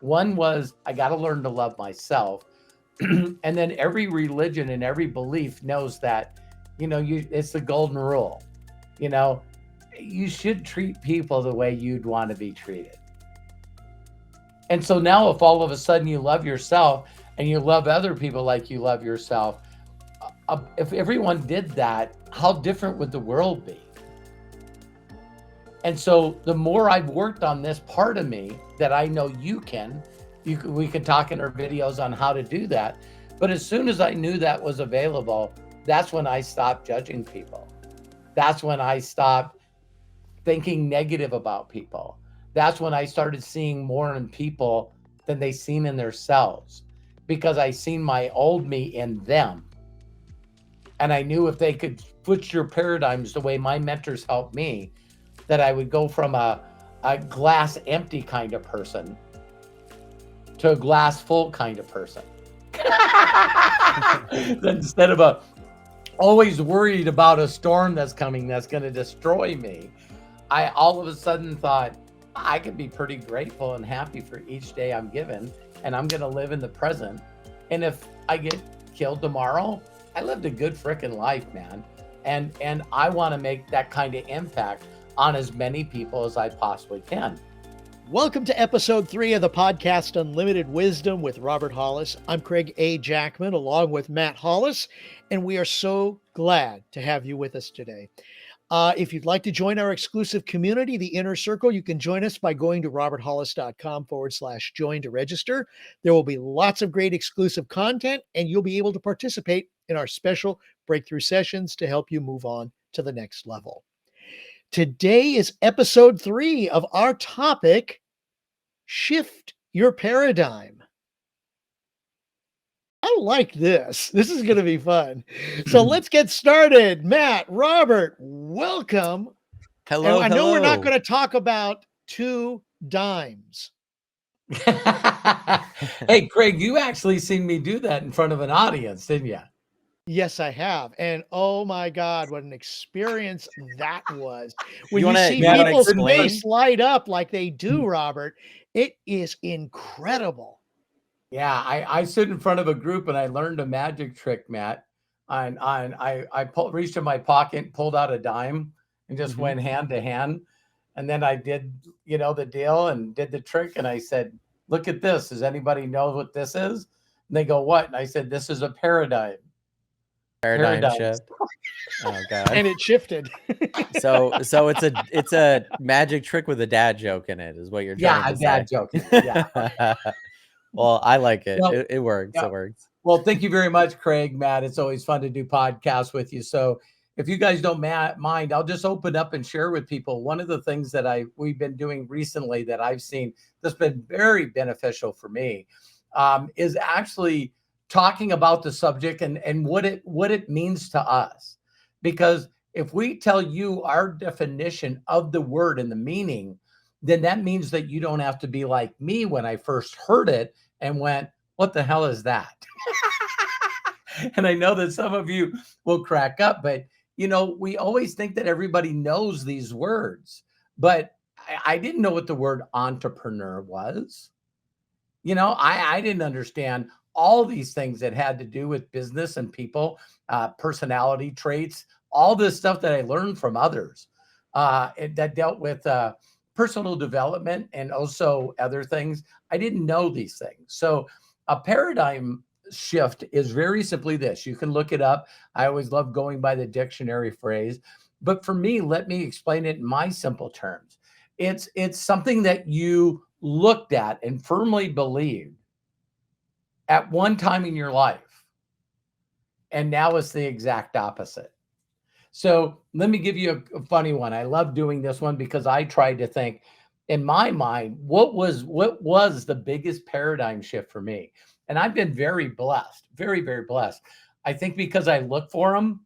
One was I got to learn to love myself. And then every religion and every belief knows that, it's the golden rule. You know, you should treat people the way you'd want to be treated. And so now, if all of a sudden you love yourself and you love other people like you love yourself, if everyone did that, how different would the world be? And so, the more I've worked on this part of me that I know we can talk in our videos on how to do that. But as soon as I knew that was available, that's when I stopped judging people. That's when I stopped thinking negative about people. That's when I started seeing more in people than they seen in themselves, because I seen my old me in them. And I knew if they could switch your paradigms the way my mentors helped me, that I would go from a glass empty kind of person to a glass full kind of person. Instead of always worried about a storm that's coming that's going to destroy me, I all of a sudden thought I could be pretty grateful and happy for each day I'm given, and I'm going to live in the present. And if I get killed tomorrow, I lived a good freaking life, man. And I want to make that kind of impact on as many people as I possibly can. Welcome to episode 3 of the podcast Unlimited Wisdom with Robert Hollis. I'm Craig A. Jackman along with Matt Hollis, and we are so glad to have you with us today. If you'd like to join our exclusive community, the Inner Circle, you can join us by going to roberthollis.com/join to register. There will be lots of great exclusive content, and you'll be able to participate in our special breakthrough sessions to help you move on to the next level. Today is episode 3 of our topic, Shift Your Paradigm. I like this. This is going to be fun. So let's get started. Matt, Robert, welcome. Hello. And I know we're not going to talk about 2 dimes. Hey, Craig, you actually seen me do that in front of an audience, didn't you? Yes, I have. And oh my God, what an experience that was. When you see people's face light up like they do, Robert, it is incredible. Yeah, I stood in front of a group and I learned a magic trick, Matt. I reached in my pocket, pulled out a dime, and just went hand to hand. And then I did, the deal and did the trick. And I said, "Look at this. Does anybody know what this is?" And they go, "What?" And I said, "This is a paradigm." Paradigm shift. Oh God. And it shifted. So it's a magic trick with a dad joke in it, is what you're trying to say. Yeah, a dad joke. Yeah. Well, I like it. Well, it works. Yeah. It works. Well, thank you very much, Craig, Matt. It's always fun to do podcasts with you. So if you guys don't mind, I'll just open up and share with people. One of the things that we've been doing recently that I've seen that's been very beneficial for me is actually talking about the subject and what it means to us. Because if we tell you our definition of the word and the meaning, then that means that you don't have to be like me when I first heard it and went, "What the hell is that?" And I know that some of you will crack up, but we always think that everybody knows these words, but I didn't know what the word entrepreneur was. I didn't understand all these things that had to do with business and people, personality traits, all this stuff that I learned from others that dealt with personal development and also other things. I didn't know these things. So a paradigm shift is very simply this. You can look it up. I always love going by the dictionary phrase. But for me, let me explain it in my simple terms. It's something that you looked at and firmly believed at one time in your life, and now it's the exact opposite. So let me give you a funny one. I love doing this one because I tried to think in my mind, what was the biggest paradigm shift for me? And I've been very blessed, very, very blessed. I think because I look for them,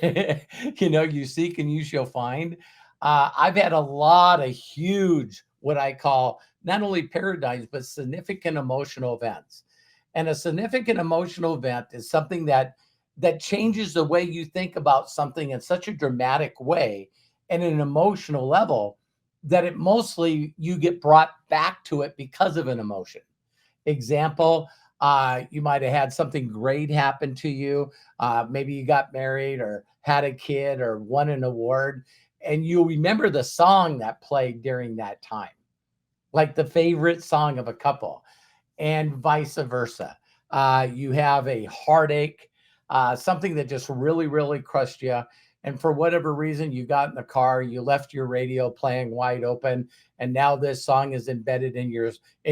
you seek and you shall find. I've had a lot of huge, what I call not only paradigms, but significant emotional events. And a significant emotional event is something that changes the way you think about something in such a dramatic way and an emotional level that it mostly you get brought back to it because of an emotion. Example, you might have had something great happen to you. Maybe you got married or had a kid or won an award, and you remember the song that played during that time, like the favorite song of a couple, and vice versa. You have a heartache, something that just really, really crushed you. And for whatever reason, you got in the car, you left your radio playing wide open, and now this song is embedded in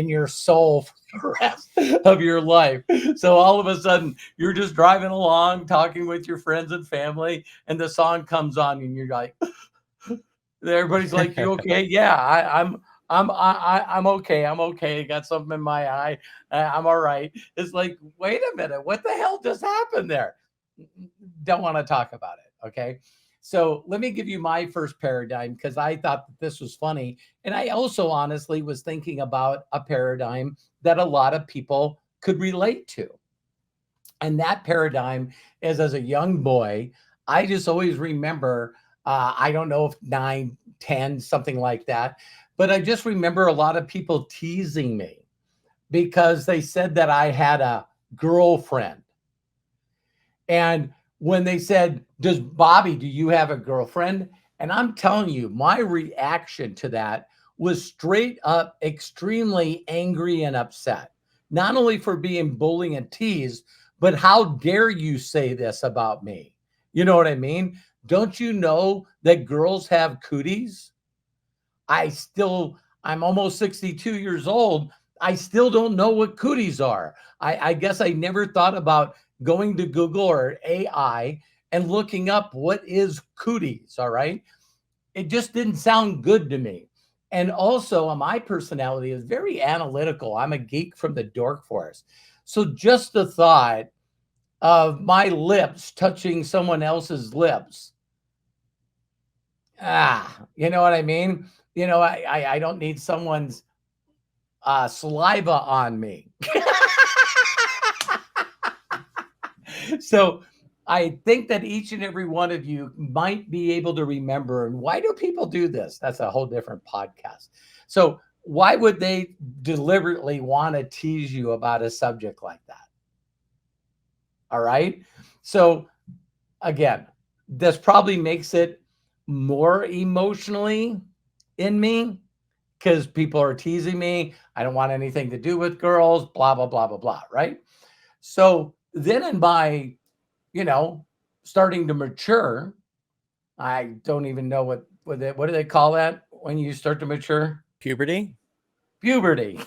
your soul for the rest of your life. So all of a sudden, you're just driving along, talking with your friends and family, and the song comes on, and you're like, everybody's like, "You okay?" Yeah, I'm okay. I'm okay. Got something in my eye. I'm all right. It's like, wait a minute, what the hell just happened there? Don't want to talk about it. Okay. So let me give you my first paradigm because I thought that this was funny. And I also honestly was thinking about a paradigm that a lot of people could relate to. And that paradigm is, as a young boy, I just always remember, I don't know if 9, 10, something like that, but I just remember a lot of people teasing me because they said that I had a girlfriend. And when they said, Bobby, do you have a girlfriend? And I'm telling you, my reaction to that was straight up extremely angry and upset, not only for being bullied and teased, but how dare you say this about me? You know what I mean? Don't you know that girls have cooties? I'm almost 62 years old. I still don't know what cooties are. I guess I never thought about going to Google or AI and looking up what is cooties. All right. It just didn't sound good to me. And also, my personality is very analytical. I'm a geek from the dork forest. So just the thought of my lips touching someone else's lips, you know what I mean? I don't need someone's saliva on me. So I think that each and every one of you might be able to remember. And why do people do this? That's a whole different podcast. So why would they deliberately want to tease you about a subject like that? All right. So again, this probably makes it more emotionally in me because people are teasing me. I don't want anything to do with girls, blah, blah, blah, blah, blah. Right. So then in my, starting to mature, I don't even know what do they call that when you start to mature? Puberty. Puberty.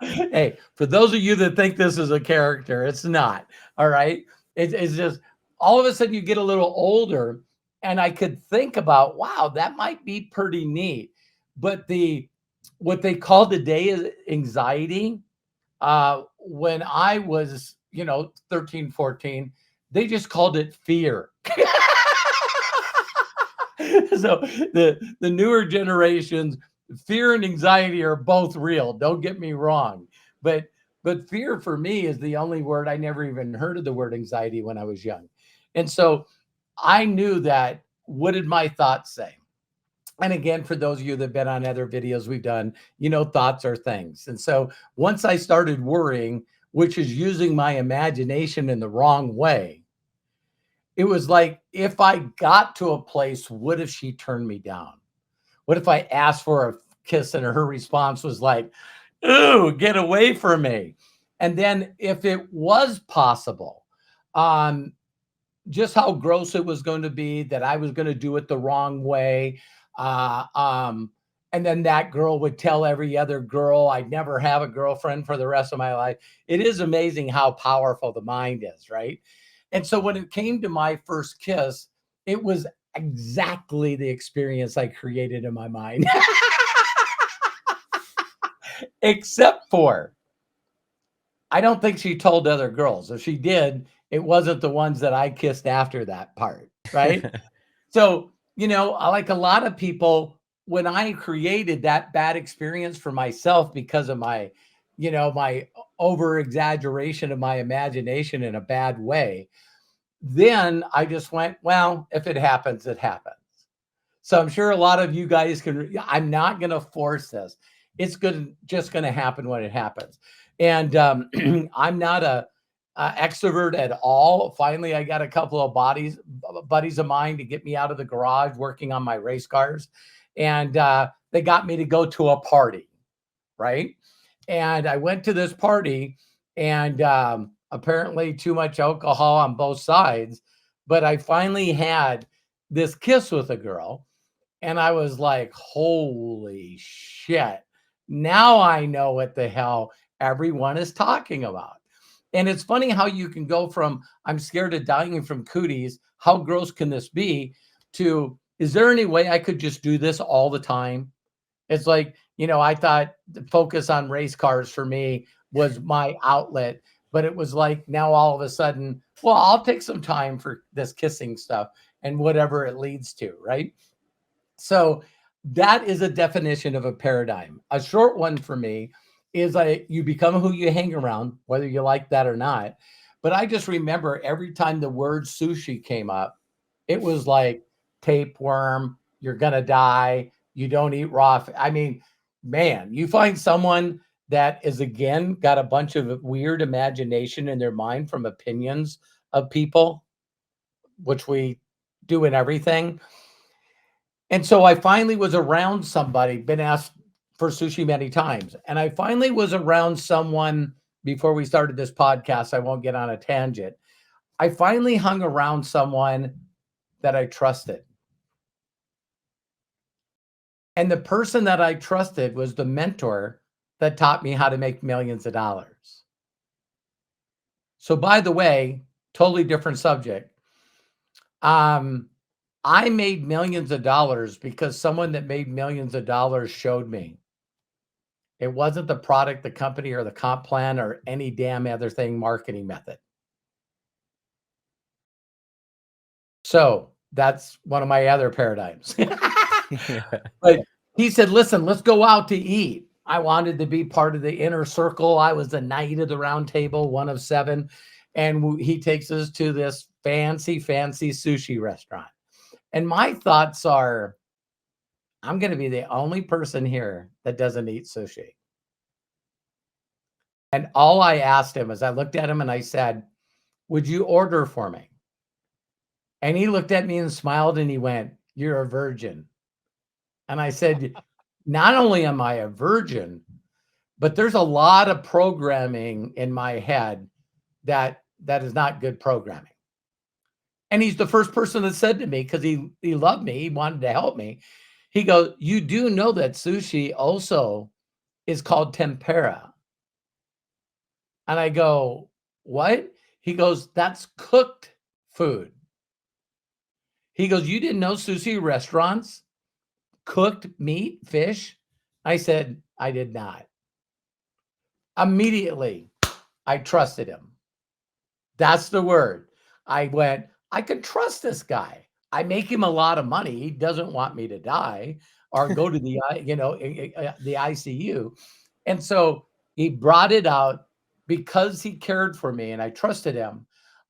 Hey, for those of you that think this is a character, it's not. All right. It's just all of a sudden you get a little older, and I could think about, wow, that might be pretty neat. But what they call today is anxiety. When I was, 13, 14, they just called it fear. So the newer generations, fear and anxiety are both real. Don't get me wrong. But fear for me is the only word. I never even heard of the word anxiety when I was young. And so I knew that, what did my thoughts say? And again, for those of you that have been on other videos we've done, thoughts are things. And so once I started worrying, which is using my imagination in the wrong way, it was like, if I got to a place, what if she turned me down? What if I asked for a kiss and her response was like, "Ooh, get away from me"? And then if it was possible, just how gross it was going to be, that I was going to do it the wrong way. Uh, um, and then that girl would tell every other girl I'd never have a girlfriend for the rest of my life. It is amazing how powerful the mind is, right? And so when it came to my first kiss, it was exactly the experience I created in my mind. Except for, I don't think she told other girls. If she did, it wasn't the ones that I kissed after that part, right? So, like a lot of people, when I created that bad experience for myself because of my, my over exaggeration of my imagination in a bad way, then I just went, well, if it happens, it happens. So I'm sure a lot of you guys can. I'm not going to force this. It's just going to happen when it happens. And I'm not a extrovert at all. Finally, I got a couple of buddies of mine to get me out of the garage working on my race cars, and they got me to go to a party, right? And I went to this party, and apparently too much alcohol on both sides. But I finally had this kiss with a girl, and I was like, holy shit. Now I know what the hell everyone is talking about. And it's funny how you can go from, I'm scared of dying from cooties, how gross can this be, to, is there any way I could just do this all the time? It's like, I thought the focus on race cars for me was my outlet, but it was like now all of a sudden, well, I'll take some time for this kissing stuff and whatever it leads to, right? So that is a definition of a paradigm. A short one for me is you become who you hang around, whether you like that or not. But I just remember every time the word sushi came up, it was like tapeworm, you're going to die, you don't eat raw. I mean, man, you find someone that is, again, got a bunch of weird imagination in their mind from opinions of people, which we do in everything. And so I finally was around somebody, been asked for sushi many times. And I finally was around someone before we started this podcast. I won't get on a tangent. I finally hung around someone that I trusted. And the person that I trusted was the mentor that taught me how to make millions of dollars. So by the way, totally different subject. I made millions of dollars because someone that made millions of dollars showed me. It wasn't the product, the company, or the comp plan, or any damn other thing, marketing method. So that's one of my other paradigms. But he said, listen, let's go out to eat. I wanted to be part of the inner circle. I was the knight of the round table, one of 7. And he takes us to this fancy sushi restaurant. And my thoughts are, I'm going to be the only person here that doesn't eat sushi. And all I asked him is, I looked at him and I said, would you order for me? And he looked at me and smiled and he went, you're a virgin. And I said, not only am I a virgin, but there's a lot of programming in my head that is not good programming. And he's the first person that said to me, because he loved me, he wanted to help me. He goes, you do know that sushi also is called tempura. And I go, what? He goes, that's cooked food. He goes, you didn't know sushi restaurants cooked meat, fish? I said, I did not. Immediately, I trusted him. That's the word. I went, I can trust this guy. I make him a lot of money. He doesn't want me to die or go to the ICU. And so he brought it out because he cared for me and I trusted him.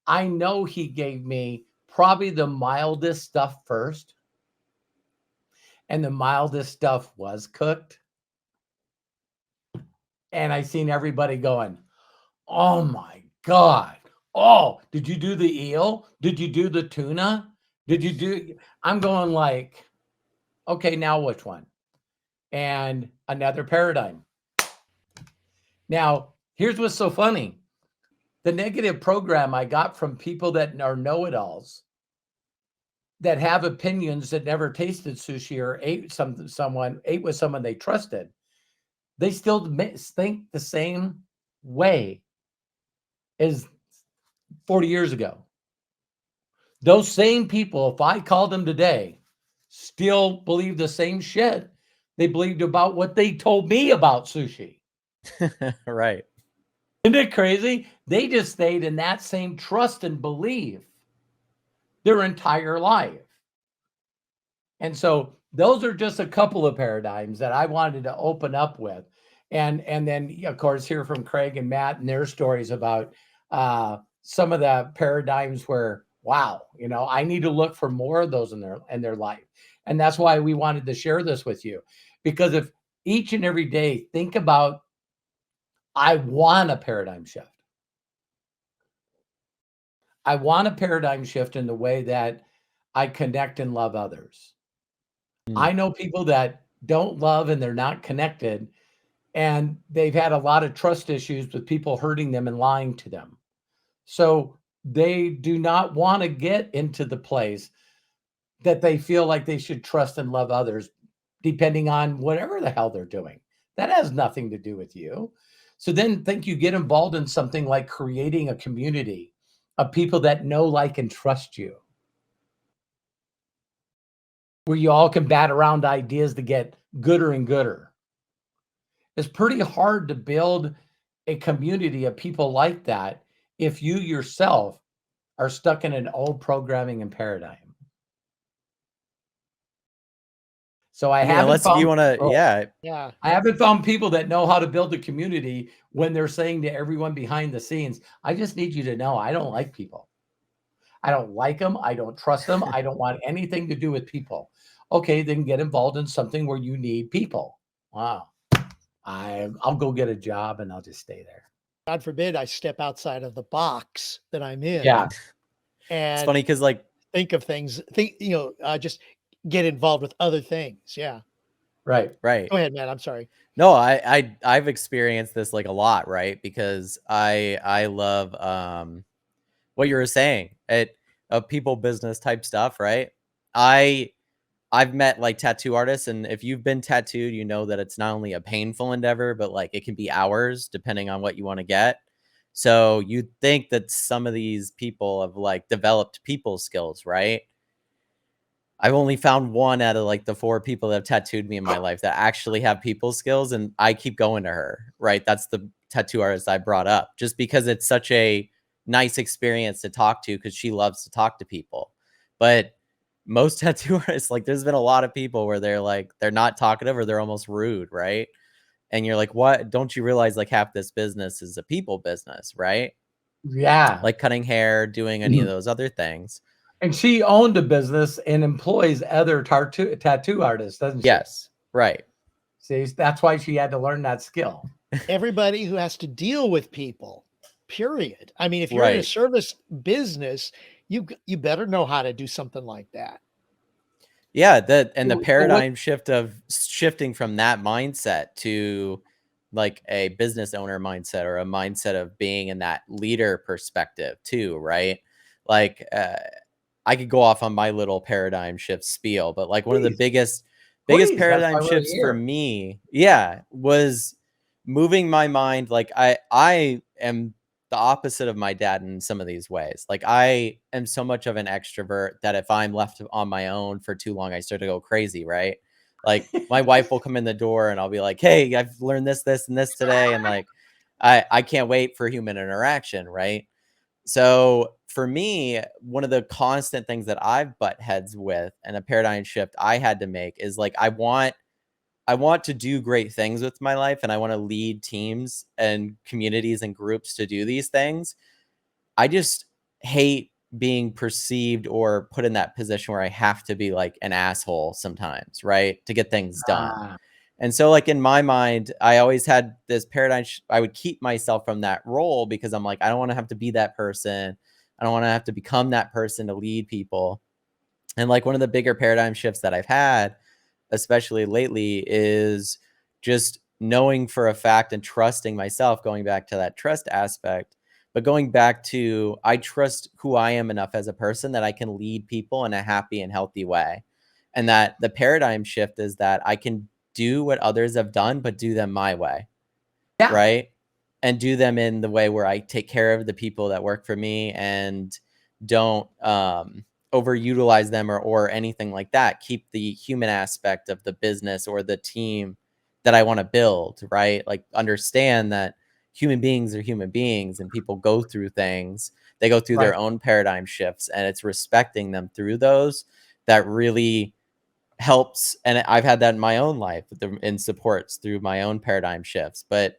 I know he gave me probably the mildest stuff first. And the mildest stuff was cooked. And I seen everybody going, oh my God. Oh, did you do the eel? Did you do the tuna? Did you do? I'm going like, okay, now which one? And another paradigm. Now, here's what's so funny. The negative program I got from people that are know-it-alls, that have opinions, that never tasted sushi or ate with someone they trusted, they still think the same way as 40 years ago. Those same people, if I called them today, still believe the same shit they believed about what they told me about sushi. Right. Isn't it crazy? They just stayed in that same trust and belief their entire life. And so those are just a couple of paradigms that I wanted to open up with. And then, of course, hear from Craig and Matt and their stories about some of the paradigms where, wow, I need to look for more of those in their life. And that's why we wanted to share this with you, because if each and every day think about, I want a paradigm shift. I want a paradigm shift in the way that I connect and love others. Mm. I know people that don't love and they're not connected, and they've had a lot of trust issues with people hurting them and lying to them. So they do not want to get into the place that they feel like they should trust and love others, depending on whatever the hell they're doing. That has nothing to do with you. So then think you get involved in something like creating a community of people that know, like, and trust you, where you all can bat around ideas to get gooder and gooder. It's pretty hard to build a community of people like that if you yourself are stuck in an old programming and paradigm. So I haven't Unless you found want to, people, yeah, Yeah. I haven't found people that know how to build a community when they're saying to everyone behind the scenes, I just need you to know I don't like people. I don't like them. I don't trust them. I don't want anything to do with people. Okay, then get involved in something where you need people. Wow. I'll go get a job and I'll just stay there. God forbid I step outside of the box that I'm in Yeah, it's and funny because like think of things, just get involved with other things. Yeah. right. right. Go ahead, man. I'm sorry. No, I've experienced this like a lot, right? Because I love what you were saying, people business type stuff, right? I've met like tattoo artists, and if you've been tattooed, you know that it's not only a painful endeavor, but like it can be hours depending on what you want to get. So you'd think that some of these people have like developed people skills, right? I've only found one out of like the 4 people that have tattooed me in my life that actually have people skills, and I keep going to her, right? That's the tattoo artist I brought up, just because it's such a nice experience to talk to, because she loves to talk to people. But most tattoo artists, like there's been a lot of people where they're like, they're not talkative or they're almost rude, right? And you're like, what? Don't you realize like half this business is a people business, right? Yeah. Like cutting hair, doing any of Mhm. those other things. And she owned a business and employs other tattoo artists, doesn't she? Yes, right. See, that's why she had to learn that skill. Everybody who has to deal with people, period. I mean, if you're in a Right. service business, you better know how to do something like that. Yeah, the So what paradigm shift of shifting from that mindset to like a business owner mindset, or a mindset of being in that leader perspective too, right? Like I could go off on my little paradigm shift spiel, but like one of the please, biggest please, that's why paradigm we're shifts for here. me, yeah, was moving my mind. Like I am the opposite of my dad in some of these ways. Like I am so much of an extrovert that if I'm left on my own for too long, I start to go crazy, right? Like my wife will come in the door and I'll be like, "Hey, I've learned this and this today," and like I can't wait for human interaction, right? So for me, one of the constant things that I've butt heads with, and a paradigm shift I had to make, is like I want to do great things with my life, and I want to lead teams and communities and groups to do these things. I just hate being perceived or put in that position where I have to be like an asshole sometimes, right? To get things done. Ah, And so like in my mind, I always had this paradigm I would keep myself from that role, because I'm like, I don't want to have to be that person. I don't want to have to become that person to lead people. And like one of the bigger paradigm shifts that I've had, especially lately, is just knowing for a fact and trusting myself, going back to that trust aspect, but going back to, I trust who I am enough as a person that I can lead people in a happy and healthy way. And that the paradigm shift is that I can do what others have done, but do them my way, yeah, right? And do them in the way where I take care of the people that work for me, and don't overutilize them, or anything like that. Keep the human aspect of the business or the team that I want to build, right? Like understand that human beings are human beings, and people go through things. They go through right. their own paradigm shifts, and it's respecting them through those that really helps. And I've had that in my own life, in supports through my own paradigm shifts. But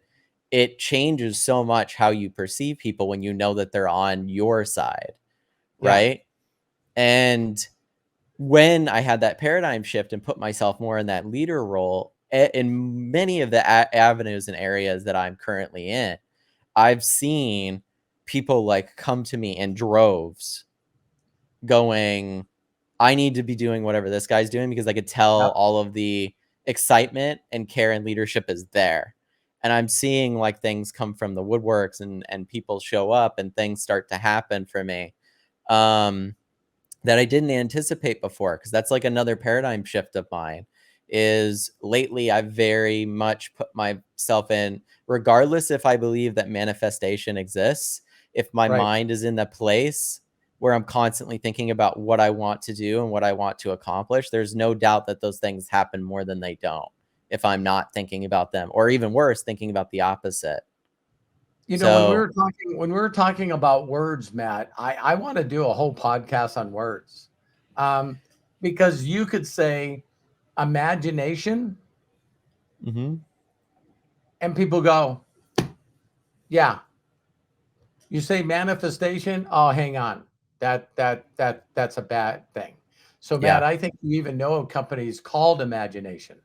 it changes so much how you perceive people when you know that they're on your side, Yeah. right? And when I had that paradigm shift and put myself more in that leader role in many of the avenues and areas that I'm currently in, I've seen people like come to me in droves going, I need to be doing whatever this guy's doing, because I could tell Yep. all of the excitement and care and leadership is there. And I'm seeing like things come from the woodworks, and people show up and things start to happen for me. That I didn't anticipate before, because that's like another paradigm shift of mine. Is lately I've very much put myself in, regardless if I believe that manifestation exists, if my Right. mind is in the place where I'm constantly thinking about what I want to do and what I want to accomplish, there's no doubt that those things happen more than they don't if I'm not thinking about them, or even worse, thinking about the opposite. You know, So when we were talking about words, Matt, I want to do a whole podcast on words. Um, because you could say imagination mhm. and people go, yeah. You say manifestation, oh, hang on. That's a bad thing. So Matt, Yeah. I think you even know of companies called imagination.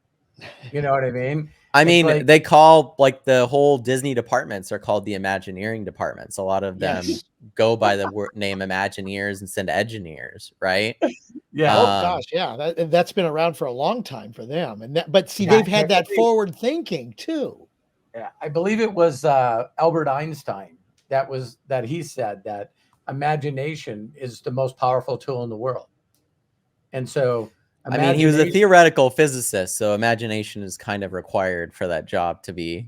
You know what I mean? I It's mean, like, they call like the whole Disney departments are called the Imagineering departments. A lot of them Yes. go by the name Imagineers instead of Engineers, right? yeah, Oh Um, gosh, yeah, that's been around for a long time for them, and but see, yeah. they've had that forward thinking too. Yeah, I believe it was Albert Einstein that he said that imagination is the most powerful tool in the world, and so I mean, he was a imagination. theoretical physicist, so imagination is kind of required for that job to be.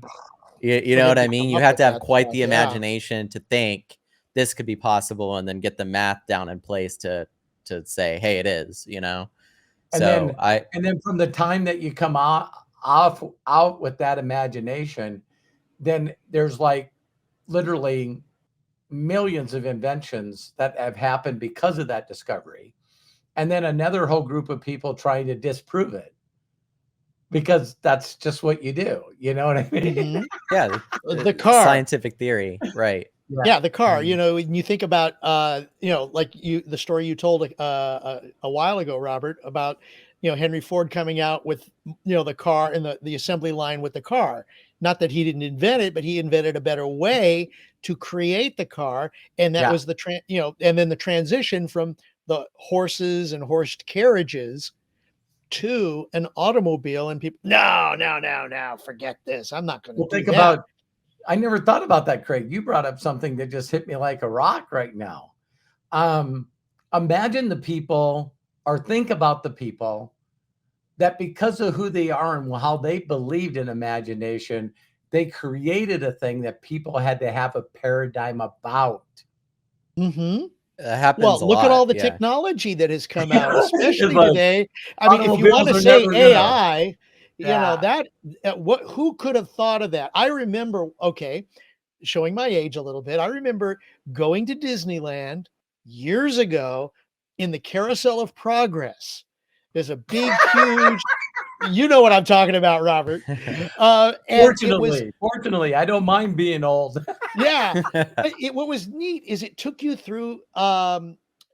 You For know him what to I mean? come You up have with to have that quite stuff, the yeah. imagination to think this could be possible, and then get the math down in place to say, hey, it is. You know. And So then and then from the time that you come out with that imagination, then there's like literally millions of inventions that have happened because of that discovery. And then another whole group of people trying to disprove it because that's just what you do. You know what I mean? Hmm. yeah, The car, scientific theory, right? Yeah. yeah, the car. Mhm. When you think about, like the story you told a while ago, Robert, about Henry Ford coming out with the car and the assembly line with the car. Not that he didn't invent it, but he invented a better way to create the car, and that Yeah. was and then the transition from the horses and horsed carriages to an automobile, and people, no, no, no, no, forget this. I'm not going to Well, do think that. about, I never thought about that, Craig. You brought up something that just hit me like a rock right now. Um, Imagine the people, or think about the people that because of who they are and how they believed in imagination, they created a thing that people had to have a paradigm about. Hmm. That happens Well, a look at all lot. the Yeah. technology that has come out, It's especially like today. I mean, if you want automobiles to are say never gonna. AI, Yeah, that who could have thought of that? I remember, okay, showing my age a little bit. I remember going to Disneyland years ago in the Carousel of Progress. There's a big, huge, you know what I'm talking about, Robert. And it was, fortunately, I don't mind being old. yeah. But what was neat is it took you through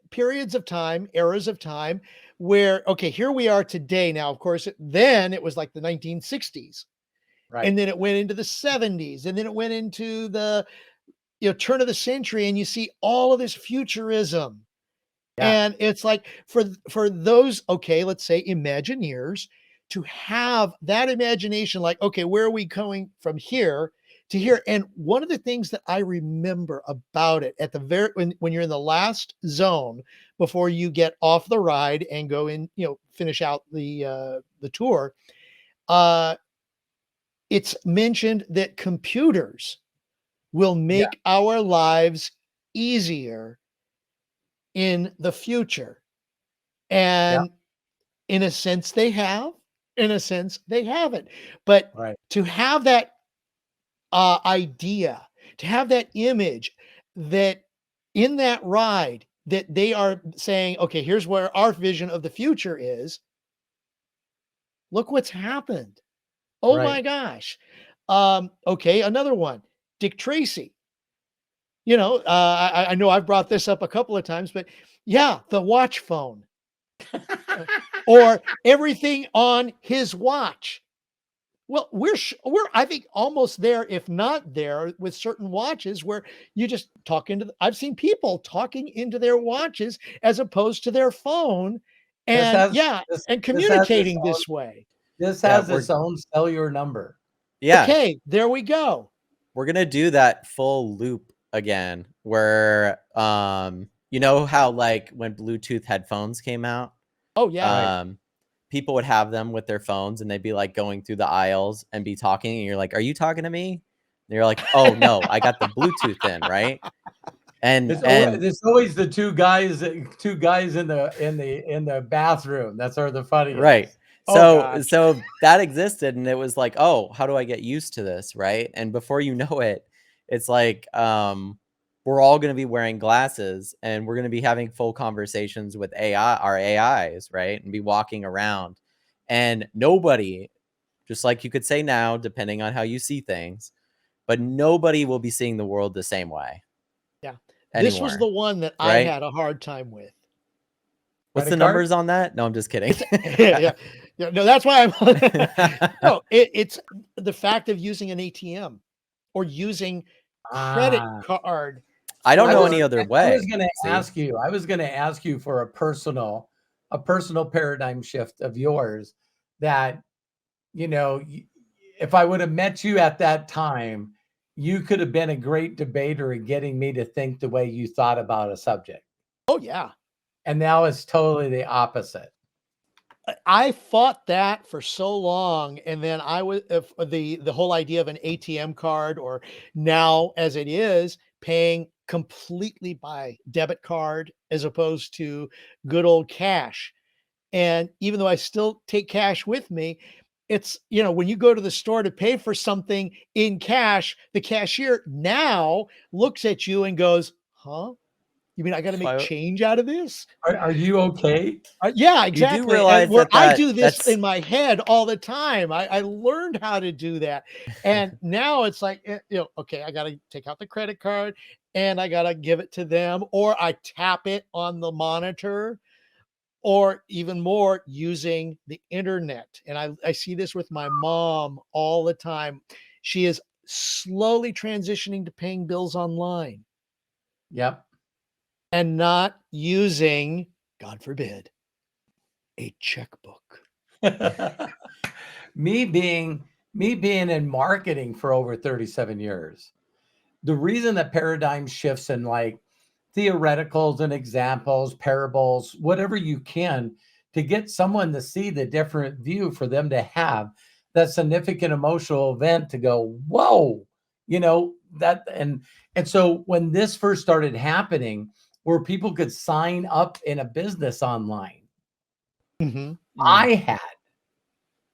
periods of time, eras of time where, okay, here we are today. Now, of course, then it was like the 1960s, Right. and then it went into the 70s, and then it went into the turn of the century, and you see all of this futurism. Yeah. And it's like for those, okay, let's say Imagineers, to have that imagination, like, okay, where are we going from here to here? And one of the things that I remember about it at the very when you're in the last zone before you get off the ride and go in, finish out the tour, uh, it's mentioned that computers will Yeah. make our lives easier in the future. Yeah. And in a sense, they have, in a sense, they haven't. But Right. to have that idea, to have that image that in that ride, that they are saying, okay, here's where our vision of the future is. Look what's happened. Oh Right. my gosh. Okay, another one, Dick Tracy. I know I've brought this up a couple of times, but yeah, the watch phone. or everything on his watch. Well, we're I think almost there, if not there, with certain watches where you just talk into. I've seen people talking into their watches as opposed to their phone, This and has yeah, this and this has its communicating own this way. Yeah, its own cellular number. yeah, Okay, there we go. we're gonna do that full loop again, where you know how like when Bluetooth headphones came out, Oh yeah, people would have them with their phones and they'd be like going through the aisles and be talking, and you're like, "Are you talking to me?" And you're like, "Oh no, I got the Bluetooth in, right?" And It's always the two guys in the bathroom. That's are the right. funniest. oh So gosh, so that existed, and it was like, "Oh, how do I get used to this?" Right? And before you know it, it's like we're all going to be wearing glasses, and we're going to be having full conversations with our AIs, right? And be walking around, and nobody, just like you could say now, depending on how you see things, but nobody will be seeing the world the same way yeah. This was anymore, the one that I right? had a hard time with. What's Credit the card? numbers on that? No, I'm just kidding. Yeah, yeah. No, that's why I'm. No, it's the fact of using an ATM or using credit Ah, card I don't I know for. was any other I was way. gonna See? ask you. I was gonna ask you for a personal paradigm shift of yours that, you know, if I would have met you at that time, you could have been a great debater in getting me to think the way you thought about a subject. Oh yeah, And now it's totally the opposite. I fought that for so long, and then I was if the whole idea of an ATM card, or now as it is paying completely by debit card as opposed to good old cash. And even though I still take cash with me, it's, when you go to the store to pay for something in cash, the cashier now looks at you and goes, "Huh? You mean I got to make Why change out of this?" Are you okay? Yeah, you do exactly. And realize where that I do this that's in my head all the time. I learned how to do that. And now it's like, okay, I got to take out the credit card and I got to give it to them, or I tap it on the monitor, or even more using the internet. And I see this with my mom all the time. She is slowly transitioning to paying bills online Yep. and not using, God forbid, a checkbook. me being me being in marketing for over 37 years, the reason that paradigm shifts in like theoreticals and examples, parables, whatever you can, to get someone to see the different view, for them to have that significant emotional event to go, whoa, that. And so when this first started happening, where people could sign up in a business online, Mhm. I had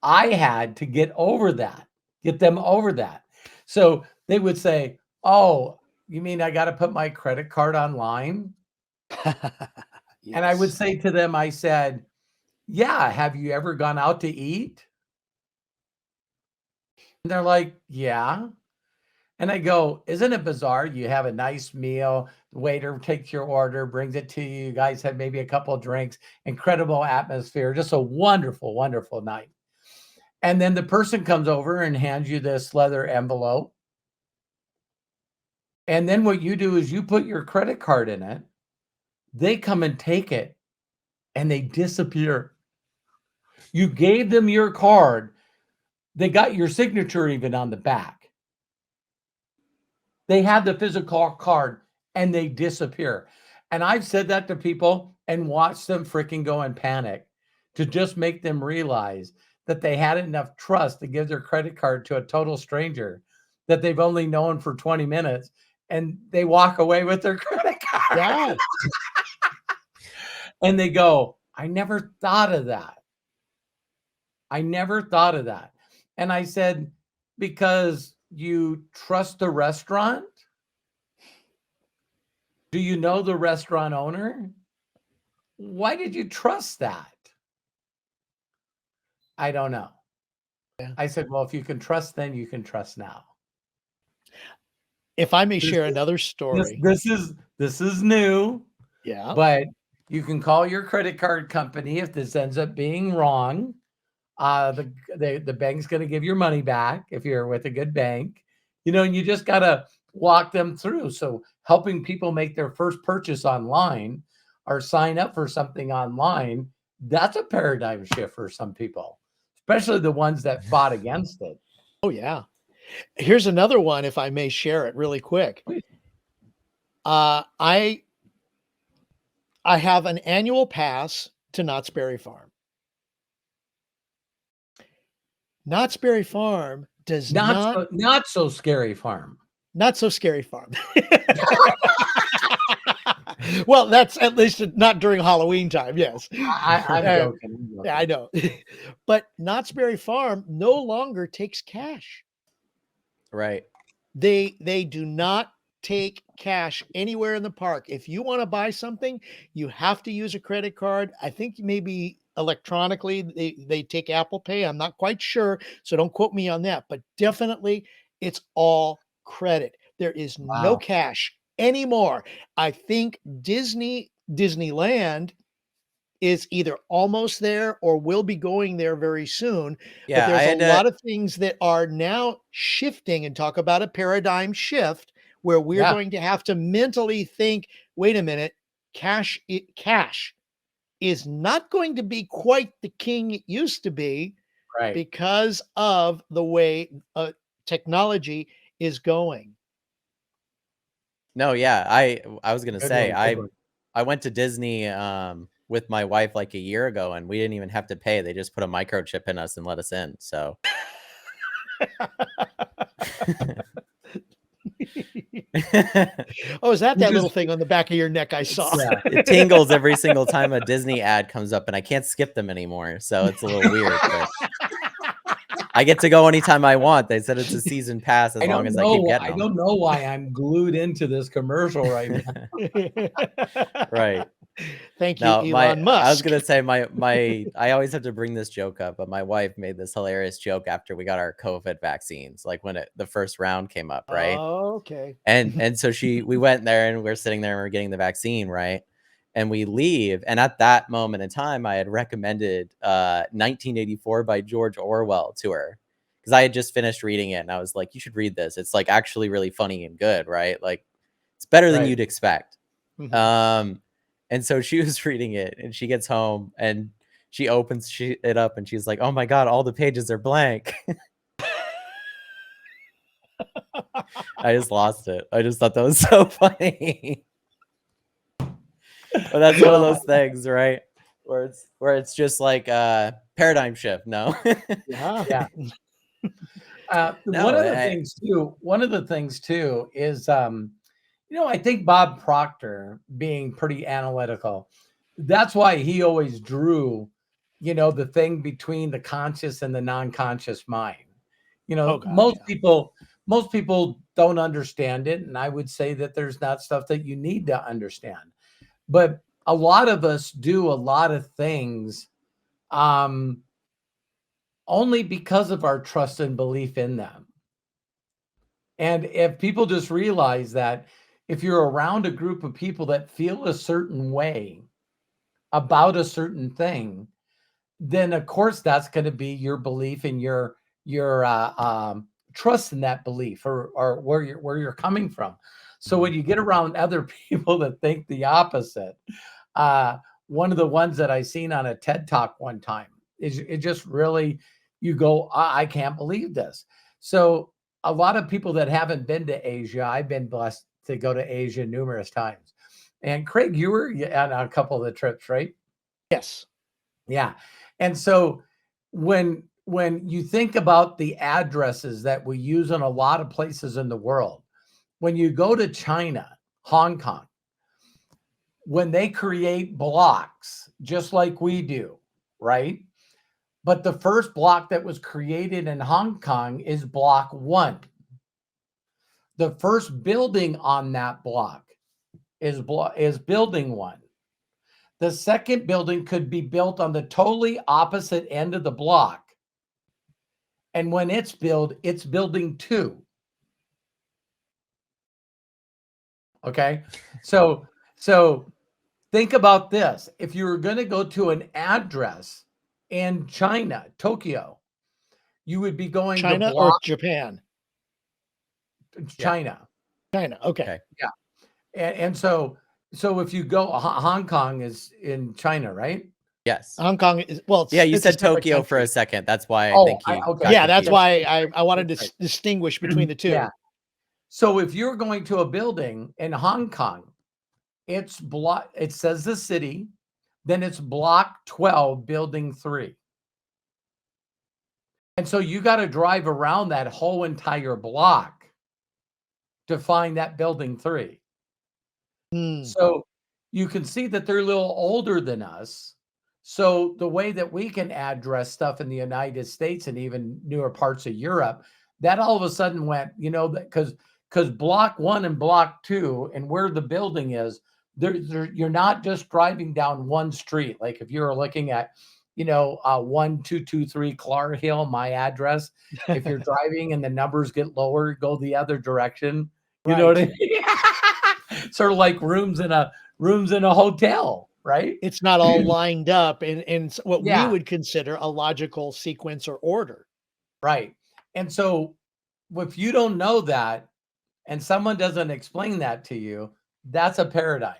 I had to get them over that. So they would say, "Oh, you mean I got to put my credit card online?" And I would Yes. say to them, I said, "Yeah, have you ever gone out to eat?" And they're like, "Yeah." And I go, "Isn't it bizarre? You have a nice meal, the waiter takes your order, brings it to you, you guys have maybe a couple of drinks, incredible atmosphere, just a wonderful, wonderful night. And then the person comes over and hands you this leather envelope. And then what you do is you put your credit card in it. They come and take it and they disappear. You gave them your card. They got your signature even on the back. They have the physical card and they disappear. And I've said that to people and watched them freaking go in panic, to just make them realize that they had enough trust to give their credit card to a total stranger that they've only known for 20 minutes, and they walk away with their credit card Yeah. and they go, "I never thought of that. I never thought of that." And I said, "Because you trust the restaurant? Do you know the restaurant owner? Why did you trust that?" "I don't know." Yeah. I said, "Well, if you can trust then, you can trust now." If I may This share is another story. this is new, Yeah. but You can call your credit card company if this ends up being wrong. The bank's going to give your money back if you're with a good bank, and you just got to walk them through. So helping people make their first purchase online or sign up for something online, that's a paradigm shift for some people, especially the ones that fought against it. Oh, yeah. Here's another one, if I may share it really quick. Please. I have an annual pass to Knott's Berry Farm. Knott's Berry Farm does not so scary farm. Not so scary farm. Well, that's at least not during Halloween time. Yes. I'm joking. Yeah, I know. But Knott's Berry Farm no longer takes cash. Right. They do not take cash anywhere in the park. If you want to buy something, you have to use a credit card. I think maybe electronically they take Apple Pay. I'm not quite sure, so don't quote me on that, but definitely it's all credit. There is no cash anymore. I think Disneyland is either almost there or will be going there very soon. Yeah, but there's a lot of things that are now shifting, and talk about a paradigm shift where we're going to have to mentally think, wait a minute, cash is not going to be quite the king it used to be, right? Because of the way technology is going. No, yeah, I was gonna say I went to Disney with my wife like a year ago, and we didn't even have to pay. They just put a microchip in us and let us in. So. Oh, is that little thing on the back of your neck I saw? Yeah, it tingles every single time a Disney ad comes up, and I can't skip them anymore. So it's a little weird. But I get to go anytime I want. They said it's a season pass as long as I keep getting them. I don't know why I'm glued into this commercial right now. Right. Thank you, Elon Musk. I was gonna say I always have to bring this joke up, but my wife made this hilarious joke after we got our COVID vaccines, like when the first round came up, right? Oh, okay. And so we went there and we're sitting there and we're getting the vaccine, right? And we leave, and at that moment in time, I had recommended 1984 by George Orwell to her because I had just finished reading it, and I was like, "You should read this. It's like actually really funny and good, right? Like it's better than you'd expect." Mm-hmm. And so she was reading it, and she gets home and she opens it up, and she's like, "Oh my God, all the pages are blank." I just lost it. I just thought that was so funny. But that's one of those things, right? Where it's just like paradigm shift. No. Yeah. One of the things too is I think Bob Proctor being pretty analytical, that's why he always drew, the thing between the conscious and the non-conscious mind. Most people don't understand it. And I would say that there's not stuff that you need to understand. But a lot of us do a lot of things only because of our trust and belief in them. And if people just realize that if you're around a group of people that feel a certain way about a certain thing, then of course that's going to be your belief and your trust in that belief or where you're coming from. So when you get around other people that think the opposite, one of the ones that I seen on a TED Talk one time is it just really, you go, I can't believe this. So a lot of people that haven't been to Asia, I've been blessed to go to Asia numerous times. And Craig, you were on a couple of the trips, right? Yes. Yeah. And so when you think about the addresses that we use in a lot of places in the world, when you go to China, Hong Kong, when they create blocks, just like we do, right? But the first block that was created in Hong Kong is block 1. The first building on that block is building 1. The second building could be built on the totally opposite end of the block. And when it's built, it's building 2. Okay. So think about this. If you were going to go to an address in China, Tokyo, you would be going to China or block Japan? Yeah. China. China. Okay. Okay. And so if you go, Hong Kong is in China, right? Yes. Hong Kong is, well, Yeah, you it's a said separate Tokyo for a country. second. That's why I Oh, think you okay. got Yeah, that's confused. why I wanted to Right. distinguish between the two. Yeah. So if you're going to a building in Hong Kong, it's block. It says the city, then it's block 12, building 3. And so you got to drive around that whole entire block to find that building 3. Hmm. So you can see that they're a little older than us. So the way that we can address stuff in the United States and even newer parts of Europe, that all of a sudden went, because block 1 and block 2 and where the building is, you're not just driving down one street. Like if you're looking at, 1223 Clark Hill, my address. If you're driving and the numbers get lower, go the other direction. You know what I mean? Sort of like rooms in a hotel, right? It's not all lined up in what we Yeah. would consider a logical sequence or order. Right. And so if you don't know that and someone doesn't explain that to you, that's a paradigm.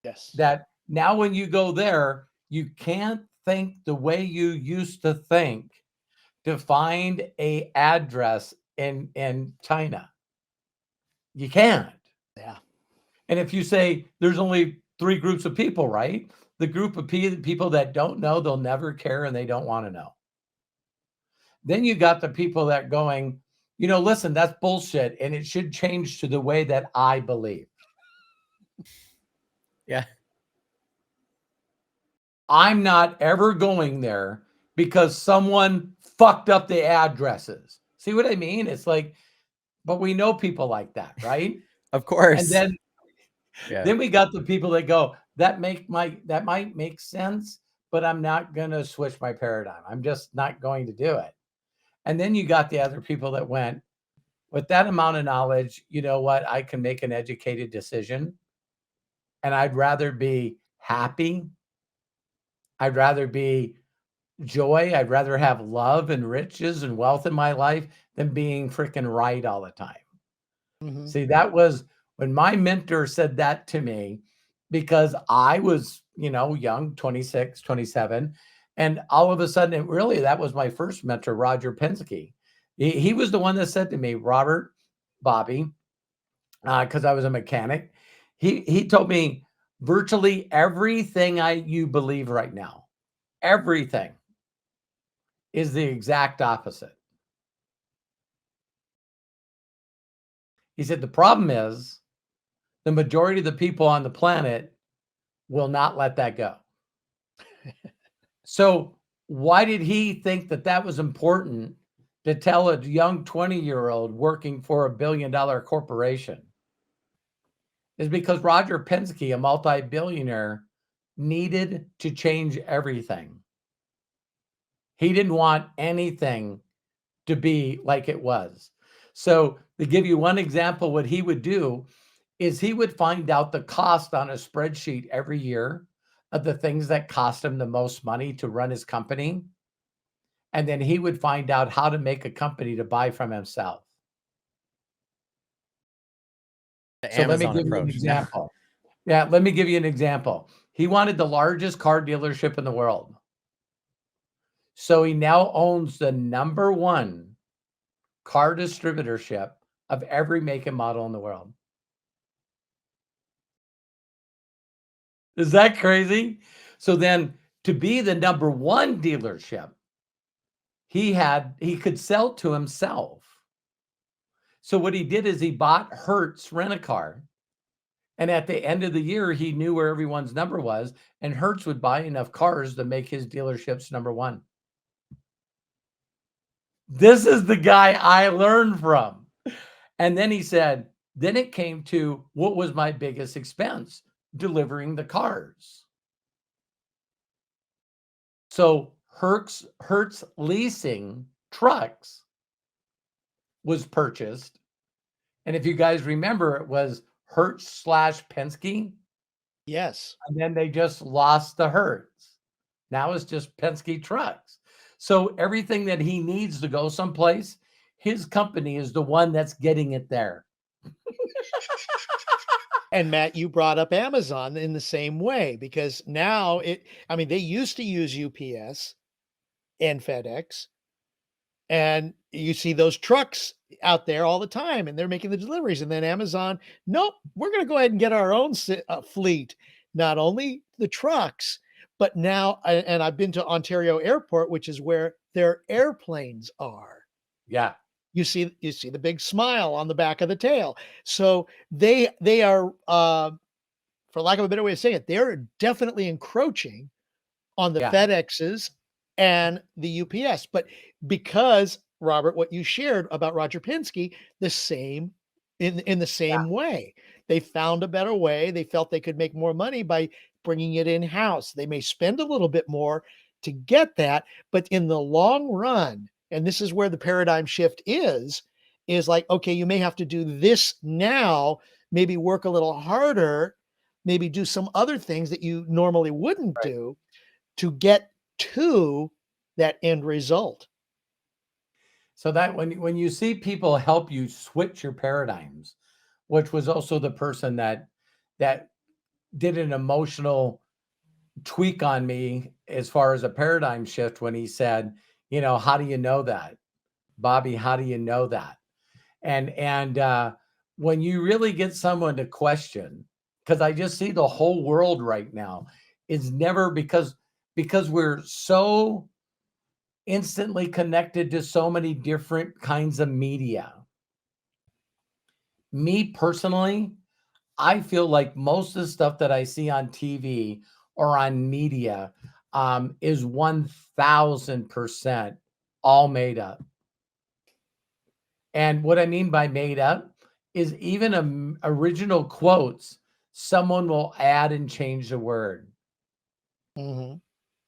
Yes. That now when you go there, you can't think the way you used to think to find a address in China. You can't. Yeah. And if you say there's only 3 groups of people, right? The group of people that don't know, they'll never care and they don't want to know. Then you got the people that going, listen, that's bullshit and it should change to the way that I believe. Yeah. I'm not ever going there because someone fucked up the addresses. See what I mean? It's like, but we know people like that, right? Of course. And then Yeah. Then we got the people that go, that might make sense, but I'm not going to switch my paradigm. I'm just not going to do it. And then you got the other people that went, with that amount of knowledge, you know what? I can make an educated decision. And I'd rather be happy. I'd rather be joy. I'd rather have love and riches and wealth in my life than being freaking right all the time. Mhm. See, that was when my mentor said that to me because I was, young, 26, 27. And all of a sudden, that was my first mentor, Roger Penske. He was the one that said to me, Robert, Bobby, because I was a mechanic. He told me virtually everything you believe right now, everything is the exact opposite. He said, the problem is the majority of the people on the planet will not let that go. So why did he think that was important to tell a young 20-year-old working for $1 billion corporation? Is because Roger Penske, a multi-billionaire, needed to change everything. He didn't want anything to be like it was. So to give you one example, what he would do is he would find out the cost on a spreadsheet every year of the things that cost him the most money to run his company. And then he would find out how to make a company to buy from himself. The So let me Amazon give you an approach. example. Yeah, let me give you an example. He wanted the largest car dealership in the world. So he now owns the number 1 car distributorship of every make and model in the world. Is that crazy? So then to be the number 1 dealership, he could sell to himself. So what he did is he bought Hertz Rent-A-Car. And at the end of the year, he knew where everyone's number was. And Hertz would buy enough cars to make his dealerships number 1. This is the guy I learned from. And then he said, then it came to what was my biggest expense? Delivering the cars. So Hertz leasing trucks was purchased. And if you guys remember, it was Hertz / Penske. Yes. And then they just lost the Hertz. Now it's just Penske trucks. So everything that he needs to go someplace, his company is the one that's getting it there. And Matt, you brought up Amazon in the same way because now I mean, they used to use UPS and FedEx, and you see those trucks out there all the time and they're making the deliveries. And then Amazon, nope, we're going to go ahead and get our own fleet, not only the trucks, but now, and I've been to Ontario Airport, which is where their airplanes are. Yeah. You see the big smile on the back of the tail. So they are, for lack of a better way of saying it, they're definitely encroaching on the Yeah. FedExes and the UPS. But because, Robert, what you shared about Roger Penske, the same in the same way. They found a better way. They felt they could make more money by bringing it in-house. They may spend a little bit more to get that, but in the long run, and this is where the paradigm shift is like, okay, you may have to do this now, maybe work a little harder, maybe do some other things that you normally wouldn't Right. do to get to that end result. So that when you see people help you switch your paradigms, which was also the person that did an emotional tweak on me as far as a paradigm shift when he said, how do you know that? Bobby, how do you know that? And when you really get someone to question, because I just see the whole world right now is never because we're so instantly connected to so many different kinds of media. Me personally, I feel like most of the stuff that I see on TV or on media is 1000% all made up. And what I mean by made up is even original quotes, someone will add and change the word. Mhm.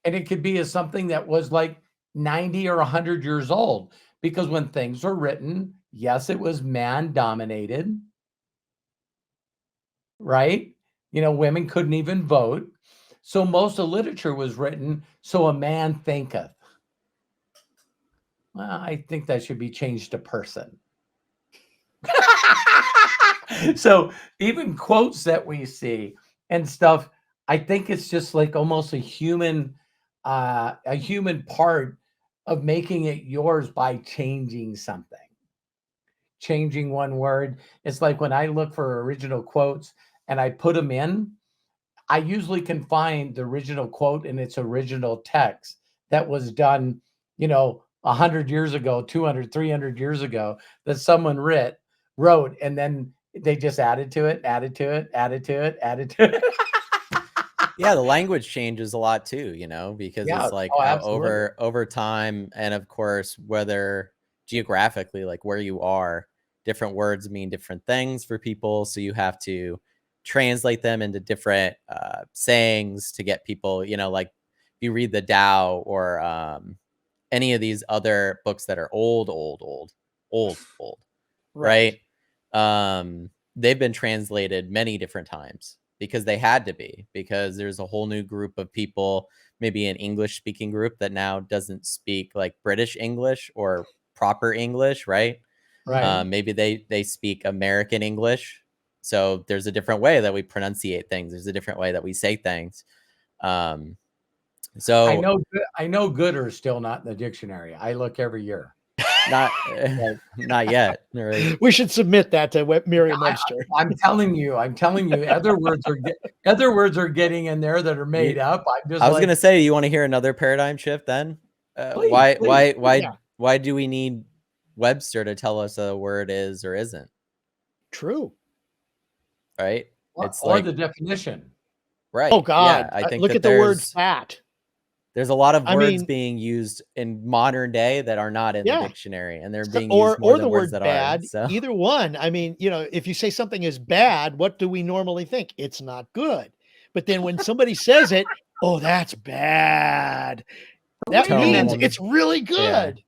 And it could be as something that was like 90 or 100 years old. Because when things were written, yes, it was man dominated, right? Women couldn't even vote. So most of literature was written, so a man thinketh. Well, I think that should be changed to person. So even quotes that we see and stuff, I think it's just like almost a human part of making it yours by changing something. Changing one word. It's like when I look for original quotes and I put them in, I usually can find the original quote in its original text that was done, 100 years ago, 200, 300 years ago that someone wrote, and then they just added to it, added to it, added to it, added to it. Yeah, the language changes a lot too, because Yeah. it's like Oh, absolutely. over time, and of course, whether geographically, like where you are, different words mean different things for people. So you have to translate them into different sayings to get people, like if you read the Tao or any of these other books that are old, Right. right? They've been translated many different times because they had to be, because there's a whole new group of people, maybe an English speaking group that now doesn't speak like British English or proper English, right? Right. Maybe they speak American English. So there's a different way that we pronunciate things. There's a different way that we say things. Um, I so know. I know good are still not in the dictionary. I look every year. not Right. not yet, right? We should submit that to Merriam-Webster. I'm telling you, other words are getting in there that are made You, up. I'm just I was like, gonna say, you want to hear another paradigm shift then? please, please. Yeah, Why do we need Webster to tell us a word is or isn't? true. Right? Or, It's or the like, definition. Oh right. Yeah, God, I think look that at the word fat. there's a lot of I words mean, being used in modern day that are not in the yeah. dictionary, and they're So, being used more or than the words word that are. bad, So either one. I mean, if you say something is bad, what do we normally think? It's not good. But then when somebody says it, oh, that's bad. That Wait a means minute. it's tone. really Yeah. good.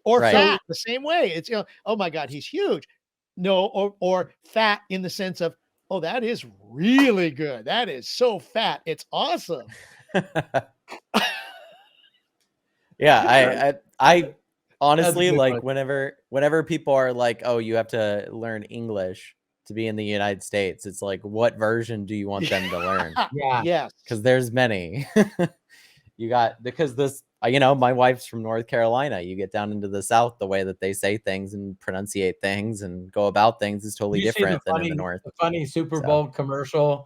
Or Right. So fat, the same way. It's, oh my God, he's huge. No, or fat in the sense of Oh, that is really good. That is so fat. It's awesome. Yeah, I That's a honestly good like one. whenever people are like, "Oh, you have to learn English to be in the United States." It's like, what version do you want them to learn? Yeah. Yes. Because there's many. You got because this, my wife's from North Carolina. You get down into the South, the way that they say things and pronunciate things and go about things is totally You see different than in the North. the funny Super So, Bowl commercial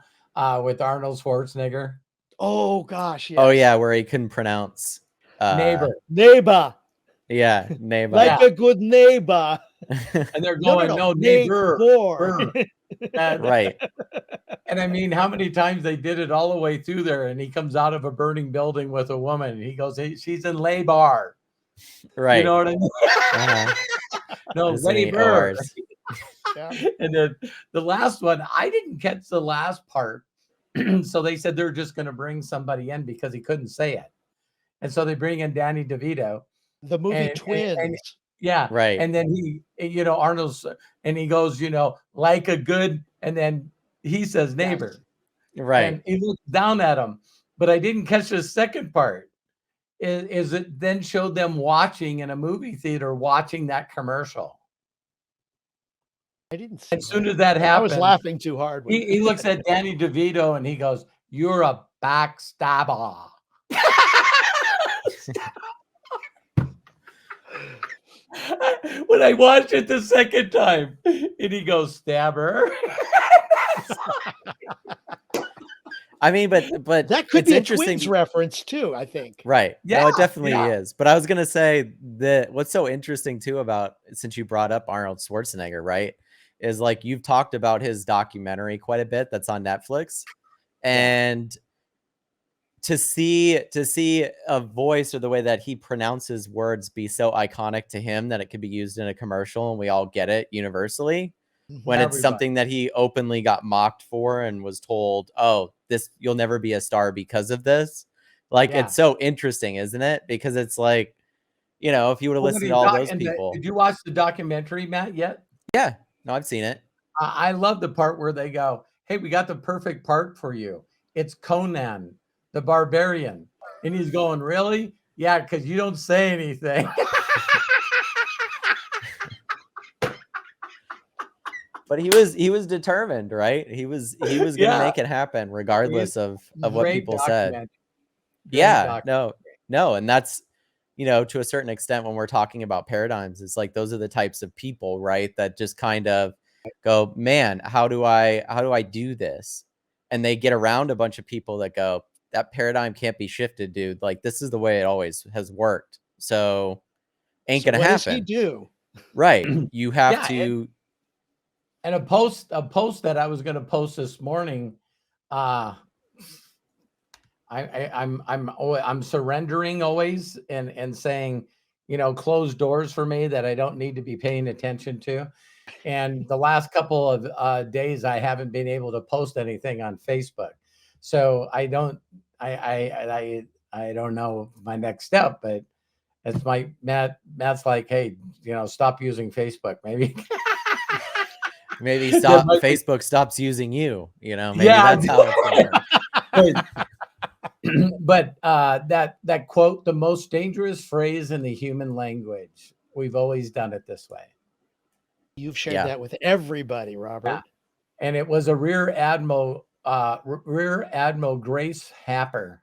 with Arnold Schwarzenegger? Oh gosh, oh yes. yeah, where he couldn't pronounce, Neighbor. Neighbor, yeah, neighbor. like Yeah. a good neighbor. And they're No, no, going, no, "No, neighbor, neighbor. burr." And Right, and I mean, how many times they did it all the way through there, and he comes out of a burning building with a woman, and he goes, "Hey, she's in labor." You know right. what I mean? Uh-huh. No, There's so many labor. ORs. Yeah. And then the last one, I didn't catch the last part. So they said they're just gonna bring somebody in because he couldn't say it. And so they bring in Danny DeVito, The movie and Twins. yeah, Right, and then Arnold's and he goes, like a good, and then he says Yes. neighbor, right. and he looks down at him, but I didn't catch the second part. Is it then showed them watching in a movie theater watching that commercial. I didn't see As soon that. as that I was happens, laughing too hard with he looks at Danny DeVito and he goes, "You're a backstabber." When I watched it the second time, and he goes, "Stabber." I mean, but that could it's be a interesting. Twins reference too, I think. Right. Yeah, No, it definitely yeah, is. But I was gonna say that what's so interesting too about since you brought up Arnold Schwarzenegger, right? Is like you've talked about his documentary quite a bit that's on Netflix. yeah, And to see a voice or the way that he pronounces words be so iconic to him that it could be used in a commercial and we all get it universally when Mhm. it's everybody. something that he openly got mocked for and was told, "Oh, this you'll never be a star because of this." Like Yeah. it's so interesting, isn't it? Because it's like, if you would have Well, when listened to he's all doc those and the people. did you watch the documentary, Matt, yet? Yeah. No, I've seen it. I love the part where they go, "Hey, we got the perfect part for you. It's Conan the Barbarian." And he's going, "Really?" "Yeah, because you don't say anything." But he was determined, right? He was gonna Yeah, make it happen it's regardless of what great people said. documentary, great Yeah, doc no, and that's, to a certain extent when we're talking about paradigms, it's like those are the types of people, right? That just kind of go, "Man, how do I do this?" And they get around a bunch of people that go, "That paradigm can't be shifted, dude. Like this is the way it always has worked. So ain't So gonna what does he happen." do? Right. You have Yeah, to. and a post that I was gonna post this morning, uh I'm surrendering always and saying, close doors for me that I don't need to be paying attention to. And the last couple of days, I haven't been able to post anything on Facebook, so I don't know my next step. But it's Matt's like, "Hey, stop using Facebook, maybe." Maybe That stop might be, Facebook stops using you, maybe yeah. that's how it's gonna work. But that quote, "The most dangerous phrase in the human language. We've always done it this way." You've shared Yeah. that with everybody, Yeah, Robert. and it was a Rear Admiral Grace Hopper,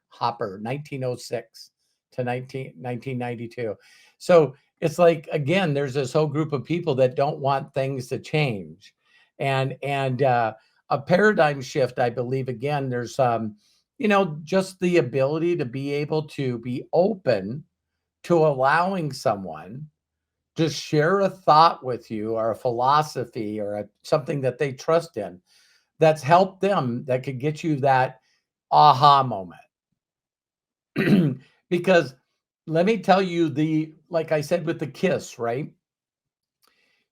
1906 to 1992. So it's like, again, there's this whole group of people that don't want things to change, and a paradigm shift. I believe again, there's just the ability to be able to be open to allowing someone to share a thought with you or a philosophy or something that they trust in that's helped them, that could get you that aha moment. Because let me tell you, like I said with the kiss, right?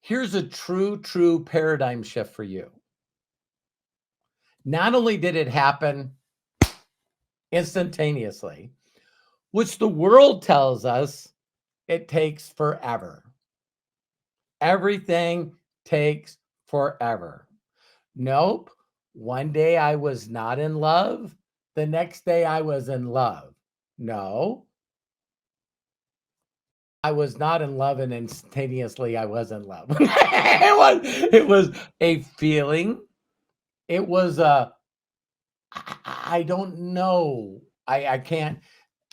Here's a true paradigm shift for you. Not only did it happen instantaneously, which the world tells us it takes forever. Everything takes forever. Nope. One day I was not in love. The next day I was in love. No, I was not in love and instantaneously I was in love. It was a feeling. It was a I don't know. I can't.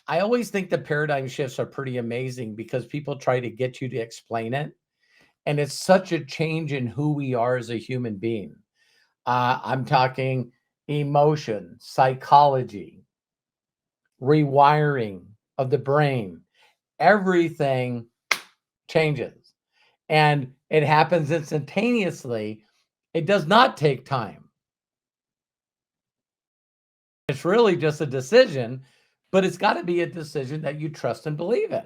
I always think the paradigm shifts are pretty amazing because people try to get you to explain it. And it's such a change in who we are as a human being. I'm talking emotion, psychology, rewiring of the brain. Everything changes and it happens instantaneously. It does not take time. It's really just a decision, but it's got to be a decision that you trust and believe in.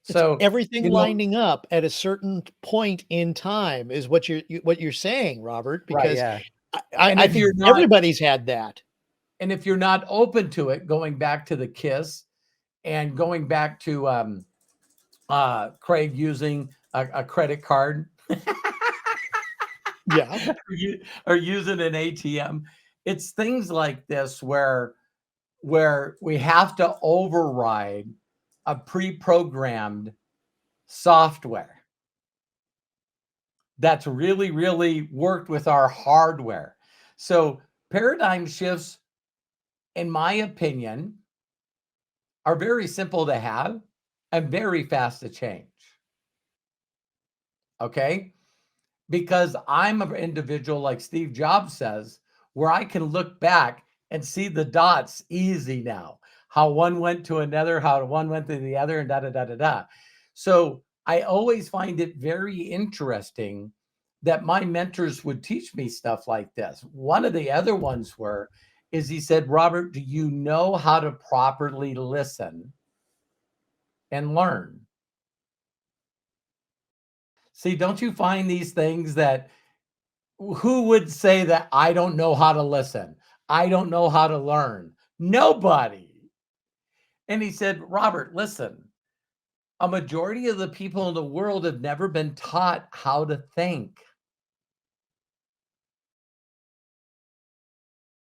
It's So, everything you know, lining up at a certain point in time is what you're saying, Robert, Right, because yeah. and I if think you're not, everybody's had that. and if you're not open to it, going back to the kiss and going back to Craig using a credit card Yeah. or using an ATM, it's things like this where we have to override a pre-programmed software that's really, really worked with our hardware. So paradigm shifts, in my opinion, are very simple to have and very fast to change. Okay. Because I'm an individual, like Steve Jobs says, where I can look back and see the dots easy now, how one went to another, how one went to the other, and da da da da da. So I always find it very interesting that my mentors would teach me stuff like this. One of the other ones is he said, Robert, do you know how to properly listen and learn? See, don't you find these things that who would say that I don't know how to listen? I don't know how to learn. Nobody. And he said, Robert, listen, a majority of the people in the world have never been taught how to think.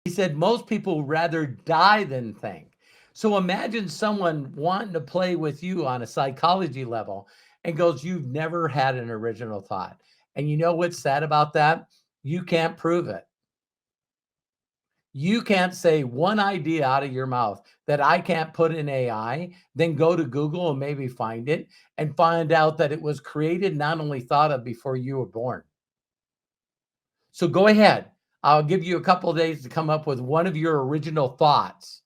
He said, most people rather die than think. So imagine someone wanting to play with you on a psychology level and goes, you've never had an original thought. And you know what's sad about that? You can't prove it. You can't say one idea out of your mouth that I can't put in AI, then go to Google and maybe find it and find out that it was created, not only thought of before you were born. So go ahead. I'll give you a couple of days to come up with one of your original thoughts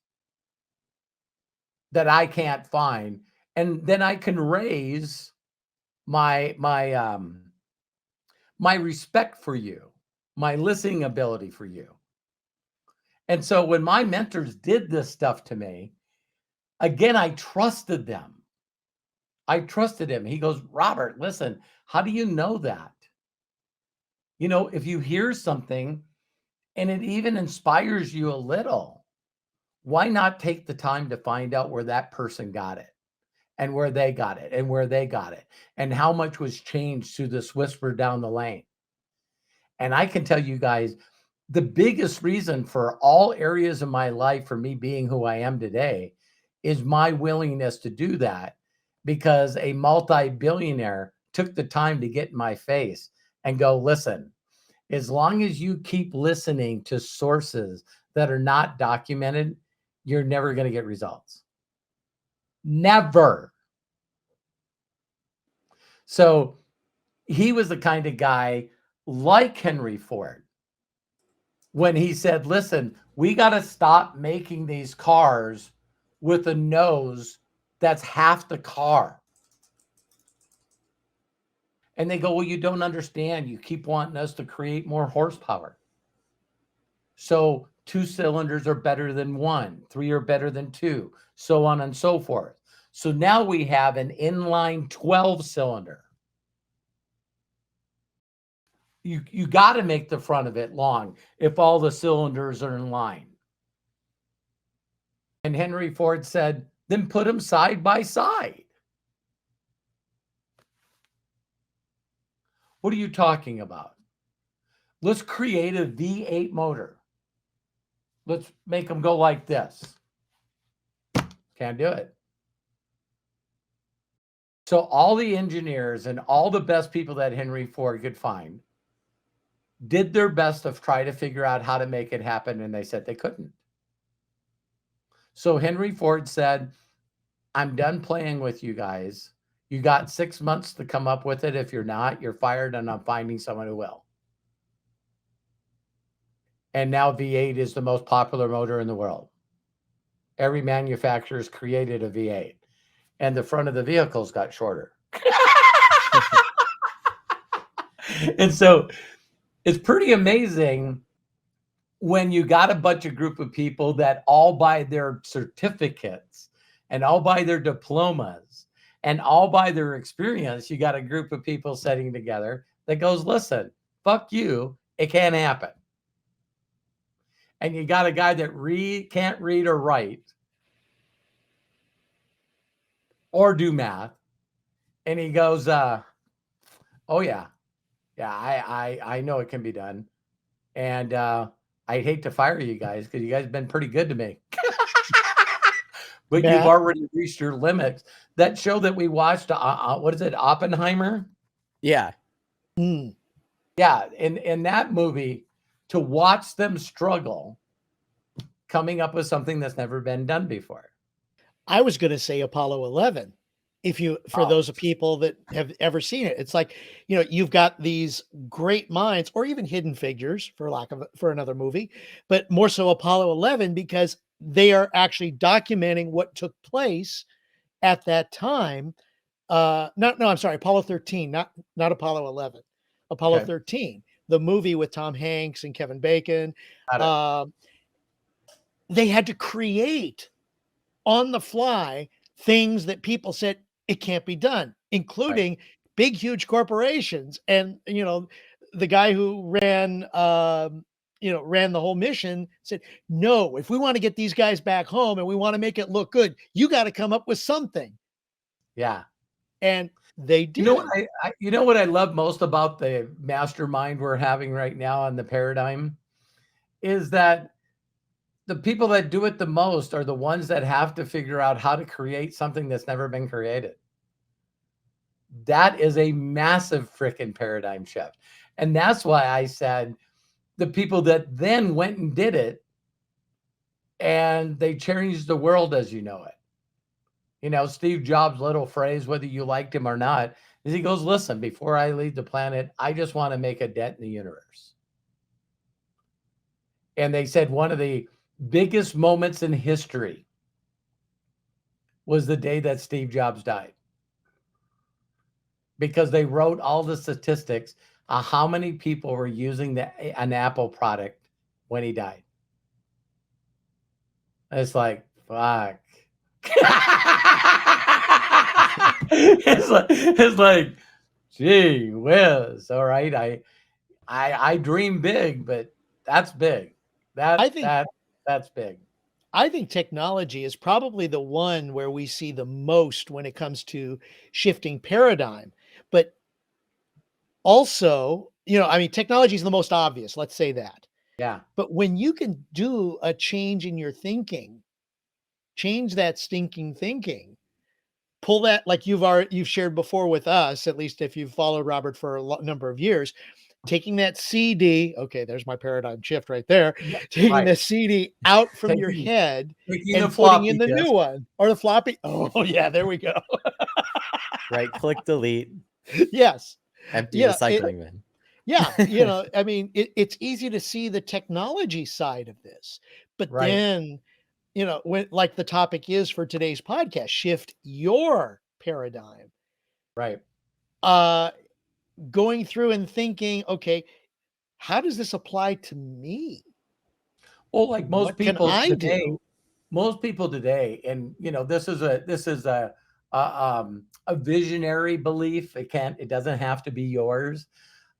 that I can't find. And then I can raise my my respect for you, my listening ability for you. And so when my mentors did this stuff to me, again, I trusted them. I trusted him. He goes, Robert, listen, how do you know that? You know, if you hear something and it even inspires you a little, why not take the time to find out where that person got it and where they got it and where they got it and how much was changed through this whisper down the lane? And I can tell you guys, the biggest reason for all areas of my life for me being who I am today is my willingness to do that because a multi-billionaire took the time to get in my face and go, listen, as long as you keep listening to sources that are not documented, you're never going to get results. Never. So he was the kind of guy like Henry Ford when he said, listen, we got to stop making these cars with a nose that's half the car. And they go, well, you don't understand. You keep wanting us to create more horsepower. So 2 cylinders are better than 1, 3 are better than 2, so on and so forth. So now we have an inline 12 cylinder. You got to make the front of it long if all the cylinders are in line. And Henry Ford said, then put them side by side. What are you talking about? Let's create a V8 motor. Let's make them go like this. Can't do it. So all the engineers and all the best people that Henry Ford could find did their best to try to figure out how to make it happen, and they said they couldn't. So Henry Ford said, I'm done playing with you guys. You got 6 months to come up with it. If you're not, you're fired, and I'm finding someone who will. And now V8 is the most popular motor in the world. Every manufacturer has created a V8, and the front of the vehicles got shorter. And so it's pretty amazing when you got a bunch of group of people that all buy their certificates and all buy their diplomas and all by their experience. You got a group of people sitting together that goes, listen, fuck you, it can't happen. And you got a guy that can't read or write or do math, and he goes, oh yeah, I know it can be done, and I'd hate to fire you guys because you guys have been pretty good to me. But Matt? You've already reached your limits. That show that we watched, what is it, Oppenheimer? Yeah. Mm. Yeah, in that movie, to watch them struggle coming up with something that's never been done before. I was going to say Apollo 11. For those people that have ever seen it, it's like, you've got these great minds, or even Hidden Figures, for another movie, but more so Apollo 11, because they are actually documenting what took place at that time. I'm sorry, Apollo 13, not Apollo 11, Apollo Okay. 13, the movie with Tom Hanks and Kevin Bacon. They had to create on the fly things that people said it can't be done, including big, huge corporations. And, the guy who ran the whole mission said, no, if we want to get these guys back home and we want to make it look good, you got to come up with something. Yeah. And they did. You know what I love most about the mastermind we're having right now on the paradigm is that the people that do it the most are the ones that have to figure out how to create something that's never been created. That is a massive freaking paradigm shift. And that's why I said the people that then went and did it, and they changed the world as you know it. Steve Jobs' little phrase, whether you liked him or not, is he goes, listen, before I leave the planet, I just want to make a dent in the universe. And they said one of the biggest moments in history was the day that Steve Jobs died, because they wrote all the statistics of how many people were using an Apple product when he died. It's like, fuck. it's like, gee whiz. All right. I dream big, but that's big. That's big. I think technology is probably the one where we see the most when it comes to shifting paradigm. But also, technology is the most obvious. Let's say that. Yeah. But when you can do a change in your thinking, change that stinking thinking, pull that, like you've shared before with us, at least if you've followed Robert for a number of years, taking that CD, okay, there's my paradigm shift right there, taking the CD out from your head and putting in the new one, or the floppy. Oh yeah, there we go. Right click, delete. Yes. Empty recycling bin. Yeah, it's easy to see the technology side of this, but then, when, like the topic is for today's podcast, shift your paradigm. Right. Going through and thinking, okay, how does this apply to me? Well, like most people today, and this is a visionary belief. It doesn't have to be yours.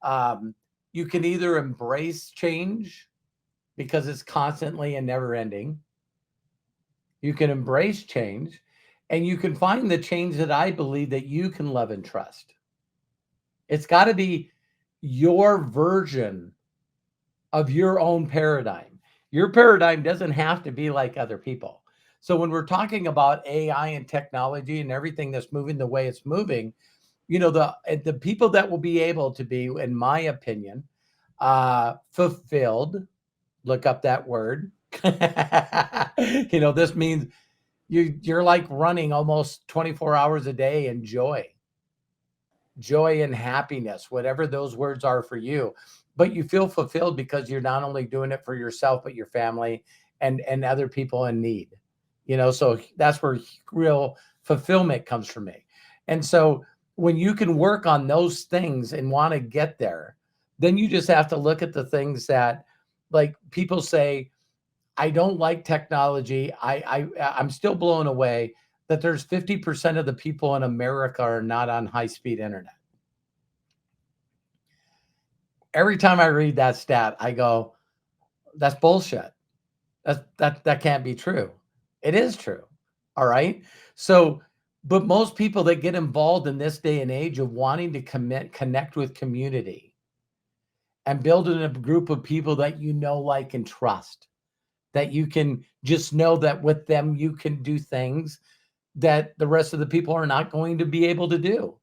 You can either embrace change because it's constantly and never ending. You can embrace change, and you can find the change that I believe that you can love and trust. It's got to be your version of your own paradigm. Your paradigm doesn't have to be like other people. So when we're talking about AI and technology and everything that's moving the way it's moving, the people that will be able to be, in my opinion, fulfilled. Look up that word. This means you're like running almost 24 hours a day in joy and happiness, whatever those words are for you. But you feel fulfilled because you're not only doing it for yourself, but your family and other people in need. So that's where real fulfillment comes from me. And so when you can work on those things and want to get there, then you just have to look at the things that, like, people say, I don't like technology. I'm still blown away that there's 50% of the people in America are not on high-speed internet. Every time I read that stat, I go, that's bullshit. That can't be true. It is true. All right. So, but most people that get involved in this day and age of wanting to connect with community and building a group of people that like, and trust, that you can just know that with them you can do things that the rest of the people are not going to be able to do.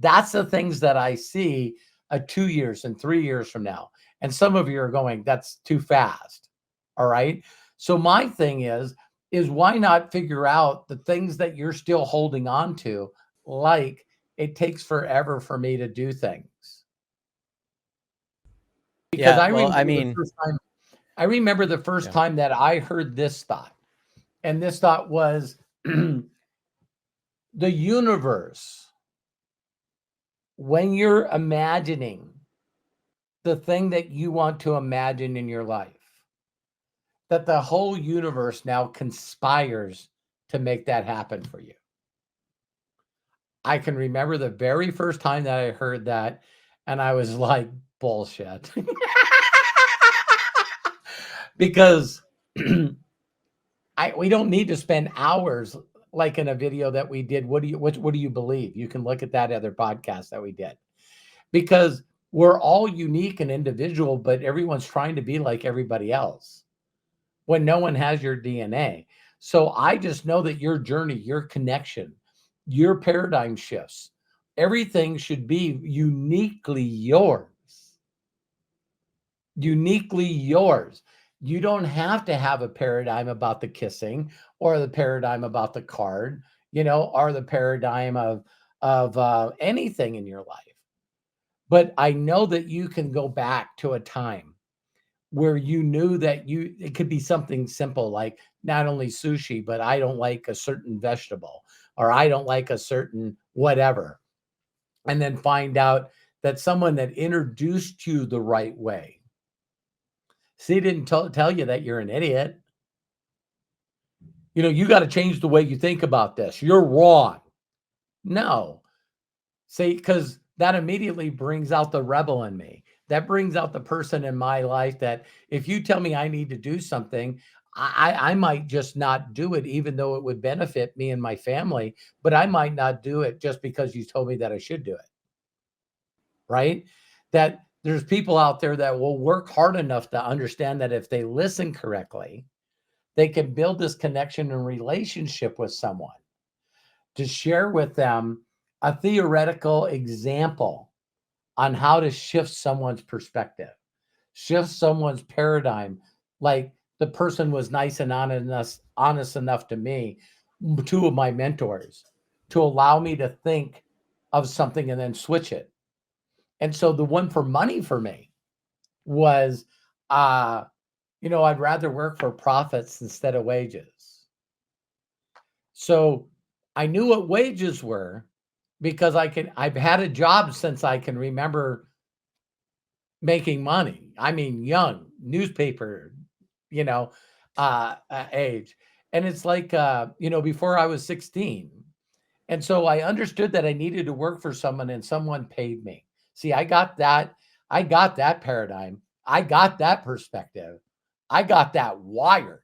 That's the things that I see 2 years and 3 years from now. And some of you are going, that's too fast. All right. So my thing is why not figure out the things that you're still holding on to, like it takes forever for me to do things. Because Yeah, well, I mean, I remember the first yeah. time that I heard this thought. And this thought was the universe, when you're imagining the thing that you want to imagine in your life, that the whole universe now conspires to make that happen for you. I can remember the very first time that I heard that, and I was like, bullshit. Because we don't need to spend hours like in a video that we did. What do you believe? You can look at that other podcast that we did, because we're all unique and individual, but everyone's trying to be like everybody else when no one has your DNA. So I just know that your journey, your connection, your paradigm shifts, everything should be uniquely yours. Uniquely yours. You don't have to have a paradigm about the kissing or the paradigm about the card, or the paradigm of anything in your life. But I know that you can go back to a time where you knew that it could be something simple, like not only sushi, but I don't like a certain vegetable, or I don't like a certain whatever. And then find out that someone that introduced you the right way. See, didn't tell you that you're an idiot. You got to change the way you think about this. You're wrong. No. See, because that immediately brings out the rebel in me. That brings out the person in my life that if you tell me I need to do something, I might just not do it, even though it would benefit me and my family, but I might not do it just because you told me that I should do it. Right? That there's people out there that will work hard enough to understand that if they listen correctly, they can build this connection and relationship with someone, to share with them a theoretical example on how to shift someone's perspective, shift someone's paradigm. Like the person was nice and honest enough to me, two of my mentors, to allow me to think of something and then switch it. And so the one for money for me was, I'd rather work for profits instead of wages. So I knew what wages were because I've had a job since I can remember making money. I mean, young newspaper, age. And it's like, before I was 16. And so I understood that I needed to work for someone and someone paid me. See, I got that paradigm. I got that perspective. I got that wired.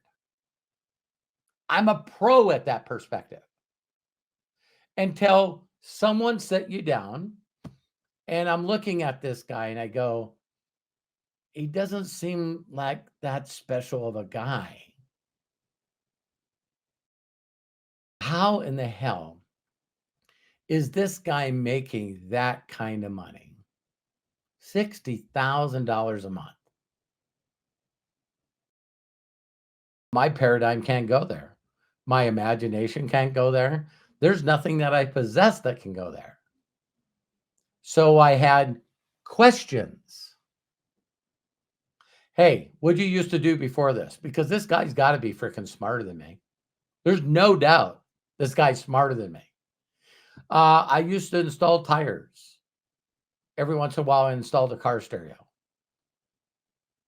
I'm a pro at that perspective. Until someone set you down, and I'm looking at this guy and I go, he doesn't seem like that special of a guy. How in the hell is this guy making that kind of money? $60,000 a month. My paradigm can't go there. My imagination can't go there. There's nothing that I possess that can go there. So I had questions. Hey, what'd you used to do before this? Because this guy's got to be freaking smarter than me. There's no doubt this guy's smarter than me. I used to install tires. Every once in a while, I installed a car stereo.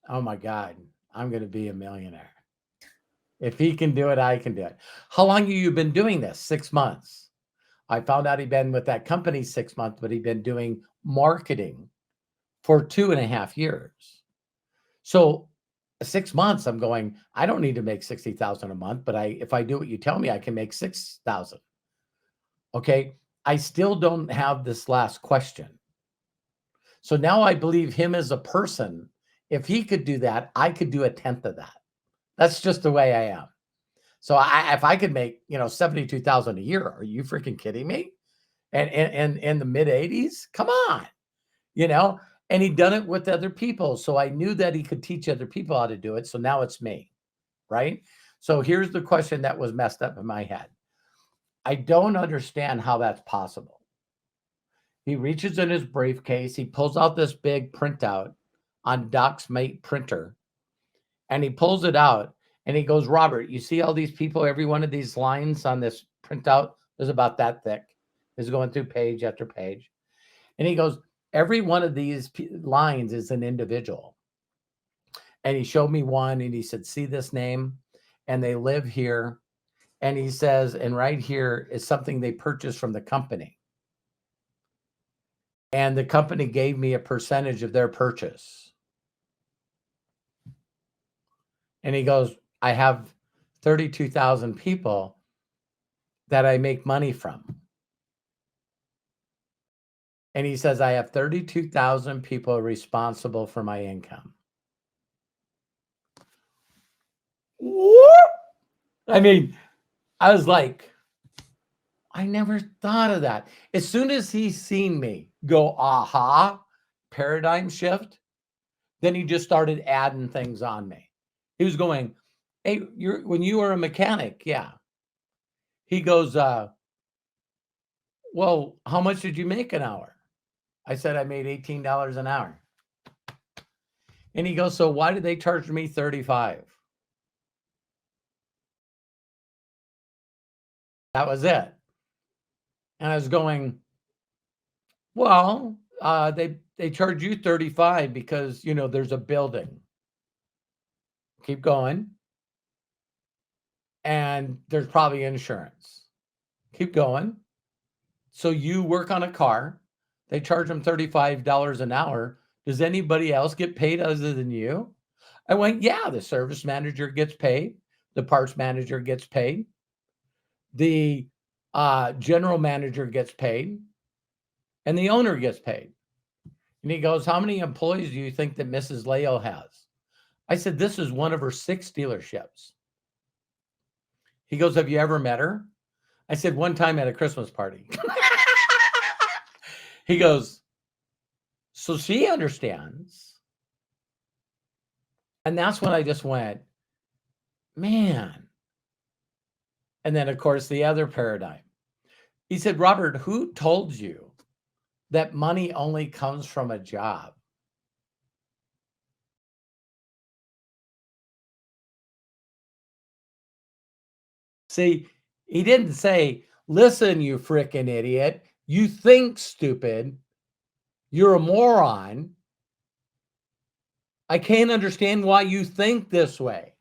Oh my God, I'm going to be a millionaire. If he can do it, I can do it. How long have you been doing this? 6 months. I found out he'd been with that company 6 months, but he'd been doing marketing for 2.5 years. So 6 months, I'm going, I don't need to make 60,000 a month, but if I do what you tell me, I can make 6,000. Okay. I still don't have this last question. So now I believe him as a person. If he could do that, I could do 1/10 of that. That's just the way I am. So if I could make, 72,000 a year, are you freaking kidding me? And in the mid 80s, come on, and he'd done it with other people. So I knew that he could teach other people how to do it. So now it's me, right? So here's the question that was messed up in my head. I don't understand how that's possible. He reaches in his briefcase, he pulls out this big printout on DocsMate printer, and he pulls it out and he goes, Robert, you see all these people, every one of these lines on this printout is about that thick. It's going through page after page. And he goes, every one of these lines is an individual. And he showed me one and he said, see this name? And they live here. And he says, and right here is something they purchased from the company. And the company gave me a percentage of their purchase. And he goes, I have 32,000 people that I make money from. And he says, I have 32,000 people responsible for my income. I mean, I was like, I never thought of that. As soon as he seen me go, aha, paradigm shift, then he just started adding things on me. He was going, hey, when you were a mechanic, yeah. He goes, well, how much did you make an hour? I said, I made $18 an hour. And he goes, so why did they charge me 35? That was it. And I was going, well, they charge you 35 because, there's a building. Keep going. And there's probably insurance. Keep going. So you work on a car. They charge them $35 an hour. Does anybody else get paid other than you? I went, yeah, the service manager gets paid. The parts manager gets paid. The general manager gets paid. And the owner gets paid. And he goes, how many employees do you think that Mrs. Leo has? I said, this is one of her 6 dealerships. He goes, have you ever met her? I said, one time at a Christmas party. He goes, so she understands. And that's when I just went, man. And then, of course, the other paradigm. He said, Robert, who told you that money only comes from a job? See, he didn't say, listen, you frickin' idiot. You think stupid. You're a moron. I can't understand why you think this way.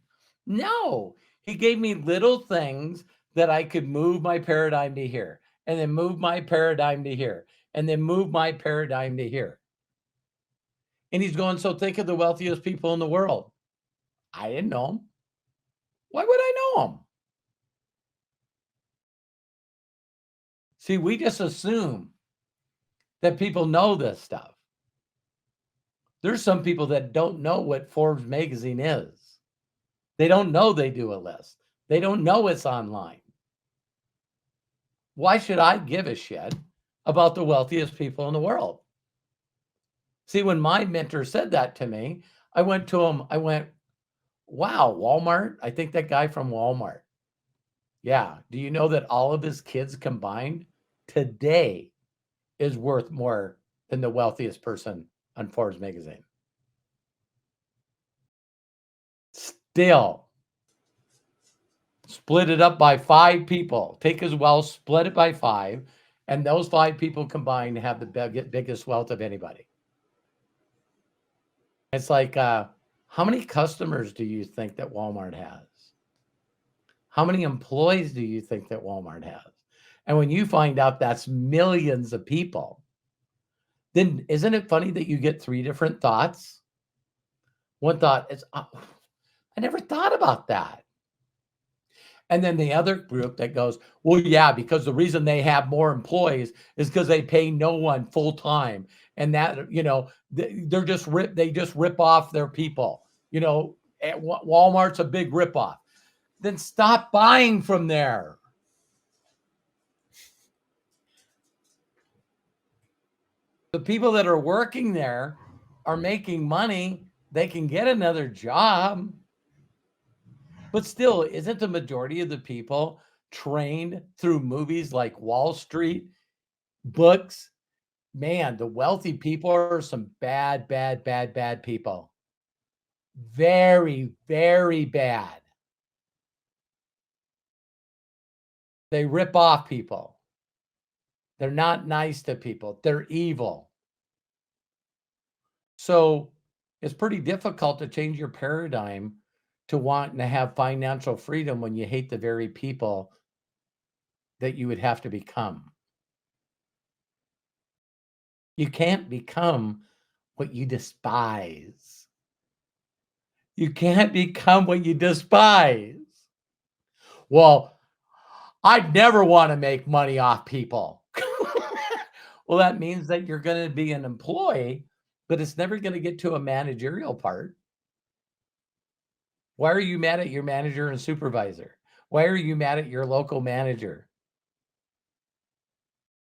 No, he gave me little things that I could move my paradigm to here, and then move my paradigm to here, and then move my paradigm to here. And he's going, so think of the wealthiest people in the world. I didn't know them. Why would I know them? See, we just assume that people know this stuff. There's some people that don't know what Forbes magazine is. They don't know they do a list. They don't know it's online. Why should I give a shit about the wealthiest people in the world? See, when my mentor said that to me, I went to him, I went, wow, Walmart? I think that guy from Walmart. Yeah. Do you know that all of his kids combined today is worth more than the wealthiest person on Forbes magazine? Still. Split it up by 5 people. Take his wealth, split it by 5, and those 5 people combined have the biggest wealth of anybody. It's like, how many customers do you think that Walmart has? How many employees do you think that Walmart has? And when you find out that's millions of people, then isn't it funny that you get 3 different thoughts? One thought is, I never thought about that. And then the other group that goes, well, yeah, because the reason they have more employees is because they pay no one full time. And that, they just rip off their people. Walmart's a big rip off. Then stop buying from there. The people that are working there are making money. They can get another job. But still, isn't the majority of the people trained through movies like Wall Street, books? Man, the wealthy people are some bad, bad, bad, bad people. Very, very bad. They rip off people. They're not nice to people. They're evil. So it's pretty difficult to change your paradigm to want to have financial freedom when you hate the very people that you would have to become. You can't become what you despise. You can't become what you despise. Well, I'd never want to make money off people. Well, that means that you're going to be an employee, but it's never going to get to a managerial part. Why are you mad at your manager and supervisor? Why are you mad at your local manager?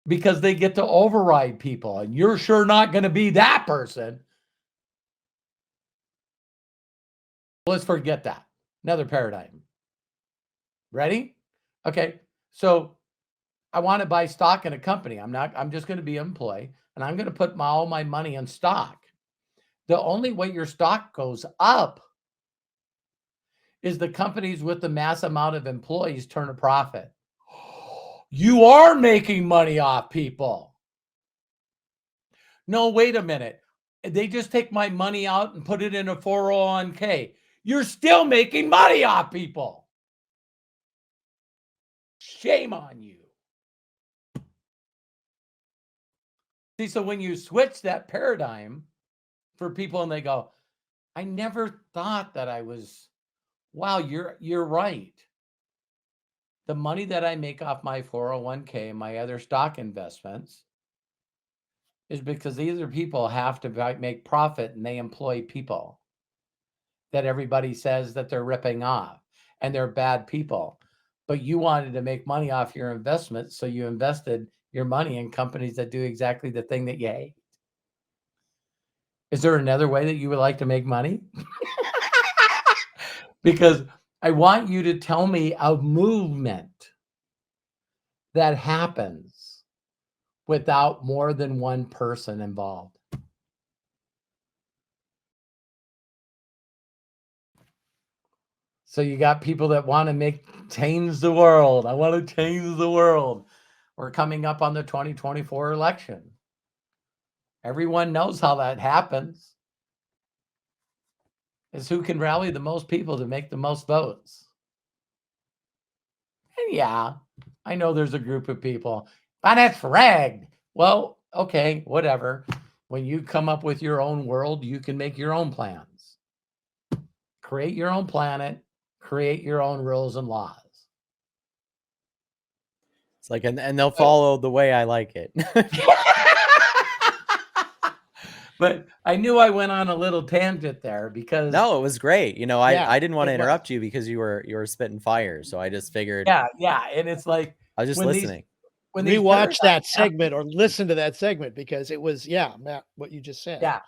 Because they get to override people, and you're sure not going to be that person. Let's forget that. Another paradigm. Ready? Okay. So I want to buy stock in a company. I'm just going to be an employee, and I'm going to put all my money in stock. The only way your stock goes up is the companies with the mass amount of employees turn a profit. You are making money off people. No, wait a minute. They just take my money out and put it in a 401k. You're still making money off people. Shame on you. See, so when you switch that paradigm for people and they go, I never thought that I was, wow, you're right. The money that I make off my 401k and my other stock investments is because these are people have to make profit, and they employ people that everybody says that they're ripping off and they're bad people. But you wanted to make money off your investment, so you invested your money in companies that do exactly the thing that you hate. Is there another way that you would like to make money? Because I want you to tell me a movement that happens without more than one person involved. So you got people that want to change the world. I want to change the world. We're coming up on the 2024 election. Everyone knows how that happens. It's who can rally the most people to make the most votes. And yeah, I know there's a group of people, but it's rigged. Well, okay, whatever. When you come up with your own world, you can make your own plans. Create your own planet, create your own rules and laws. It's like, and they'll follow the way I like it. But I knew I went on a little tangent there because No, it was great. Yeah, I didn't want to it was. interrupt you because you were spitting fire. So I just figured yeah, and it's like I was just when these listening. when these Rewatch paradigms that segment or listen to that segment because it was, yeah, Matt, what you just said. yeah.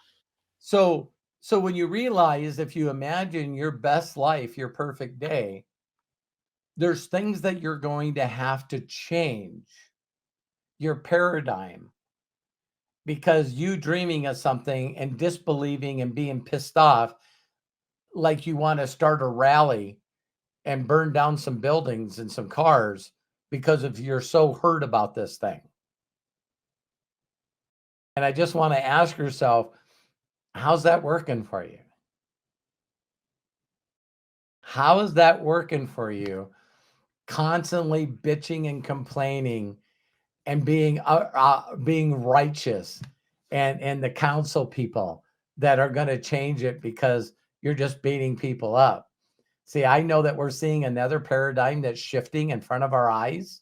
So when you realize if you imagine your best life, your perfect day, there's things that you're going to have to change your paradigm because you dreaming of something and disbelieving and being pissed off like you want to start a rally and burn down some buildings and some cars because of you're so hurt about this thing. And I just want to ask yourself, how's that working for you? How is that working for you? Constantly bitching and complaining and being righteous and the council people that are going to change it because you're just beating people up. See, I know that we're seeing another paradigm that's shifting in front of our eyes.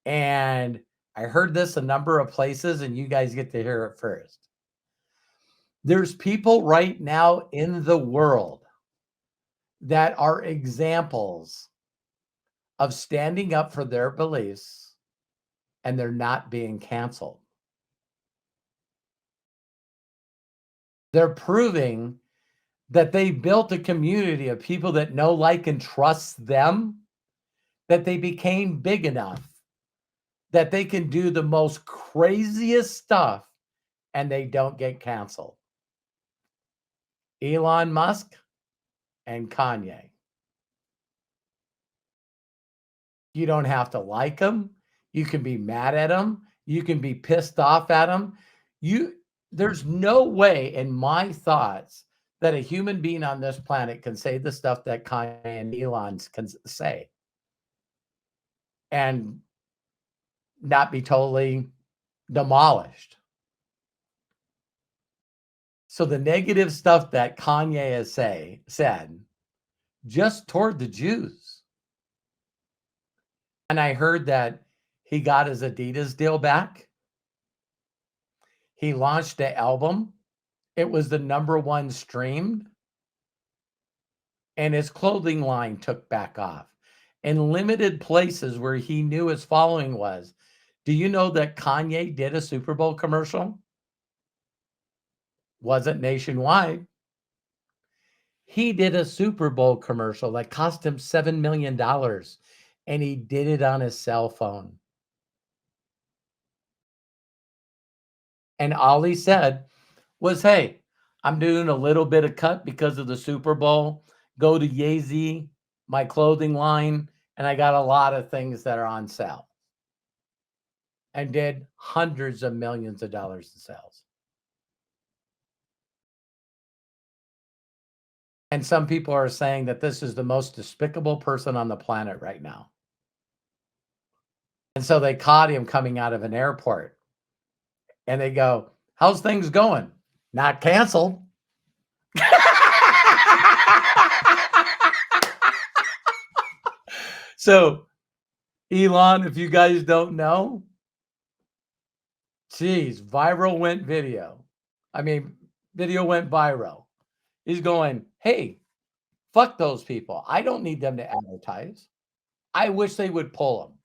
And I heard this a number of places, and you guys get to hear it first. There's people right now in the world that are examples of standing up for their beliefs and they're not being canceled. They're proving that they built a community of people that know, like, and trust them, that they became big enough that they can do the most craziest stuff and they don't get canceled. Elon Musk and Kanye. You don't have to like them. You can be mad at them. You can be pissed off at them. There's no way in my thoughts that a human being on this planet can say the stuff that Kanye and Elon can say and not be totally demolished. So the negative stuff that Kanye has said just toward the Jews. And I heard that he got his Adidas deal back. He launched an album. It was the #1 streamed. And his clothing line took back off. In limited places where he knew his following was. Do you know that Kanye did a Super Bowl commercial? Wasn't nationwide. He did a Super Bowl commercial that cost him $7 million, and he did it on his cell phone. And all he said was, hey, I'm doing a little bit of cut because of the Super Bowl. Go to Yeezy, my clothing line, and I got a lot of things that are on sale. And did hundreds of millions of dollars in sales. And some people are saying that this is the most despicable person on the planet right now. And so they caught him coming out of an airport. And they go, how's things going? Not canceled. So, Elon, if you guys don't know, geez, viral went video. I mean, video went viral. He's going, hey, fuck those people. I don't need them to advertise. I wish they would pull them.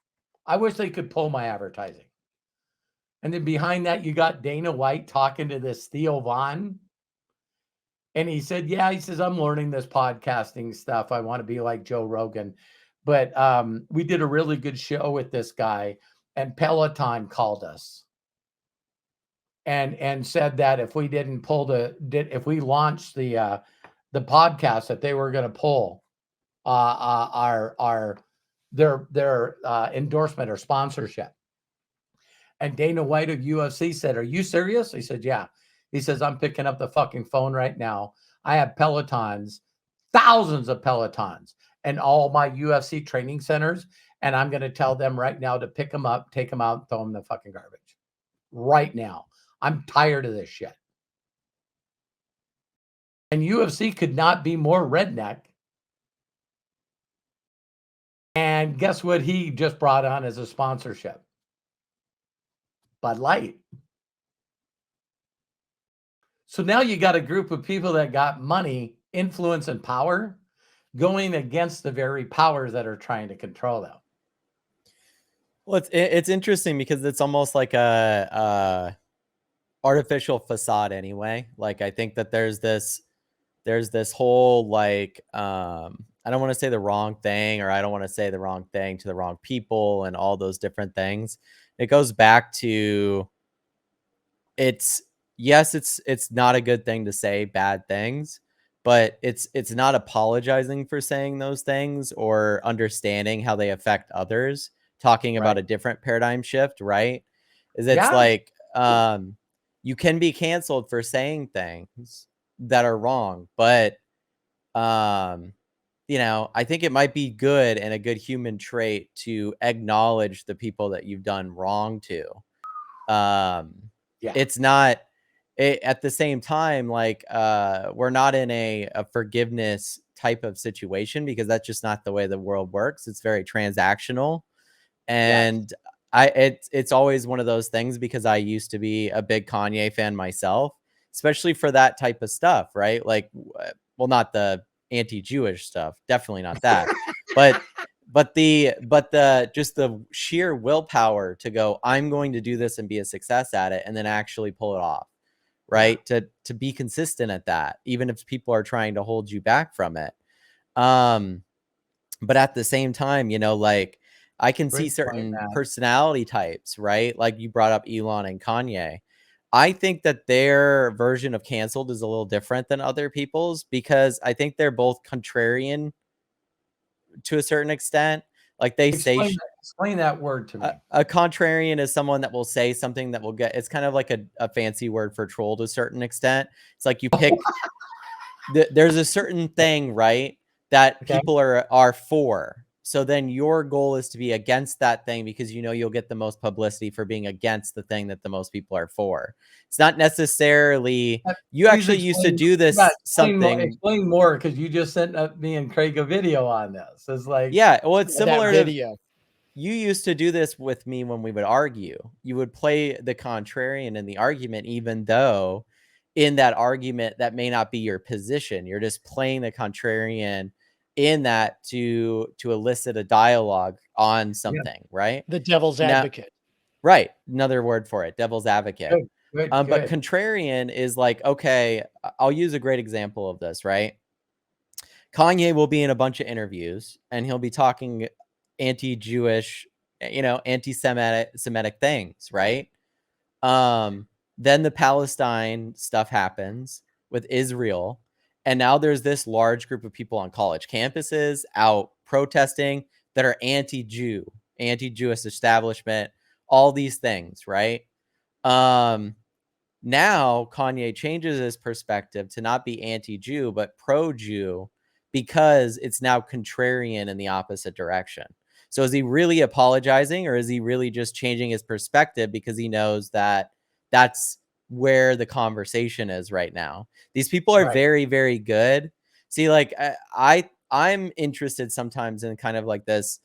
I wish they could pull my advertising. And then behind that, you got Dana White talking to this Theo Vaughn. And he said, yeah, he says, I'm learning this podcasting stuff. I want to be like Joe Rogan. But we did a really good show with this guy, and Peloton called us and said that if we if we launched the podcast, that they were going to pull their endorsement or sponsorship. And Dana White of UFC said, are you serious? He said, yeah. He says, I'm picking up the fucking phone right now. I have Pelotons, thousands of Pelotons, and all my UFC training centers. And I'm going to tell them right now to pick them up, take them out, and throw them in the fucking garbage. Right now. I'm tired of this shit. And UFC could not be more redneck. And guess what he just brought on as a sponsorship? Bud Light. So now you got a group of people that got money, influence, and power going against the very powers that are trying to control them. Well, it's interesting because it's almost like a artificial facade anyway. Like I think that there's this whole like I don't want to say the wrong thing, or I don't want to say the wrong thing to the wrong people and all those different things. It goes back to it's yes, it's not a good thing to say bad things, but it's not apologizing for saying those things or understanding how they affect others, talking about Right. a different paradigm shift, right? Is it's Yeah. like you can be canceled for saying things that are wrong, but um I think it might be good and a good human trait to acknowledge the people that you've done wrong to. Um, Yeah. it's not at the same time, like, we're not in a forgiveness type of situation because that's just not the way the world works. It's very transactional. Yes. And it's always one of those things because I used to be a big Kanye fan myself, especially for that type of stuff, right? Like, well, not the anti-Jewish stuff, definitely not that, but the just the sheer willpower to go, I'm going to do this and be a success at it, and then actually pull it off, Yeah. right? To be consistent at that, even if people are trying to hold you back from it. Um, but at the same time, like I can see Great point, certain Matt. personality types, right? Like you brought up Elon and Kanye. I think that their version of canceled is a little different than other people's because I think they're both contrarian to a certain extent. Like they say Explain that word to me. a contrarian is someone that will say something that will get, it's kind of like a fancy word for troll to a certain extent. It's like you pick there's a certain thing, right, that Okay. people are for. So then your goal is to be against that thing because you'll get the most publicity for being against the thing that the most people are for. It's not necessarily you Please actually used to explain. do Yeah, this something. explain more because you just sent me and Craig a video on this. It's like, Yeah, well, it's That similar to video. you used to do this with me when we would argue. You would play the contrarian in the argument, even though in that argument that may not be your position. You're just playing the contrarian in that to elicit a dialogue on yeah, something, right? The devil's Now, advocate. right, another word for it, devil's advocate. good, good, But good. contrarian is like, okay, I'll use a great example of this, right? Kanye will be in a bunch of interviews and he'll be talking anti-Jewish, anti-Semitic things, right? Then the Palestine stuff happens with Israel, and now there's this large group of people on college campuses out protesting that are anti-Jew, anti-Jewish establishment, all these things, right? Um, Now Kanye changes his perspective to not be anti-Jew, but pro-Jew because it's now contrarian in the opposite direction. So is he really apologizing or is he really just changing his perspective because he knows that that's where the conversation is right now? These people are Right. very, very good. See, like I'm interested sometimes in kind of like this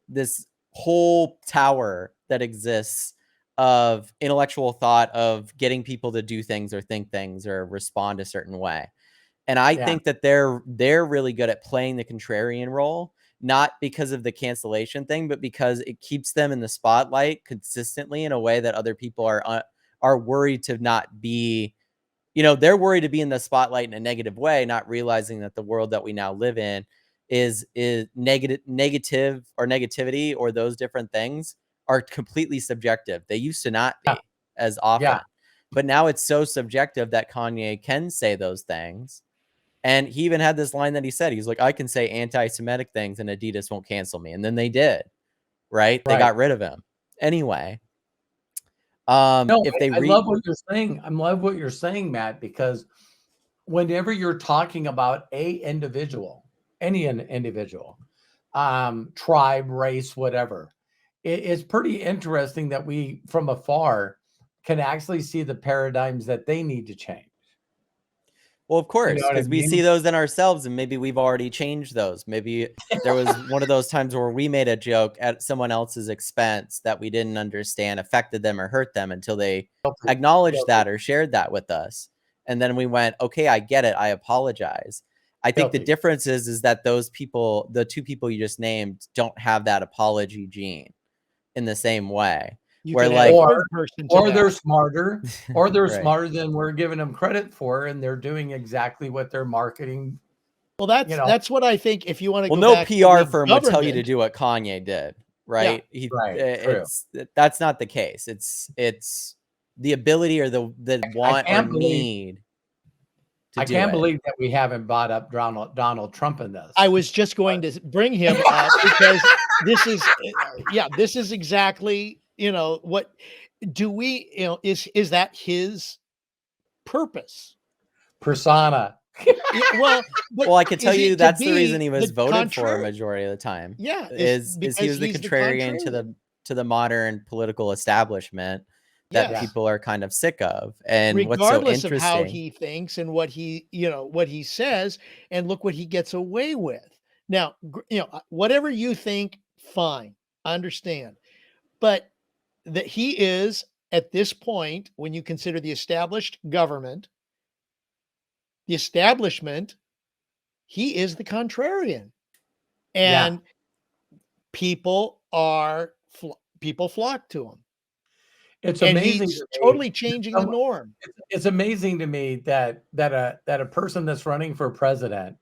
this whole tower that exists of intellectual thought of getting people to do things or think things or respond a certain way. And I Yeah. think that they're really good at playing the contrarian role, not because of the cancellation thing, but because it keeps them in the spotlight consistently in a way that other people are worried to not be. They're worried to be in the spotlight in a negative way, not realizing that the world that we now live in is negative or negativity or those different things are completely subjective. They used to not Yeah. be as Yeah. often, but now it's so subjective that Kanye can say those things. And he even had this line that he said, he's like, I can say anti-Semitic things and Adidas won't cancel me. And then they did, right? They Right. got rid of him. Anyway, No, if they I love what you're saying. I love what you're saying, Matt, because whenever you're talking about a individual, any individual, tribe, race, whatever, it's pretty interesting that we from afar can actually see the paradigms that they need to change. Well, of You course, know what I because we see mean? those in ourselves, and maybe we've already changed those. Maybe there was one of those times where we made a joke at someone else's expense that we didn't understand affected them or hurt them until they acknowledged Guilty. that or shared that with us. And then we went, okay, I get it. I apologize. I think the Guilty. difference is that those people, the two people you just named, don't have that apology gene in the same way. You Where can add a like, third person to Or that. they're smarter, or they're right. smarter than we're giving them credit for, and they're doing exactly what they're marketing. Well, that's You know, that's what I think. If you want to Well, go no back to PR the firm would tell you to government, do what Kanye did, right? right, true. That's not the case. It's the ability or the want or can't believe- need to I do can't it. believe that we haven't brought up Donald Trump in this. I was just going to bring him up because this is exactly, what do we, is that his purpose? Persona. Yeah, well, but Well, I can tell is it you to that's the be reason he was the voted for a contrary? majority of the time. Yeah, Is because he was the he's contrarian contrarian. to the modern political establishment that Yes. people are kind of sick of. And what's so Regardless of how interesting, he thinks and what he says, and look what he gets away with. Now, whatever you think, fine, I understand, but that he is at this point, when you consider the established government, the establishment, he is the contrarian, Yeah. and people flock to him, It's and amazing. he's to me. totally changing the Um, norm. It's amazing to me that a person that's running for president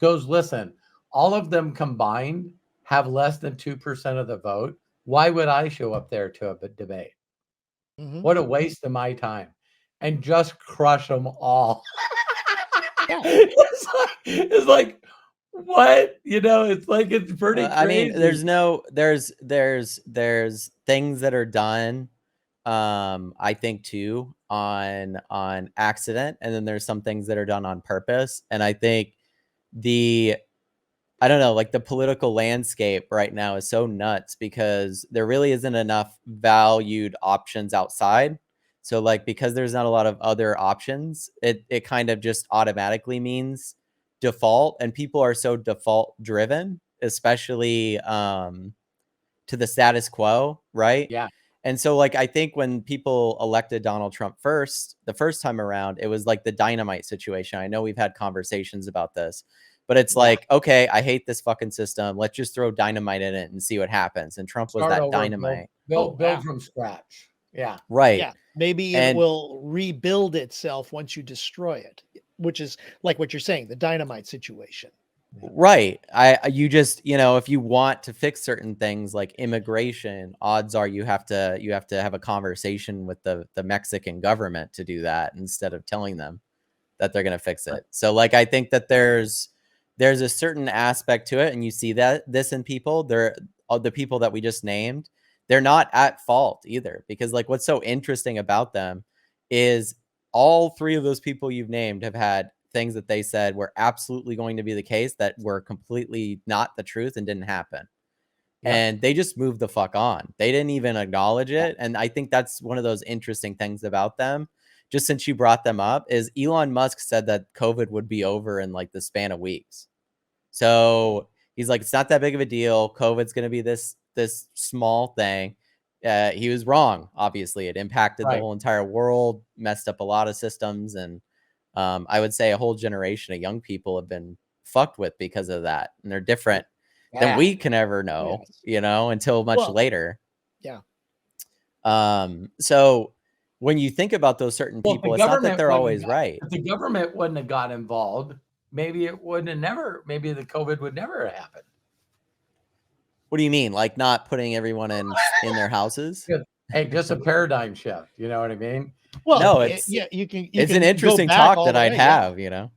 goes, listen, all of them combined have less than 2% of the vote. Why would I show up there to a debate? Mhm. What a waste of my time. And just crush them all. Yeah. It's like what? It's like it's pretty crazy. I mean, there's things that are done, I think too on accident, and then there's some things that are done on purpose. And I think I don't know, like the political landscape right now is so nuts because there really isn't enough valued options outside. So like, because there's not a lot of other options, it kind of just automatically means default, and people are so default driven, especially to the status quo, right? Yeah. And so like, I think when people elected Donald Trump the first time around, it was like the dynamite situation. I know we've had conversations about this, but it's like, okay, I hate this fucking system. Let's just throw dynamite in it and see what happens. And Trump was Start that over, dynamite. build yeah. from scratch. Yeah. Right. Yeah, maybe it And- will rebuild itself once you destroy it, which is like what you're saying, the dynamite situation. Right. You just, if you want to fix certain things like immigration, odds are you have to have a conversation with the Mexican government to do that instead of telling them that they're going to fix it. So like, I think that there's a certain aspect to it, and you see that this in people, the people that we just named, they're not at fault either, because like, what's so interesting about them is all three of those people you've named have had things that they said were absolutely going to be the case that were completely not the truth and didn't happen. Yep. And they just moved the fuck on. They didn't even acknowledge it. And I think that's one of those interesting things about them. Just since you brought them up, is Elon Musk said that COVID would be over in like the span of weeks. So he's like, it's not that big of a deal. COVID's going to be this small thing. He was wrong. Obviously, it impacted the whole entire world, messed up a lot of systems, and I would say a whole generation of young people have been fucked with because of that, and they're different than we can ever know, until much later. Yeah. So when you think about those certain people, it's not that they're always right. If the government wouldn't have got involved, maybe the COVID would never have happened. What do you mean? Like not putting everyone in their houses? Hey, just a paradigm shift. You know what I mean? Well, no, it's it's an interesting talk that I'd have, Yeah,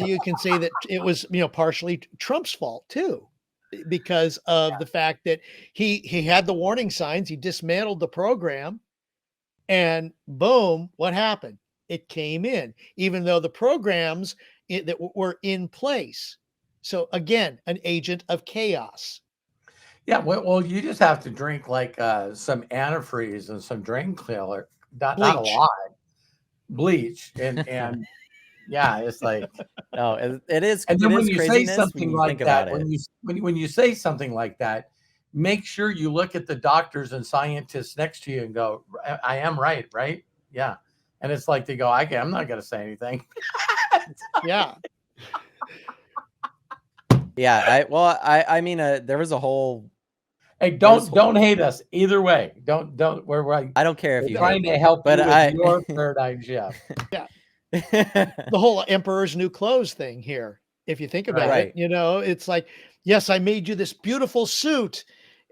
you can say that it was, partially Trump's fault too, because of the fact that he had the warning signs, he dismantled the program, and boom, what happened? It came in, even though the programs that were in place. So again, an agent of chaos. Yeah, well, you just have to drink like some antifreeze and some drain cleaner, not a lot, bleach, and Yeah, it's like, No, it is. and then It when is you say craziness when something you like think about that, it. when you say something like that, make sure you look at the doctors and scientists next to you and go, I am right, right? Yeah. And it's like they go, I'm not going to say anything. Yeah. Yeah. I mean, there was a whole. Hey, There's don't hate us either way. We're I don't care if we're you trying hate to me, help but you with your paradigm shift. Yeah. The whole emperor's new clothes thing here. If you think about Right. it, it's like, yes, I made you this beautiful suit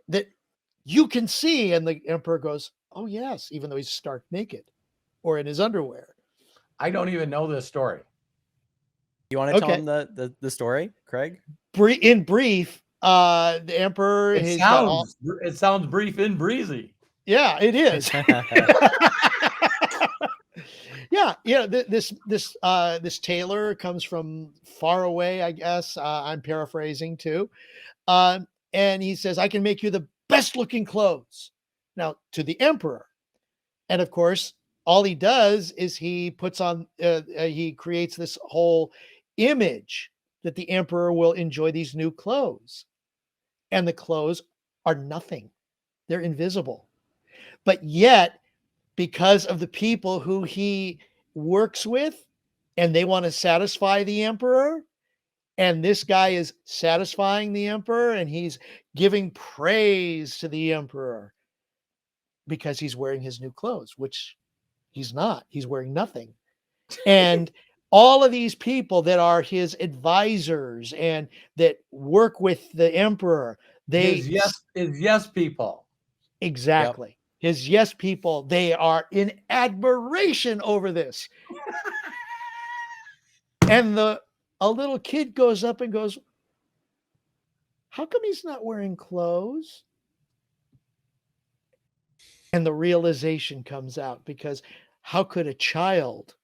that you can see. And the emperor goes, oh, yes, even though he's stark naked or in his underwear. I don't even know this story. You want to tell Okay. him the story, Craig? In brief, the emperor has got all. It sounds brief and breezy. Yeah, it is. Yeah. This tailor comes from far away, I guess. I'm paraphrasing too. And he says, I can make you the best looking clothes. Now, to the emperor. And of course, all he does is he puts on, he creates this whole image that the emperor will enjoy these new clothes. And the clothes are nothing, they're invisible. But yet, because of the people who he works with, and they want to satisfy the emperor, and this guy is satisfying the emperor, and he's giving praise to the emperor because he's wearing his new clothes, which he's not. He's wearing nothing. And all of these people that are his advisors and that work with the emperor, Is yes people. exactly. Yep. His yes people, they are in admiration over this. And a little kid goes up and goes, how come he's not wearing clothes? And the realization comes out, because how could a child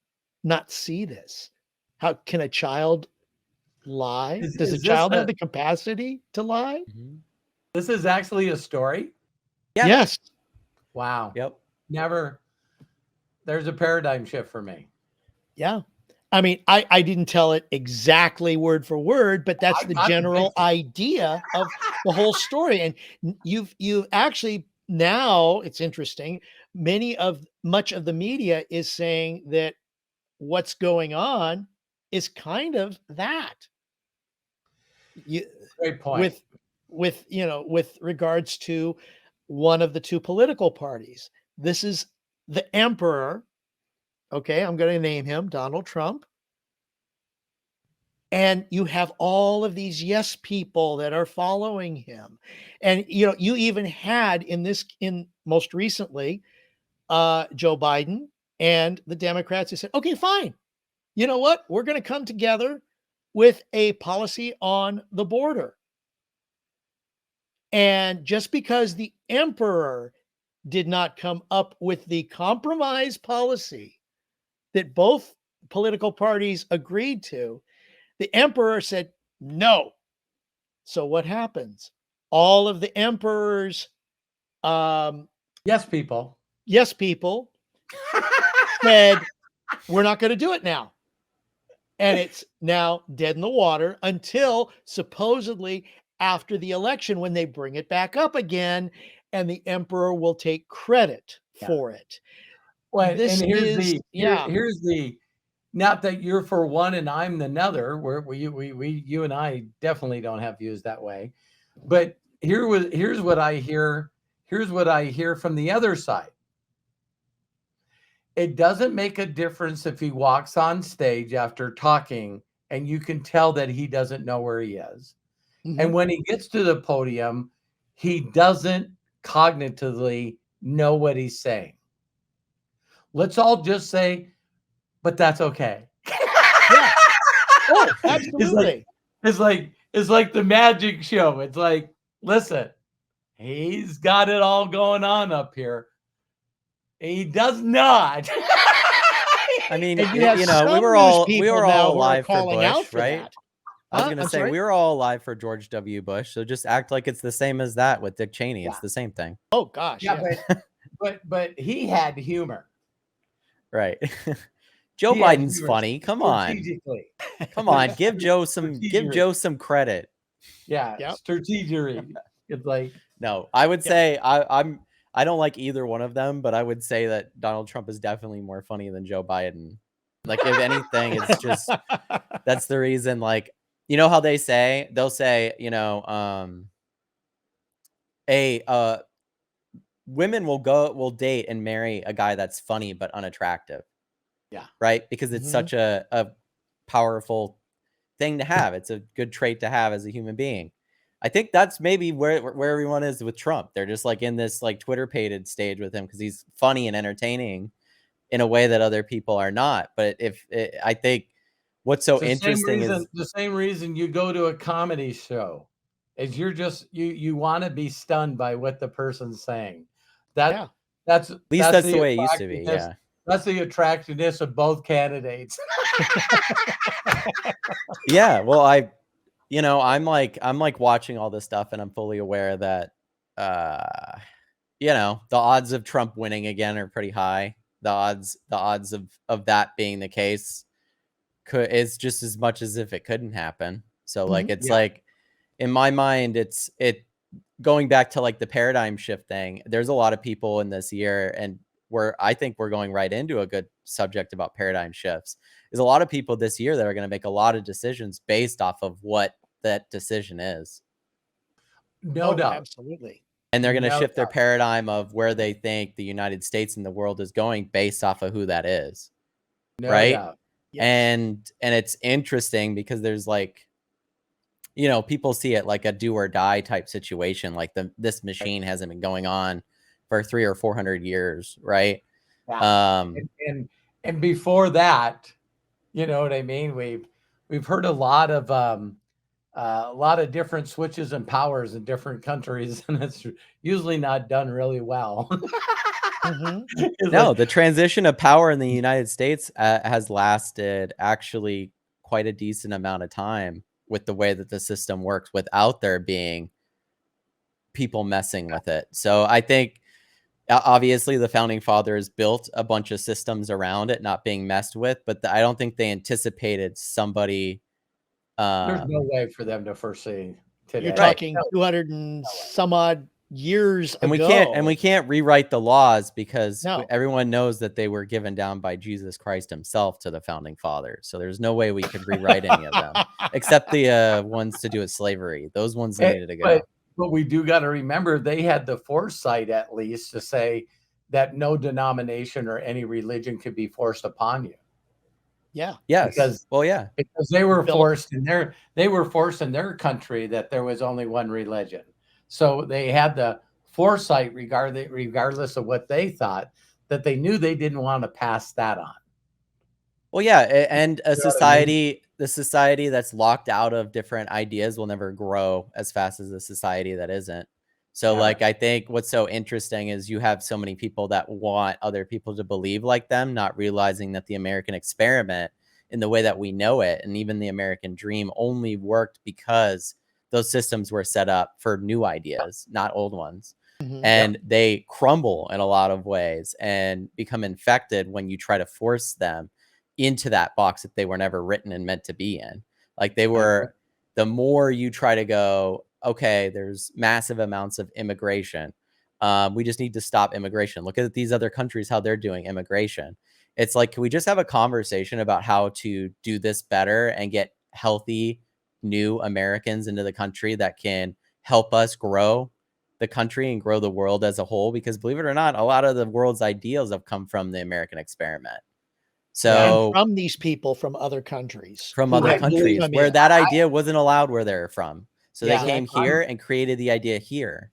not see this? How can a child lie? Does a child have the capacity to lie? This is actually a story? Yeah. Yes. Wow. Yep. Never. There's a paradigm shift for me. Yeah. I mean, I didn't tell it exactly word for word, but that's the general idea of the whole story. And you've actually, now it's interesting. Much of the media is saying that what's going on is kind of that. Great point. With regards to one of the two political parties. This is the emperor. Okay, I'm going to name him Donald Trump. And you have all of these yes people that are following him. And you even had in most recently Joe Biden and the Democrats who said, okay, fine. You know what? We're going to come together with a policy on the border. And just because the emperor did not come up with the compromise policy that both political parties agreed to, the emperor said no. So what happens? All of the emperor's yes people said, we're not going to do it now. And it's now dead in the water until supposedly after the election, when they bring it back up again, and the emperor will take credit for it. Well, here's the not that you're for one and I'm the other. You and I definitely don't have views that way. But here's what I hear. Here's what I hear from the other side. It doesn't make a difference if he walks on stage after talking and you can tell that he doesn't know where he is. Mm-hmm. And when he gets to the podium, he doesn't cognitively know what he's saying. Let's all just say, but that's okay. Yeah. Oh, absolutely. It's like the magic show. It's like, listen, he's got it all going on up here. He does not. I mean, we were all alive for Bush, right? I was going to say, we were all alive for George W. Bush. So just act like it's the same as that with Dick Cheney. Yeah. It's the same thing. Oh gosh. Yeah. But he had humor. Right. Joe He had Biden's humor funny. Come on. strategically. Come on. Give Joe some credit. Yeah, Yep. strategery. It's like, No, I would Yeah. say I don't like either one of them, but I would say that Donald Trump is definitely more funny than Joe Biden. Like, if anything, it's just that's the reason. Like, you know how they'll say, women will date and marry a guy that's funny but unattractive, yeah. right? Because it's Mhm. such a powerful thing to have. It's a good trait to have as a human being. I think that's maybe where everyone is with Trump. They're just like in this like Twitter pated stage with him because he's funny and entertaining in a way that other people are not. But I think what's so It's interesting is the same reason you go to a comedy show is you're just you want to be stunned by what the person's saying. That Yeah. that's at least that's the way it used to be. attractiveness. Yeah. That's the attractiveness of both candidates. Yeah. Well, I'm like watching all this stuff and I'm fully aware that the odds of Trump winning again are pretty high. The odds of that being the case is just as much as if it couldn't happen. So like it's Yeah. like in my mind it going back to like the paradigm shift thing. There's a lot of people in this year, and I think we're going right into a good subject about paradigm shifts. There's a lot of people this year that are going to make a lot of decisions based off of what that decision is. No doubt. Absolutely. And they're going to No shift their doubt. paradigm of where they think the United States and the world is going based off of who that is. No Right. doubt. Yes. And it's interesting because there's like, people see it like a do or die type situation. Like this machine hasn't been going on for 300 or 400 years. Right. Yeah. And before that, you know what I mean? We've heard a lot of different switches and powers in different countries, and it's usually not done really well. Mhm. It's No, like, the transition of power in the United States has lasted actually quite a decent amount of time with the way that the system works without there being people messing with it. So I think obviously the founding fathers built a bunch of systems around it not being messed with, but I don't think they anticipated somebody. there's no Um, way for them to foresee You're today. Right. talking No, 200 and some odd years And ago. we can't rewrite the laws because No. everyone knows that they were given down by Jesus Christ himself to the founding fathers. So there's no way we could rewrite any of them except the ones to do with slavery. Those ones eh, needed to go. but we do got to remember they had the foresight at least to say that no denomination or any religion could be forced upon you Yeah. Yes. because Well, yeah. they were Built- forced in their country that there was only one religion. So they had the foresight regardless of what they thought, that they knew they didn't want to pass that on. Well, yeah, and a You know what I mean? the society that's locked out of different ideas will never grow as fast as the society that isn't. So, Never. like, I think what's so interesting is you have so many people that want other people to believe like them, not realizing that the American experiment, in the way that we know it, and even the American dream, only worked because those systems were set up for new ideas, not old ones. Mhm. And they crumble in a lot of ways and become infected when you try to force them into that box that they were never written and meant to be in. Like they were, the more you try to go, okay, there's massive amounts of immigration. We just need to stop immigration. Look at these other countries, how they're doing immigration. It's like, can we just have a conversation about how to do this better and get healthy new Americans into the country that can help us grow the country and grow the world as a whole? Because believe it or not, a lot of the world's ideals have come from the American experiment. So And from these people from other countries. from who other have countries come where in. that idea wasn't allowed where they're from. So Yeah. they came here and created the idea here.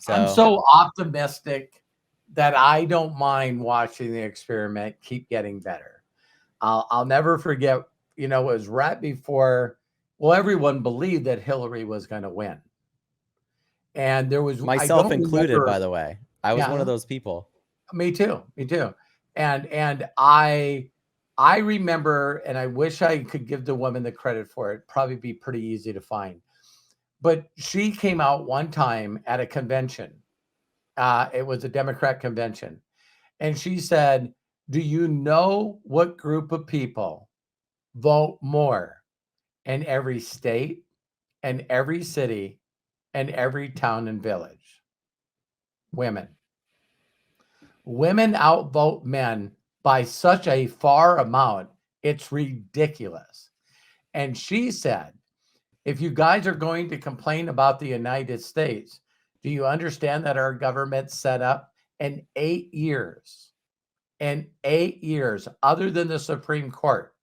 I'm So so optimistic that I don't mind watching the experiment keep getting better. I'll never forget, it was right before, well, everyone believed that Hillary was going to win. And there was, I myself don't included, remember, by the way, I was one Yeah. of those people. Me too. And I remember, and I wish I could give the woman the credit for it. Probably be pretty easy to find. But she came out one time at a convention. It was a Democrat convention. And she said, Do you know what group of people vote more in every state and every city and every town and village? Women. Women outvote men by such a far amount, it's ridiculous. And she said, if you guys are going to complain about the United States, do you understand that our government set up in 8 years, other than the Supreme Court,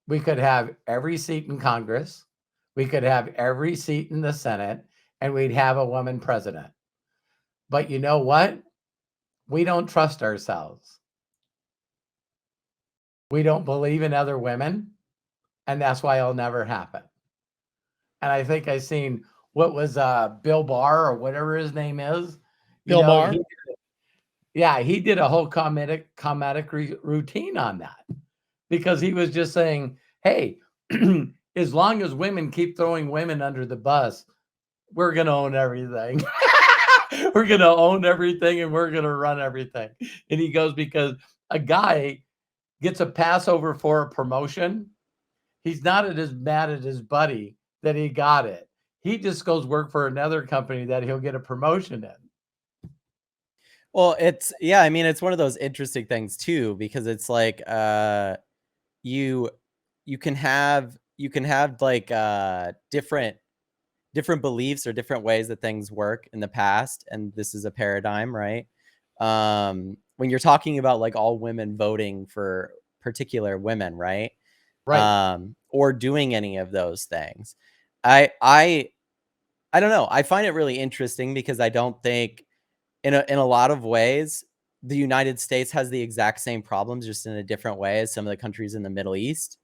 we could have every seat in Congress, we could have every seat in the Senate, and we'd have a woman president. But you know what? We don't trust ourselves. We don't believe in other women, and that's why it'll never happen. And I think I seen what was Bill Barr or whatever his name is. Bill Maher? He did a whole comedic routine on that, because he was just saying, hey, as long as women keep throwing women under the bus, we're going to own everything. We're going to own everything and we're going to run everything. And he goes, because a guy gets a passover for a promotion, he's not as mad at his buddy that he got it. He just goes work for another company that he'll get a promotion in. Well, it's one of those interesting things too, because it's like you can have like different beliefs or different ways that things work in the past, and this is a paradigm, right? When you're talking about like all women voting for particular women, right? Or doing any of those things. I don't know. I find it really interesting because I don't think in a lot of ways the United States has the exact same problems, just in a different way, as some of the countries in the Middle East,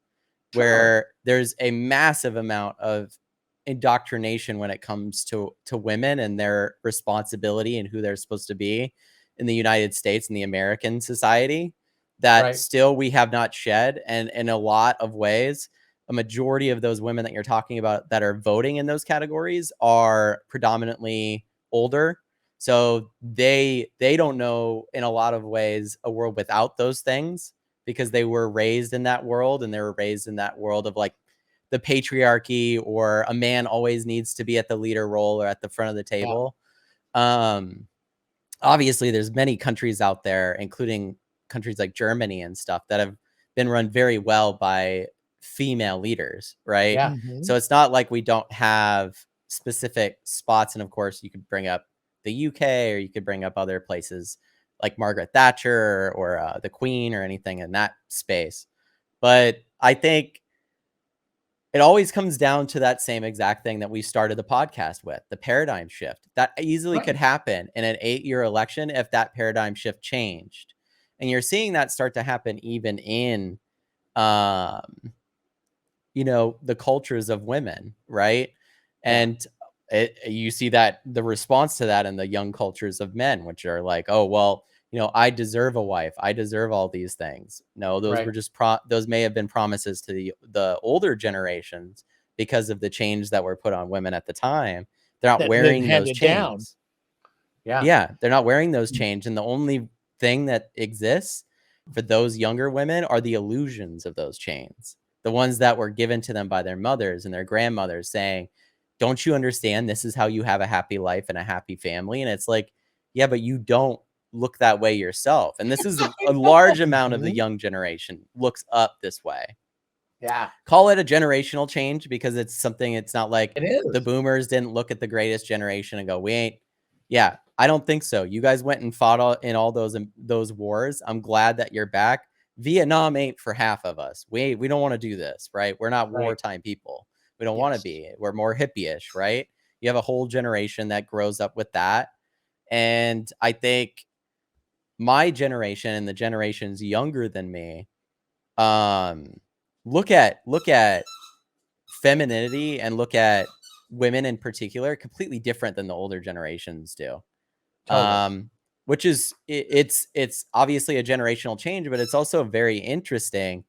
where there's a massive amount of indoctrination when it comes to women and their responsibility and who they're supposed to be in the United States and the American society, that still we have not shed. And in a lot of ways, a majority of those women that you're talking about that are voting in those categories are predominantly older. So they don't know, in a lot of ways, a world without those things, because they were raised in that world, and they were raised in that world of like the patriarchy, or a man always needs to be at the leader role or at the front of the table. Obviously there's many countries out there, including countries like Germany and stuff, that have been run very well by female leaders, right? So it's not like we don't have specific spots. And of course you could bring up the UK, or you could bring up other places like Margaret Thatcher or the Queen or anything in that space. But I think it always comes down to that same exact thing that we started the podcast with, the paradigm shift. That easily could happen in an 8-year election if that paradigm shift changed. And you're seeing that start to happen even in, the cultures of women, right? And you see that the response to that in the young cultures of men, which are like, oh, well, I deserve a wife. I deserve all these things. No, those were just those may have been promises to the older generations because of the change that were put on women at the time. They're not wearing those chains. Yeah, they're not wearing those chains. And the only thing that exists for those younger women are the illusions of those chains, the ones that were given to them by their mothers and their grandmothers, saying, don't you understand? This is how you have a happy life and a happy family. And it's like, yeah, but you don't look that way yourself. And this is a large amount of the young generation looks up this way. Yeah. Call it a generational change, because it's something, it's not like the boomers didn't look at the greatest generation and go, we ain't. Yeah, I don't think so. You guys went and fought in all those wars. I'm glad that you're back. Vietnam ain't for half of us. We don't want to do this, right? We're not wartime people. We don't want to be. We're more hippie-ish, right? You have a whole generation that grows up with that. And I think my generation and the generations younger than me look at femininity and look at women in particular completely different than the older generations do. Which is it's obviously a generational change, but it's also very interesting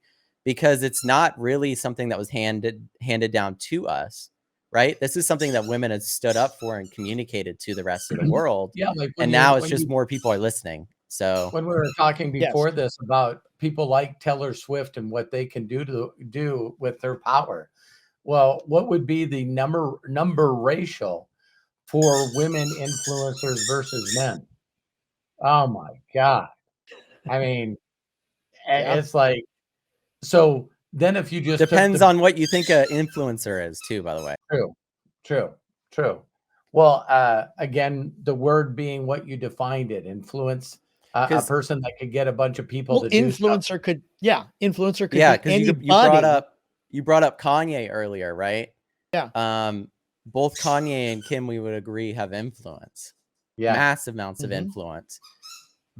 because it's not really something that was handed down to us, right? This is something that women had stood up for and communicated to the rest of the world. Yeah, and now it's just more people are listening. So When we were talking Yes. before this about people like Taylor Swift and what they can do with their power. Well, what would be the number ratio for women influencers versus men? Oh my God. I mean, Yeah. it's like, so then if you just took depends the on what you think an influencer is too, by the way. true, true, true. Well, again, the word being what you defined it, influence, a Because person that could get a bunch of people Well, to do stuff. influencer could influencer could yeah, be because you anybody. brought up Kanye earlier, right? Yeah. Both Kanye and Kim, we would agree, have influence, Yeah. massive amounts of Mhm. influence.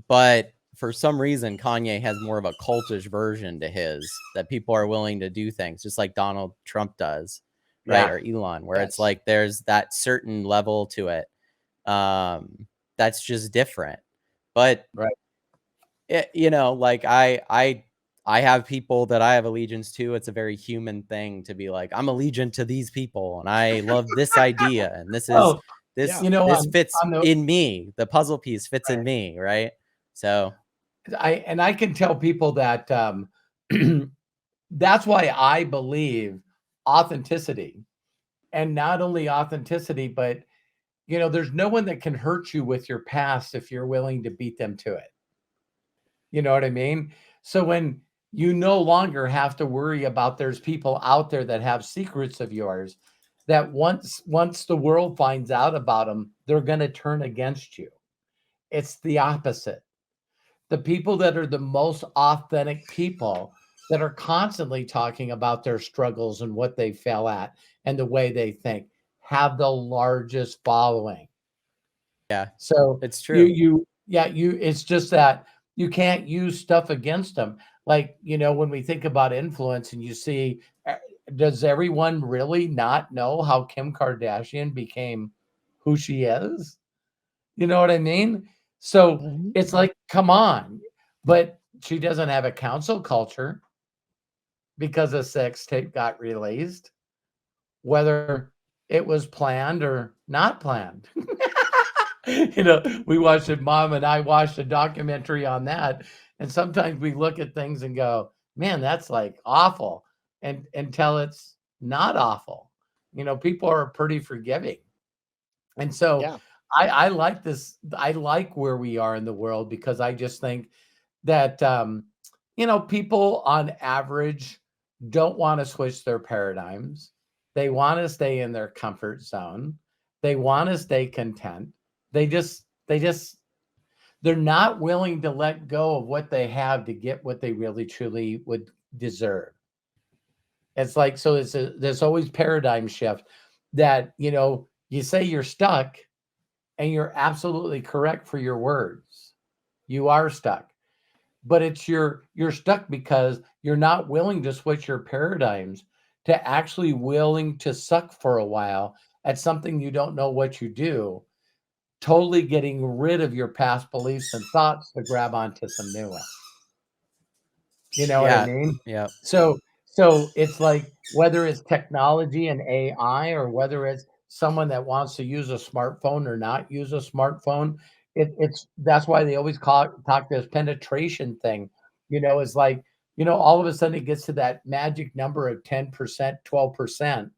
But for some reason, Kanye has more of a cultish version to his, that people are willing to do things just like Donald Trump does, right? Yeah. Or Elon, where it's Yes. like there's that certain level to it that's just different. But Right. you know, like I have people that I have allegiance to. It's a very human thing to be like, I'm allegiant to these people and I love this idea and this is Oh, Yeah. you know, this fits on the in me. The puzzle piece fits in right. me, right? So I can tell people that that's why I believe authenticity, and not only authenticity, but there's no one that can hurt you with your past if you're willing to beat them to it. You know what I mean? So when you no longer have to worry about there's people out there that have secrets of yours that once the world finds out about them, they're going to turn against you. It's the opposite. The people that are the most authentic people that are constantly talking about their struggles and what they fell at and the way they think have the largest following. yeah, So it's you true. you yeah, it's just that you can't use stuff against them. Like, when we think about influence and you see, does everyone really not know how Kim Kardashian became who she is? You know what I mean? So Mhm. it's like, come on. But she doesn't have a council culture because a sex tape got released, whether it was planned or not planned. We watched it, mom and I watched a documentary on that. And sometimes we look at things and go, man, that's like awful. And until it's not awful. People are pretty forgiving. And so Yeah. I like this. I like where we are in the world because I just think that people on average don't want to switch their paradigms. They want to stay in their comfort zone. They want to stay content. They just they're not willing to let go of what they have to get what they really truly would deserve. It's like, so there's always paradigm shift that you say you're stuck, and you're absolutely correct for your words. You are stuck. But you're stuck because you're not willing to switch your paradigms to actually willing to suck for a while at something you don't know what you do, totally getting rid of your past beliefs and thoughts to grab onto some new ones. You know what I Yeah, mean? yeah. So it's like whether it's technology and AI or whether it's someone that wants to use a smartphone or not use a smartphone, it's that's why they always talk this penetration thing. It's like, all of a sudden it gets to that magic number of 10%, 12%.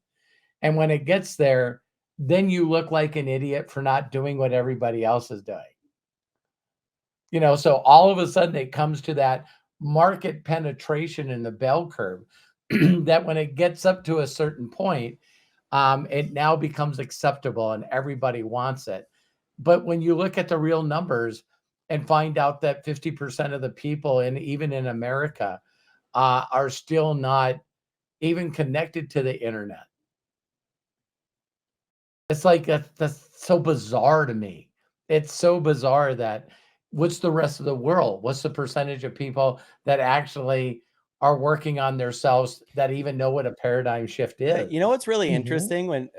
And when it gets there, then you look like an idiot for not doing what everybody else is doing. So all of a sudden it comes to that market penetration in the bell curve that when it gets up to a certain point, it now becomes acceptable and everybody wants it. But when you look at the real numbers and find out that 50% of the people, and even in America, are still not even connected to the internet. It's like that's so bizarre to me. It's so bizarre that what's the rest of the world? What's the percentage of people that actually are working on themselves that even know what a paradigm shift is? You know what's really Mhm. interesting when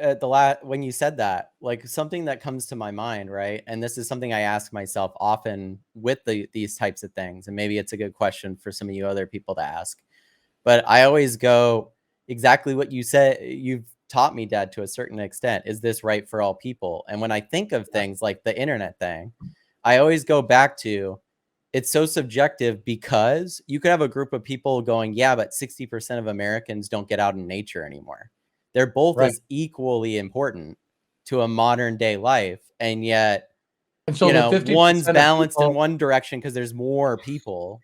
when you said that, like something that comes to my mind, right? And this is something I ask myself often with these types of things, and maybe it's a good question for some of you other people to ask. But I always go exactly what you said. You've taught me, Dad, to a certain extent. Is this right for all people? And when I think of things like the internet thing, I always go back to, it's so subjective because you could have a group of people going, yeah, but 60% of Americans don't get out in nature anymore. They're both Right. as equally important to a modern day life. And yet, And so the 50% one's of balanced in people, one direction because there's more people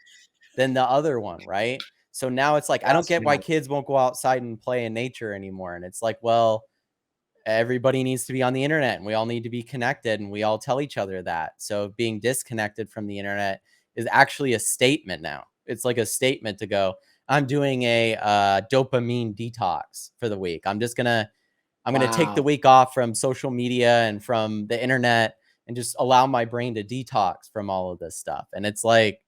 than the other one, right? So now it's like, I don't get why fascinating. kids won't go outside and play in nature anymore. And it's like, well, everybody needs to be on the internet and we all need to be connected and we all tell each other that. So being disconnected from the internet is actually a statement now. It's like a statement to go, I'm doing a dopamine detox for the week. I'm going to take the Wow. week off from social media and from the internet and just allow my brain to detox from all of this stuff. And it's like,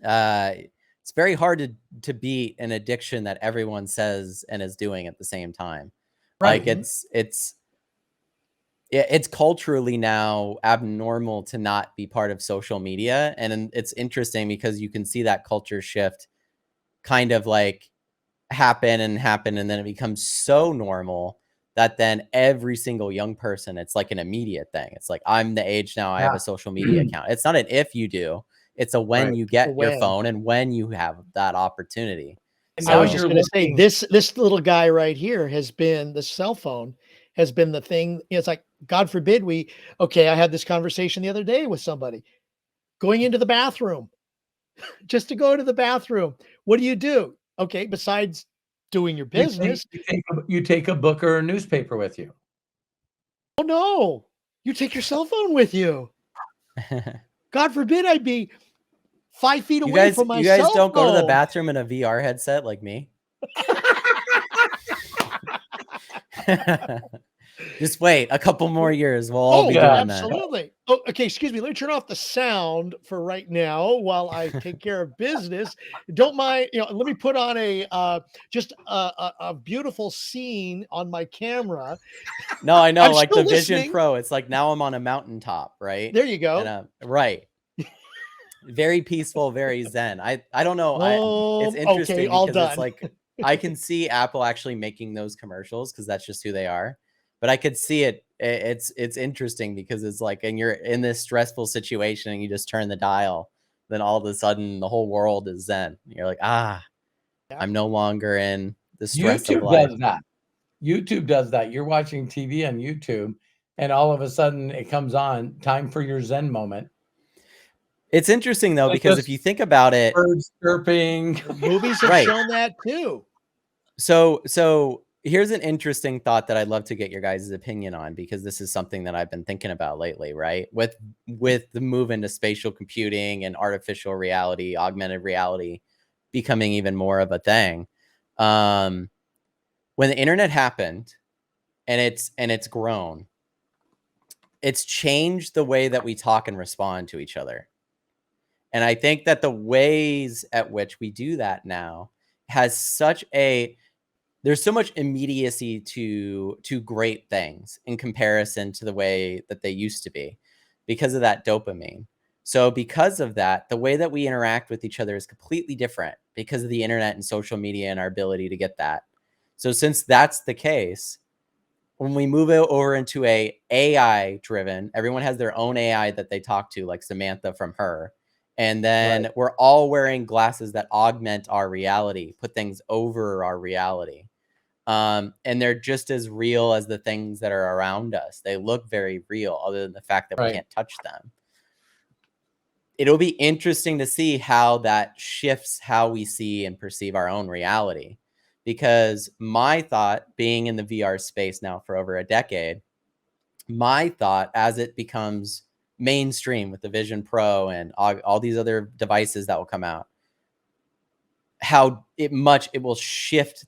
it's very hard to beat an addiction that everyone says and is doing at the same time. Like Right. it's culturally now abnormal to not be part of social media. And it's interesting because you can see that culture shift kind of like happen. And then it becomes so normal that then every single young person, it's like an immediate thing. It's like, I'm the age now, I have Yeah. a social media account. It's not an if you do, it's a when Right. you get your When. phone and when you have that opportunity. And I now was So just you're going to say looking, this little guy right here has been the cell phone has been the thing. It's like, God forbid I had this conversation the other day with somebody going into the bathroom, just to go to the bathroom. What do? Okay, besides doing your business. you take a book or a newspaper with you. Oh no, you take your cell phone with you. God forbid I'd be 5 feet away from my you guys cell don't go to the phone. bathroom in a VR headset like me. Just wait a couple more years. We'll all be doing that. Absolutely. Oh, okay. Excuse me. Let me turn off the sound for right now while I take care of business. Don't mind. Let me put on just a beautiful scene on my camera. No, I know, I'm like still the Vision listening. Pro. It's like now I'm on a mountaintop, right? There you go. And right. Very peaceful, very zen. I don't know. It's Okay. interesting All because it's done. like I can see Apple actually making those commercials because that's just who they are. But I could see it. It's interesting because it's like, and you're in this stressful situation and you just turn the dial, then all of a sudden the whole world is zen. You're like, Yeah. I'm no longer in the stress of YouTube life. does that. YouTube does that. You're watching TV on YouTube, and all of a sudden it comes on. Time for your Zen moment. It's interesting though, Like because if just you think about it, birds chirping. Movies have right. shown that too. So here's an interesting thought that I'd love to get your guys' opinion on, because this is something that I've been thinking about lately, right? With the move into spatial computing and artificial reality, augmented reality becoming even more of a thing. When the internet happened and it's grown, it's changed the way that we talk and respond to each other. And I think that the ways at which we do that now has there's so much immediacy to great things in comparison to the way that they used to be because of that dopamine. So because of that, the way that we interact with each other is completely different because of the internet and social media and our ability to get that. So since that's the case, when we move it over into a AI driven, everyone has their own AI that they talk to, like Samantha from Her. And then Right. we're all wearing glasses that augment our reality, put things over our reality. And they're just as real as the things that are around us. They look very real, other than the fact that we Right. can't touch them. It'll be interesting to see how that shifts how we see and perceive our own reality. Because my thought, being in the VR space now for over a decade, my thought as it becomes mainstream with the Vision Pro and all these other devices that will come out, how it will shift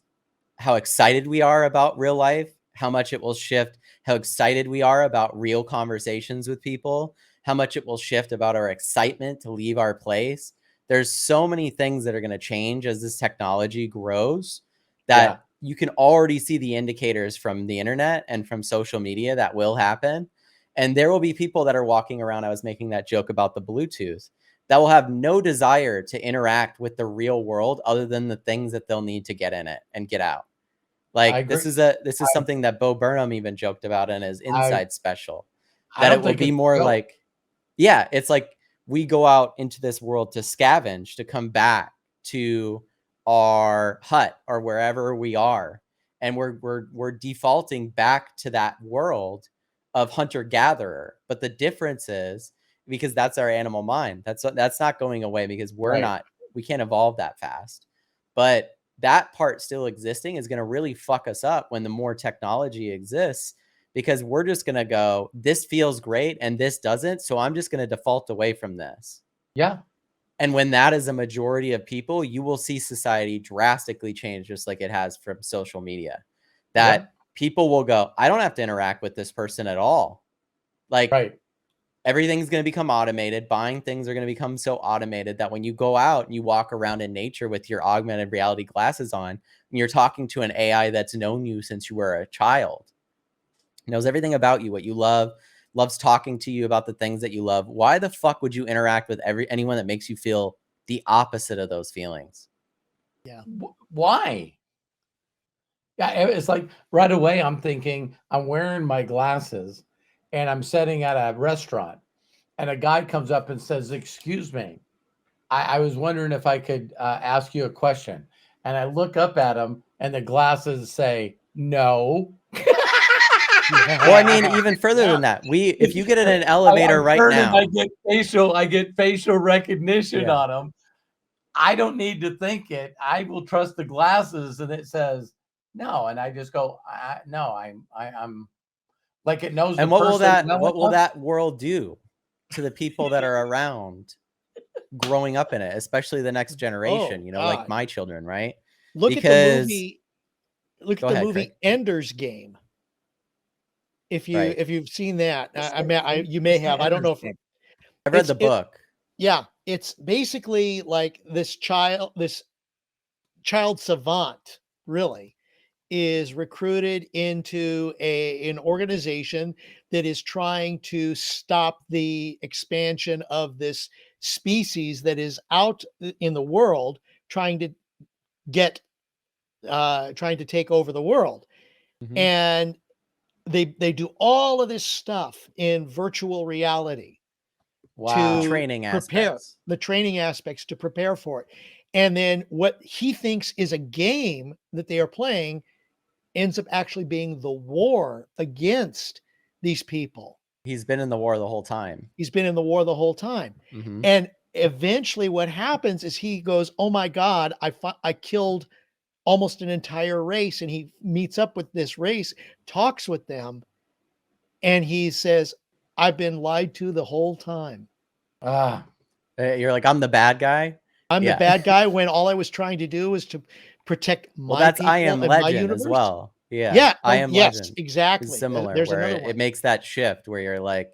how excited we are about real life, how much it will shift how excited we are about real conversations with people, how much it will shift about our excitement to leave our place. There's so many things that are going to change as this technology grows that you can already see the indicators from the internet and from social media that will happen. And there will be people that are walking around. I was making that joke about the Bluetooth, that will have no desire to interact with the real world other than the things that they'll need to get in it and get out. I Like agree. this is something that Bo Burnham even joked about in his Inside special, I that don't it will think be it's more real. like, yeah, it's like we go out into this world to scavenge, to come back to our hut or wherever we are, and we're defaulting back to that world of hunter gatherer. But the difference is, because that's our animal mind, that's not going away, because we can't evolve that fast. But that part still existing is going to really fuck us up when the more technology exists, because we're just going to go, this feels great and this doesn't, so I'm just going to default away from this. Yeah. And when that is a majority of people, you will see society drastically change, just like it has from social media. That people will go, I don't have to interact with this person at all. Like, everything's going to become automated. Buying things are going to become so automated that when you go out and you walk around in nature with your augmented reality glasses on, and you're talking to an AI that's known you since you were a child, knows everything about you, what you love, loves talking to you about the things that you love. Why the fuck would you interact with anyone that makes you feel the opposite of those feelings? Yeah. Why? Yeah, it's like right away I'm thinking I'm wearing my glasses and I'm sitting at a restaurant and a guy comes up and says, "Excuse me, I was wondering if I could ask you a question." And I look up at him and the glasses say, "No." Well, I mean, even further than that, if you get in an elevator right now, I get facial recognition on them. I don't need to think it. I will trust the glasses, and it says no, and I just go, no, I'm like, it knows. And what will that world do to the people that are around growing up in it, especially the next generation? Like my children, right? Look at the movie Ender's Game. If you've seen that, you may have. I don't know if I've read the book. Yeah, it's basically like this child savant really is recruited into an organization that is trying to stop the expansion of this species that is out in the world, trying to take over the world. Mm-hmm. And they do all of this stuff in virtual reality. Wow. To training aspects to prepare for it. And then what he thinks is a game that they are playing ends up actually being the war against these people. He's been in the war the whole time. Mm-hmm. And eventually what happens is he goes, "Oh my God, I killed almost an entire race." And he meets up with this race, talks with them, and he says, "I've been lied to the whole time." You're like, I'm the bad guy. I'm the bad guy when all I was trying to do was to protect my people. I Am Legend as well. Yeah. I Am Legend. Yes, exactly. Is similar. There's where another one. It makes that shift where you're like,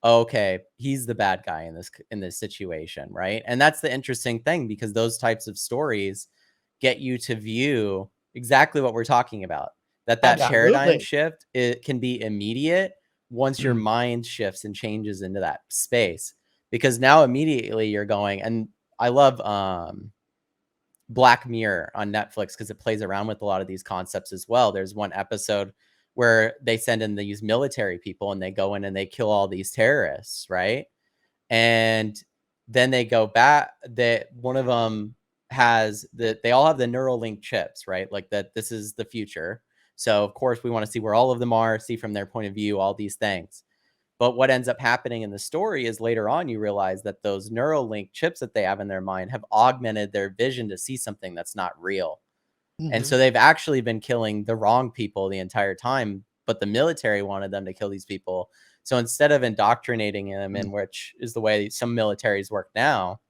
okay, he's the bad guy in this situation, right? And that's the interesting thing, because those types of stories get you to view exactly what we're talking about. That paradigm shift, it can be immediate once your mind shifts and changes into that space. Because now immediately you're going, and I love Black Mirror on Netflix because it plays around with a lot of these concepts as well. There's one episode where they send in these military people and they go in and they kill all these terrorists, right? And then they go back, that one of them has they all have the Neuralink chips, right? Like that this is the future. So of course we want to see where all of them are, see from their point of view, all these things. But what ends up happening in the story is later on you realize that those Neuralink chips that they have in their mind have augmented their vision to see something that's not real. Mm-hmm. And so they've actually been killing the wrong people the entire time, but the military wanted them to kill these people. So instead of indoctrinating them in, which is the way some militaries work now,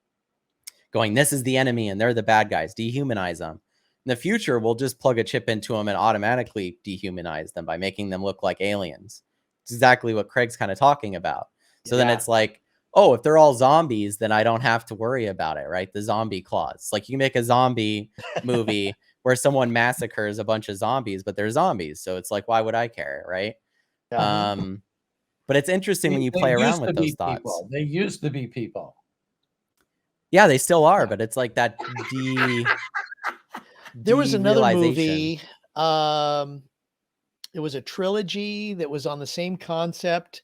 going, this is the enemy and they're the bad guys, dehumanize them. In the future, we'll just plug a chip into them and automatically dehumanize them by making them look like aliens. Exactly what Craig's kind of talking about. So then it's like, oh, if they're all zombies, then I don't have to worry about it, right? The zombie clause. Like you can make a zombie movie where someone massacres a bunch of zombies, but they're zombies. So it's like, why would I care, right? Yeah. But it's interesting when you play around with those thoughts. They used to be people. Yeah, they still are, but it's like that There was another movie. It was a trilogy that was on the same concept.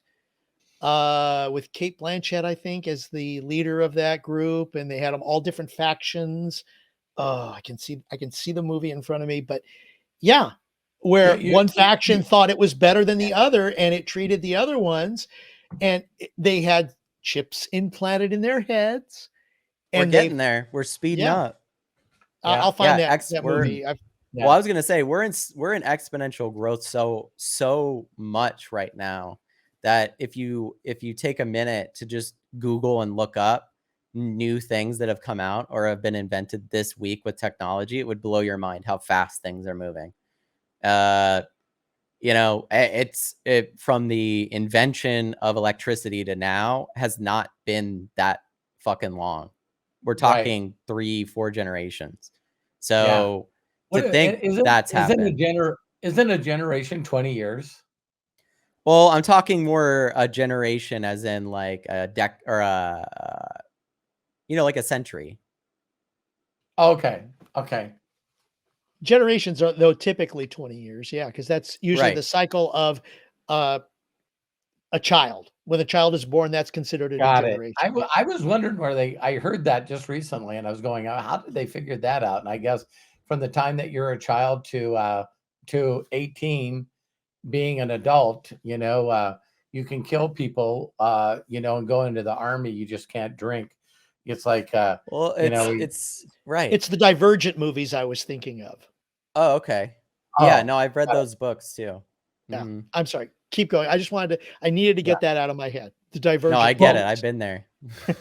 with Kate Blanchett, I think, as the leader of that group, and they had them all different factions. Oh, I can see the movie in front of me, but yeah, You, where you, one faction you, thought it was better than the other, and it treated the other ones, and they had chips implanted in their heads, We're and getting there. We're speeding yeah, up. yeah. I'll find Yeah, that we're movie. well, Yeah. I was gonna say we're in exponential growth so much right now that if you take a minute to just Google and look up new things that have come out or have been invented this week with technology, it would blow your mind how fast things are moving. It from the invention of electricity to now has not been that fucking long. We're Right. talking 3-4 generations. Yeah. So to What think that's happened. isn't a generation 20 years? Well, I'm talking more a generation as in like a dec or like a century. Okay. Okay. Generations are though typically 20 years, yeah, because that's usually the Right. cycle of uh, a child. When a child is born, that's considered a new Got it. generation. Yeah. I was wondering I heard that just recently and I was going, how did they figure that out? And I guess from the time that you're a child to 18 being an adult, you can kill people, and go into the army. You just can't drink. It's like, Well, you know, it's right. It's the Divergent movies I was thinking of. Oh, okay. Yeah, oh, no, I've read got it. those books too. Yeah. Mhm. I'm sorry. Keep going. I needed to Yeah. get that out of my head. The No, I Divergent get it. Well, I've movies. been there.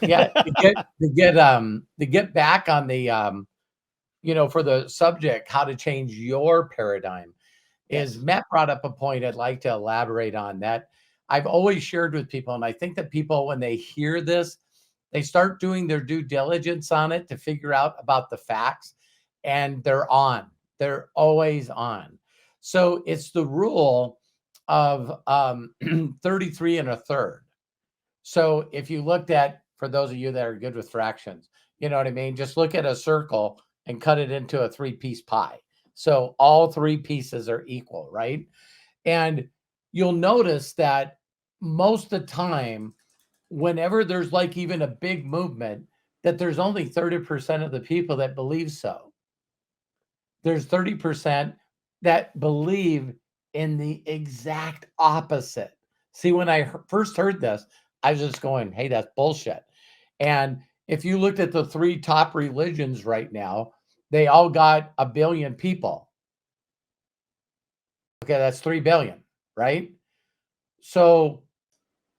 yeah, to get back on the, for the subject, how to change your paradigm is Yes. Matt brought up a point I'd like to elaborate on that I've always shared with people. And I think that people, when they hear this, they start doing their due diligence on it to figure out about the facts, and they're always on. So it's the rule of 33 and a third. So if you looked at, for those of you that are good with fractions, you know what I mean? Just look at a circle and cut it into a 3-piece pie. So all 3 pieces are equal, right? And you'll notice that most of the time, whenever there's like even a big movement, that there's only 30% of the people that believe so. There's 30% that believe in the exact opposite. See, when I first heard this, I was just going, hey, that's bullshit. And if you looked at the 3 top religions right now, they all got a billion people. Okay, that's 3 billion, right? So,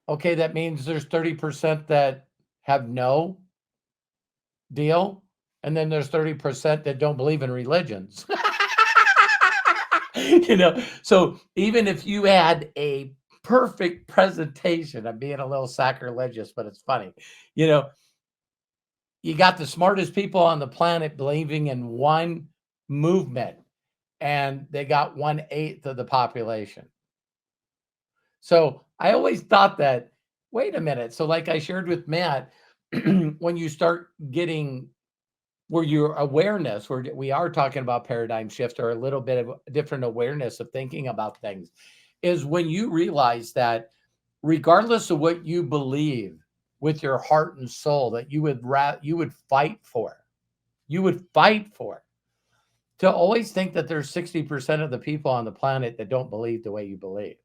okay, that means there's 30% that have no deal, and then there's 30% that don't believe in religions. So even if you had a perfect presentation, I'm being a little sacrilegious, but it's funny. You know, you got the smartest people on the planet believing in one movement, and they got 1/8 of the population. So I always thought that, wait a minute. So, like I shared with Matt, when you start getting where your awareness, where we are talking about paradigm shift or a little bit of a different awareness of thinking about things, is when you realize that regardless of what you believe with your heart and soul, that you would fight for, you would fight for, to always think that there's 60% of the people on the planet that don't believe the way you believe.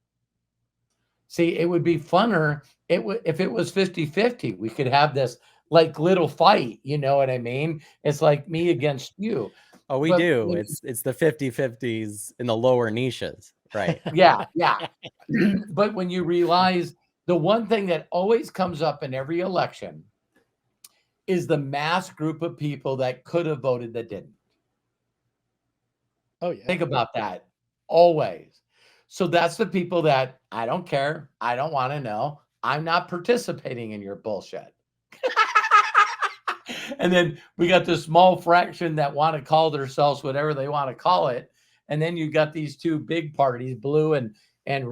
See, it would be funner if it was 50-50. We could have this like little fight, you know what I mean? It's like me against you. Oh, we But do. when It's the 50/50s in the lower niches, right? yeah, yeah. But when you realize the one thing that always comes up in every election is the mass group of people that could have voted that didn't. Oh yeah. Think about that always. So that's the people that I don't care. I don't want to know. I'm not participating in your bullshit. And then we got this small fraction that want to call themselves whatever they want to call it. And then you got these 2 big parties, blue and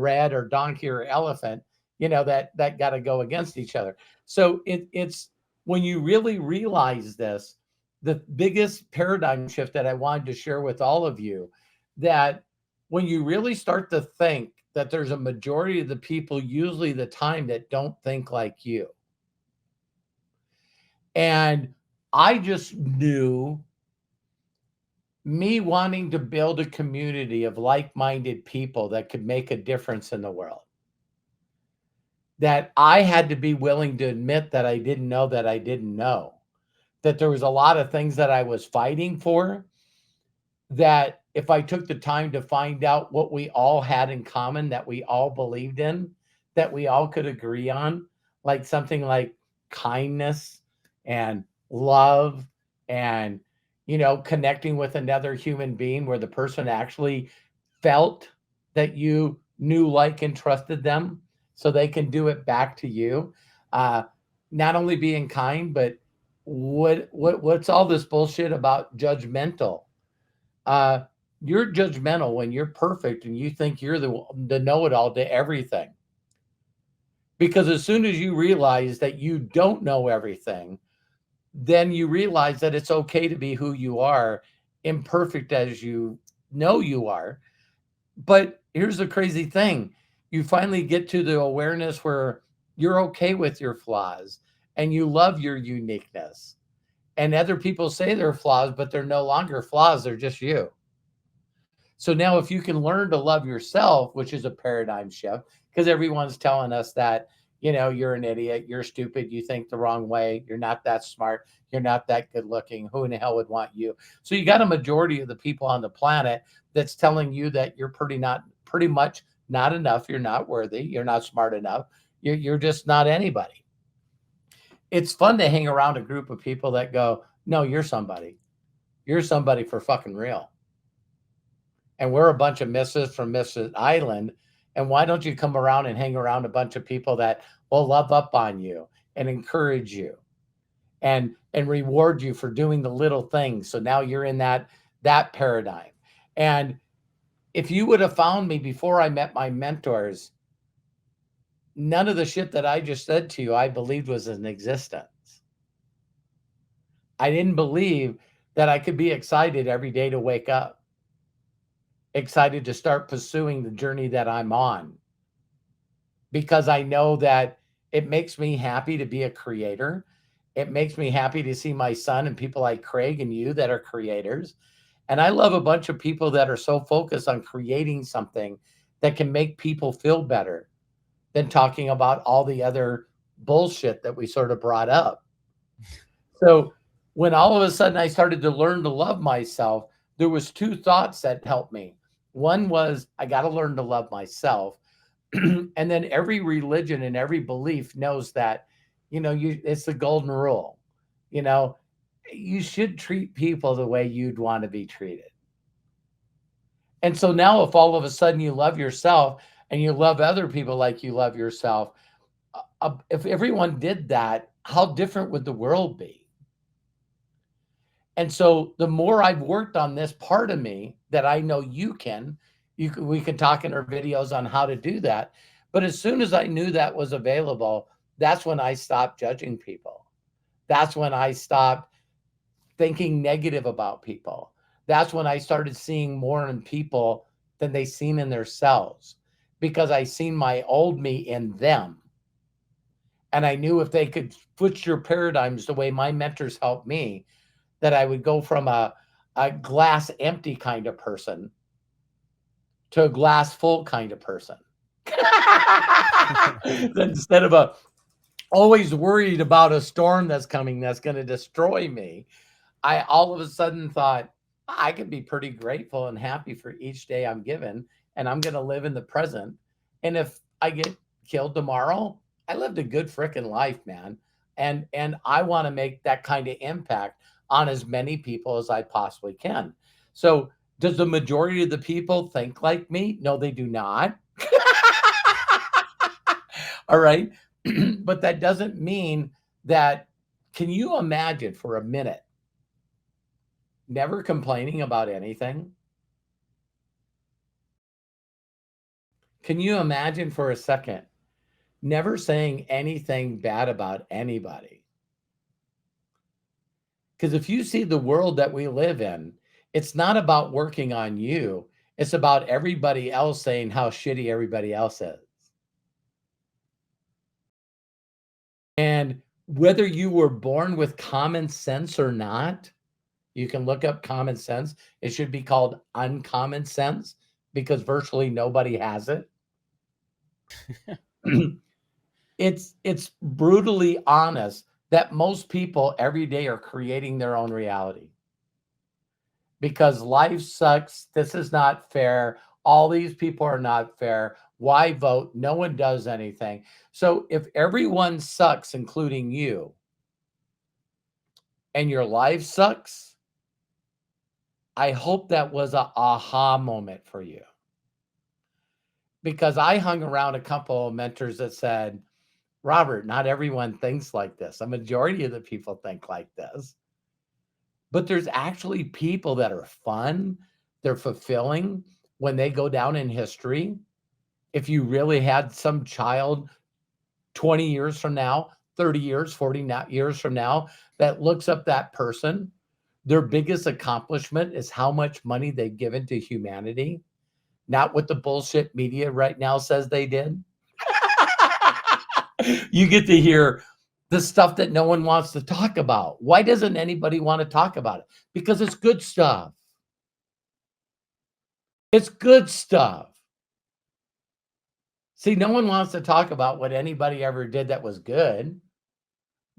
red, or donkey or elephant, that got to go against each other. So it's when you really realize this, the biggest paradigm shift that I wanted to share with all of you, that when you really start to think that there's a majority of the people, usually the time, that don't think like you. And I just knew, me wanting to build a community of like-minded people that could make a difference in the world, that I had to be willing to admit that I didn't know that I didn't know. That there was a lot of things that I was fighting for, that if I took the time to find out what we all had in common, that we all believed in, that we all could agree on, like something like kindness and love and, connecting with another human being where the person actually felt that you knew, like, and trusted them so they can do it back to you. Uh, Not only being kind, but what's all this bullshit about judgmental? Uh, you're judgmental when you're perfect and you think you're the know-it-all to everything. Because as soon as you realize that you don't know everything, then you realize that it's okay to be who you are, imperfect as you know you are. But here's the crazy thing. You finally get to the awareness where you're okay with your flaws and you love your uniqueness. And other people say they're flaws, but they're no longer flaws. They're just you. So now if you can learn to love yourself, which is a paradigm shift, because everyone's telling us that, you're an idiot, you're stupid, you think the wrong way, you're not that smart, you're not that good looking, who in the hell would want you? So you got a majority of the people on the planet that's telling you that you're pretty much not enough, you're not worthy, you're not smart enough, you're just not anybody. It's fun to hang around a group of people that go, no, you're somebody. You're somebody for fucking real. And we're a bunch of misses from Misses Island. And why don't you come around and hang around a bunch of people that will love up on you and encourage you and reward you for doing the little things? So now you're in that paradigm. And if you would have found me before I met my mentors, none of the shit that I just said to you, I believed was in existence. I didn't believe that I could be excited every day to wake up, excited to start pursuing the journey that I'm on, because I know that it makes me happy to be a creator. It makes me happy to see my son and people like Craig and you that are creators. And I love a bunch of people that are so focused on creating something that can make people feel better than talking about all the other bullshit that we sort of brought up. So when all of a sudden I started to learn to love myself, there was two thoughts that helped me. One was, I got to learn to love myself. And then every religion and every belief knows that, it's the golden rule. You should treat people the way you'd want to be treated. And so now if all of a sudden you love yourself and you love other people like you love yourself, if everyone did that, how different would the world be? And so the more I've worked on this part of me that I know we can talk in our videos on how to do that. But as soon as I knew that was available, that's when I stopped judging people. That's when I stopped thinking negative about people. That's when I started seeing more in people than they seen in themselves, because I seen my old me in them. And I knew if they could switch your paradigms the way my mentors helped me, that I would go from a glass empty kind of person to a glass full kind of person. Instead of always worried about a storm that's coming that's going to destroy me, I all of a sudden thought, I could be pretty grateful and happy for each day I'm given, and I'm going to live in the present. And if I get killed tomorrow, I lived a good freaking life, man. And I want to make that kind of impact on as many people as I possibly can. So does the majority of the people think like me? No, they do not. All right. But that doesn't mean that, can you imagine for a minute never complaining about anything? Can you imagine for a second never saying anything bad about anybody? Because if you see the world that we live in, it's not about working on you. It's about everybody else saying how shitty everybody else is. And whether you were born with common sense or not, you can look up common sense. It should be called uncommon sense because virtually nobody has it. It's brutally honest that most people every day are creating their own reality. Because life sucks. This is not fair. All these people are not fair. Why vote? No one does anything. So if everyone sucks, including you, and your life sucks, I hope that was a aha moment for you. Because I hung around a couple of mentors that said, Robert, not everyone thinks like this. A majority of the people think like this. But there's actually people that are fun, they're fulfilling when they go down in history. If you really had some child 20 years from now, 30 years, 40 years from now, that looks up that person, their biggest accomplishment is how much money they've given to humanity, not what the bullshit media right now says they did. You get to hear the stuff that no one wants to talk about. Why doesn't anybody want to talk about it? Because it's good stuff. It's good stuff. See, no one wants to talk about what anybody ever did that was good.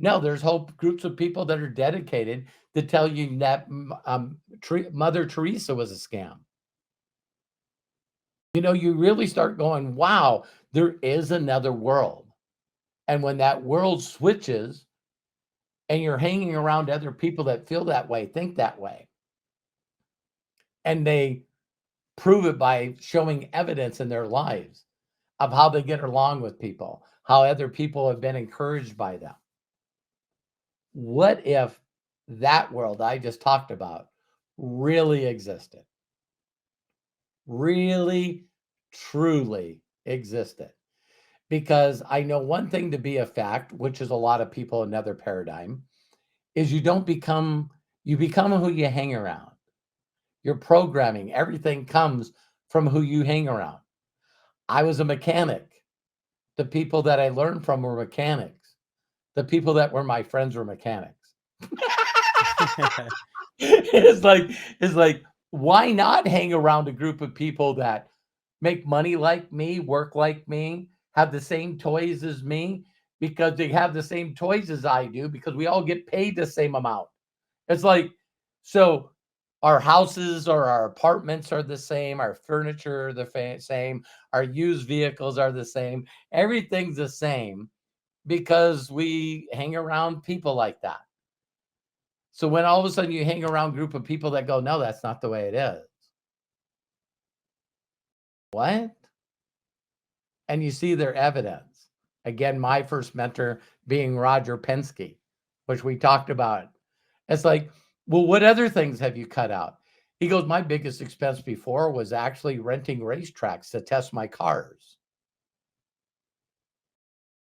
No, there's whole groups of people that are dedicated to tell you that Mother Teresa was a scam. You know, you really start going, wow, there is another world. And when that world switches and you're hanging around other people that feel that way, think that way, and they prove it by showing evidence in their lives of how they get along with people, how other people have been encouraged by them. What if that world I just talked about really existed? Really, truly existed? Because I know one thing to be a fact, which is a lot of people another paradigm, is you become who you hang around. Your programming, everything comes from who you hang around. I was a mechanic. The people that I learned from were mechanics. The people that were my friends were mechanics. It's like, why not hang around a group of people that make money like me, work like me, have the same toys as me, because they have the same toys as I do, because we all get paid the same amount. It's like, so our houses or our apartments are the same, our furniture are the same, our used vehicles are the same, everything's the same because we hang around people like that. So when all of a sudden you hang around a group of people that go, no, that's not the way it is. What? And you see their evidence. Again, my first mentor being Roger Penske, which we talked about. It's like, well, what other things have you cut out? He goes, my biggest expense before was actually renting racetracks to test my cars.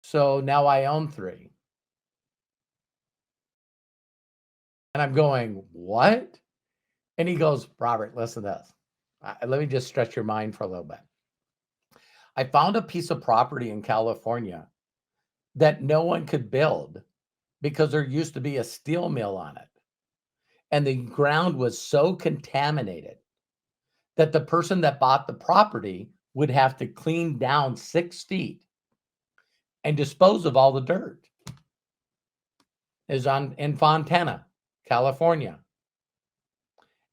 So now I own 3. And I'm going, what? And he goes, Robert, listen to this. Let me just stretch your mind for a little bit. I found a piece of property in California that no one could build because there used to be a steel mill on it. And the ground was so contaminated that the person that bought the property would have to clean down 6 feet and dispose of all the dirt. Is in Fontana, California.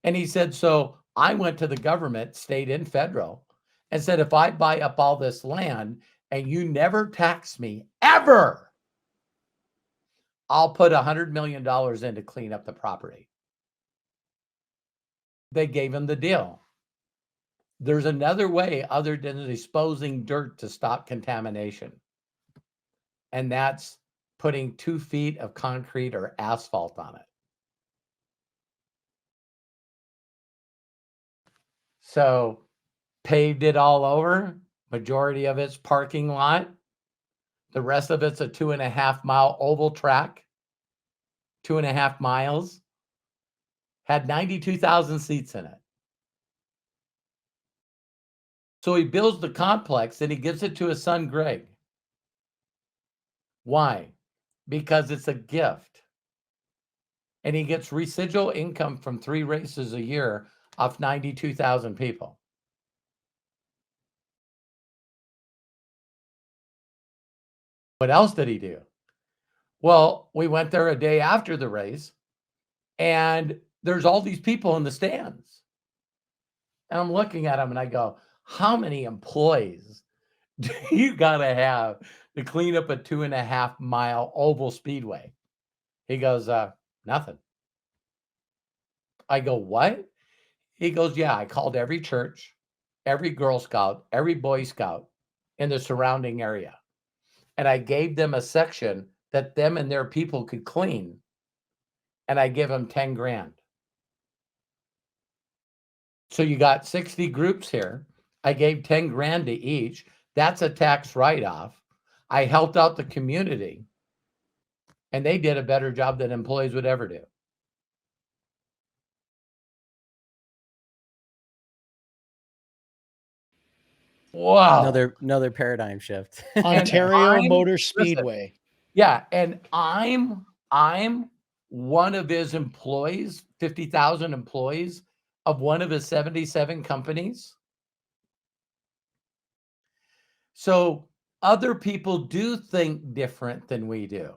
And he said, so I went to the government, state and federal, and said, if I buy up all this land and you never tax me ever, I'll put $100 million in to clean up the property. They gave him the deal. There's another way other than disposing dirt to stop contamination. And that's putting 2 feet of concrete or asphalt on it. So paved it all over, majority of it's parking lot. The rest of it's a 2.5 mile oval track, 2.5 miles, had 92,000 seats in it. So he builds the complex and he gives it to his son, Greg. Why? Because it's a gift. And he gets residual income from 3 races a year off 92,000 people. What else did he do? Well, we went there a day after the race, and there's all these people in the stands. And I'm looking at them and I go, how many employees do you got to have to clean up a 2.5 mile oval speedway? He goes, nothing. I go, what? He goes, yeah, I called every church, every Girl Scout, every Boy Scout in the surrounding area. And I gave them a section that them and their people could clean. And I give them 10 grand. So you got 60 groups here. I gave 10 grand to each. That's a tax write-off. I helped out the community. And they did a better job than employees would ever do. Wow. Another paradigm shift. Ontario Motor Speedway. Yeah, and I'm one of his employees, 50,000 employees of one of his 77 companies. So other people do think different than we do.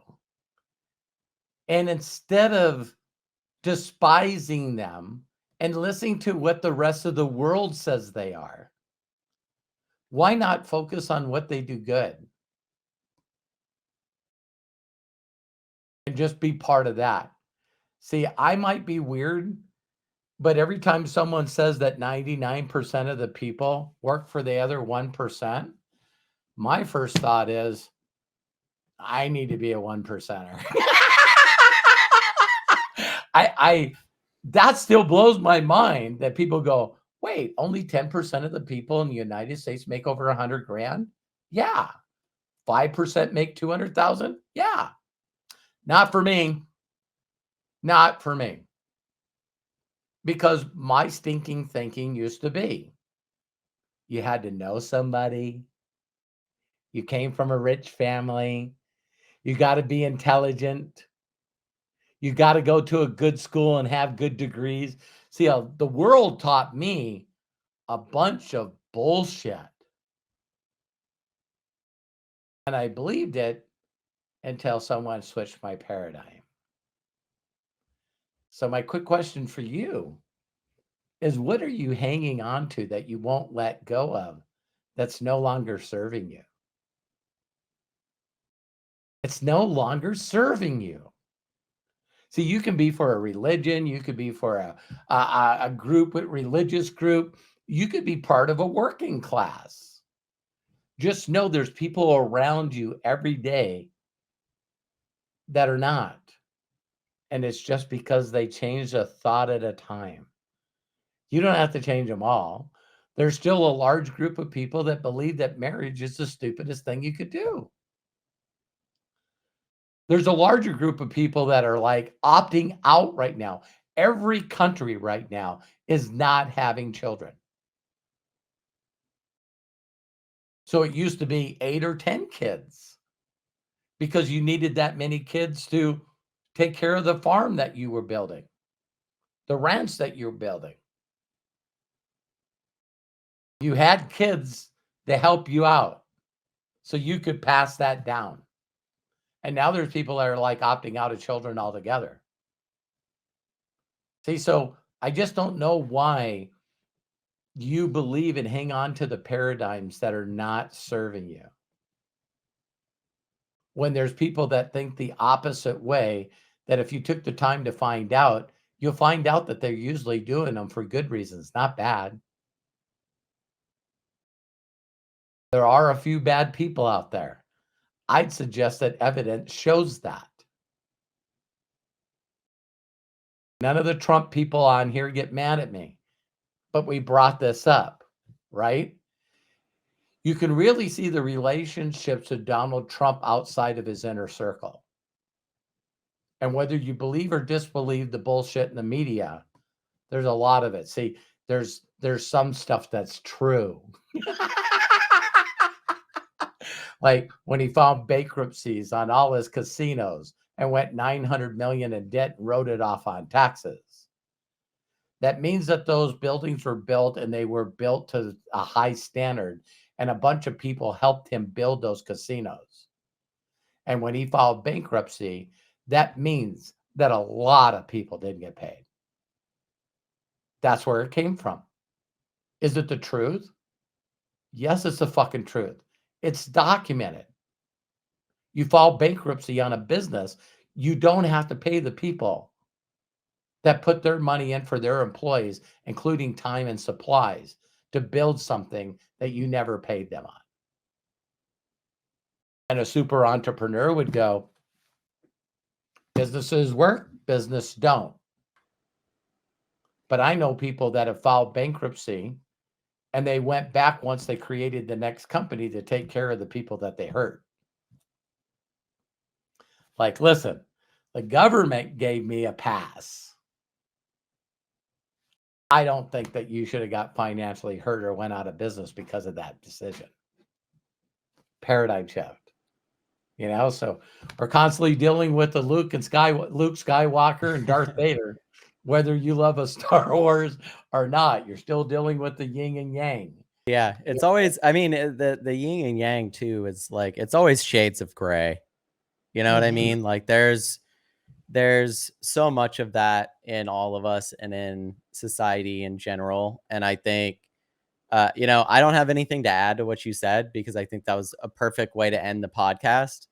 And instead of despising them and listening to what the rest of the world says they are, why not focus on what they do good? And just be part of that. See, I might be weird, but every time someone says that 99% of the people work for the other 1%, my first thought is, I need to be a 1%er. I that still blows my mind that people go, wait, only 10% of the people in the United States make over 100 grand? Yeah. 5% make 200,000? Yeah. Not for me. Not for me. Because my stinking thinking used to be, you had to know somebody. You came from a rich family. You got to be intelligent. You got to go to a good school and have good degrees. See, the world taught me a bunch of bullshit. And I believed it until someone switched my paradigm. So my quick question for you is, what are you hanging on to that you won't let go of that's no longer serving you? It's no longer serving you. See, you can be for a religion, you could be for a group, with religious group, you could be part of a working class. Just know there's people around you every day that are not. And it's just because they change a thought at a time. You don't have to change them all. There's still a large group of people that believe that marriage is the stupidest thing you could do. There's a larger group of people that are like opting out right now. Every country right now is not having children. So it used to be 8 or 10 kids because you needed that many kids to take care of the farm that you were building, the ranch that you're building. You had kids to help you out so you could pass that down. And now there's people that are like opting out of children altogether. See, so I just don't know why you believe and hang on to the paradigms that are not serving you. When there's people that think the opposite way, that if you took the time to find out, you'll find out that they're usually doing them for good reasons, not bad. There are a few bad people out there. I'd suggest that evidence shows that. None of the Trump people on here get mad at me, but we brought this up, right? You can really see the relationships of Donald Trump outside of his inner circle. And whether you believe or disbelieve the bullshit in the media, there's a lot of it. See, there's there's some stuff that's true. Like when he filed bankruptcies on all his casinos and went 900 million in debt and wrote it off on taxes. That means that those buildings were built and they were built to a high standard, and a bunch of people helped him build those casinos. And when he filed bankruptcy, that means that a lot of people didn't get paid. That's where it came from. Is it the truth? Yes, it's the fucking truth. It's documented. You file bankruptcy on a business, you don't have to pay the people that put their money in for their employees, including time and supplies, to build something that you never paid them on. And a super entrepreneur would go, businesses work, business don't. But I know people that have filed bankruptcy and they went back once they created the next company to take care of the people that they hurt. Like, listen, the government gave me a pass. I don't think that you should have got financially hurt or went out of business because of that decision. Paradigm shift. You know, so we're constantly dealing with the Luke Skywalker and Darth Vader. Whether you love a Star Wars or not, you're still dealing with the yin and yang. Yeah, it's always, I mean, the yin and yang too is like, it's always shades of gray. You know what I mean? Like there's so much of that in all of us and in society in general. And I think, you know, I don't have anything to add to what you said because I think that was a perfect way to end the podcast.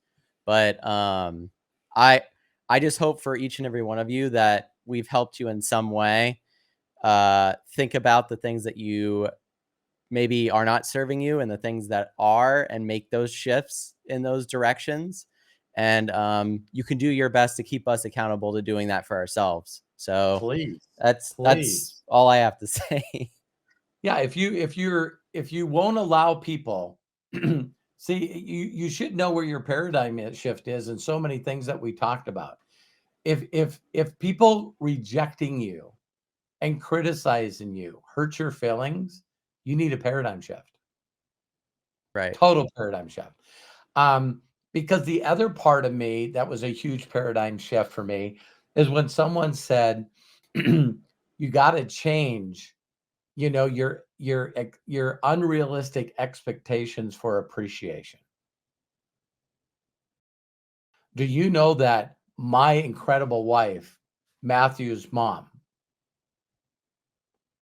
But I just hope for each and every one of you that we've helped you in some way think about the things that you maybe are not serving you and the things that are, and make those shifts in those directions. And you can do your best to keep us accountable to doing that for ourselves. So please, that's all I have to say. Yeah, if you won't allow people, see, you should know where your paradigm shift is, and so many things that we talked about. If people rejecting you and criticizing you hurt your feelings, you need a paradigm shift. Right. Total paradigm shift. Because the other part of me that was a huge paradigm shift for me is when someone said, you got to change, you know, your unrealistic expectations for appreciation. Do you know that my incredible wife, Matthew's mom,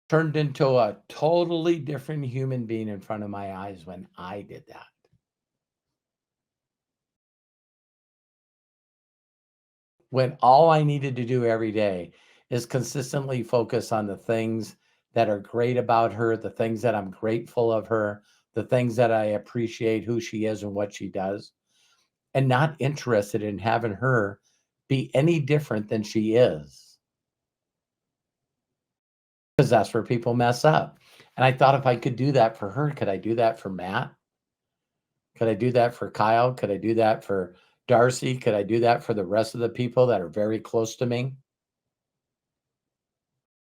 turned into a totally different human being in front of my eyes when I did that? When all I needed to do every day is consistently focus on the things that are great about her, the things that I'm grateful of her, the things that I appreciate who she is and what she does, and not interested in having her be any different than she is. Because that's where people mess up. And I thought if I could do that for her, could I do that for Matt? Could I do that for Kyle? Could I do that for Darcy? Could I do that for the rest of the people that are very close to me?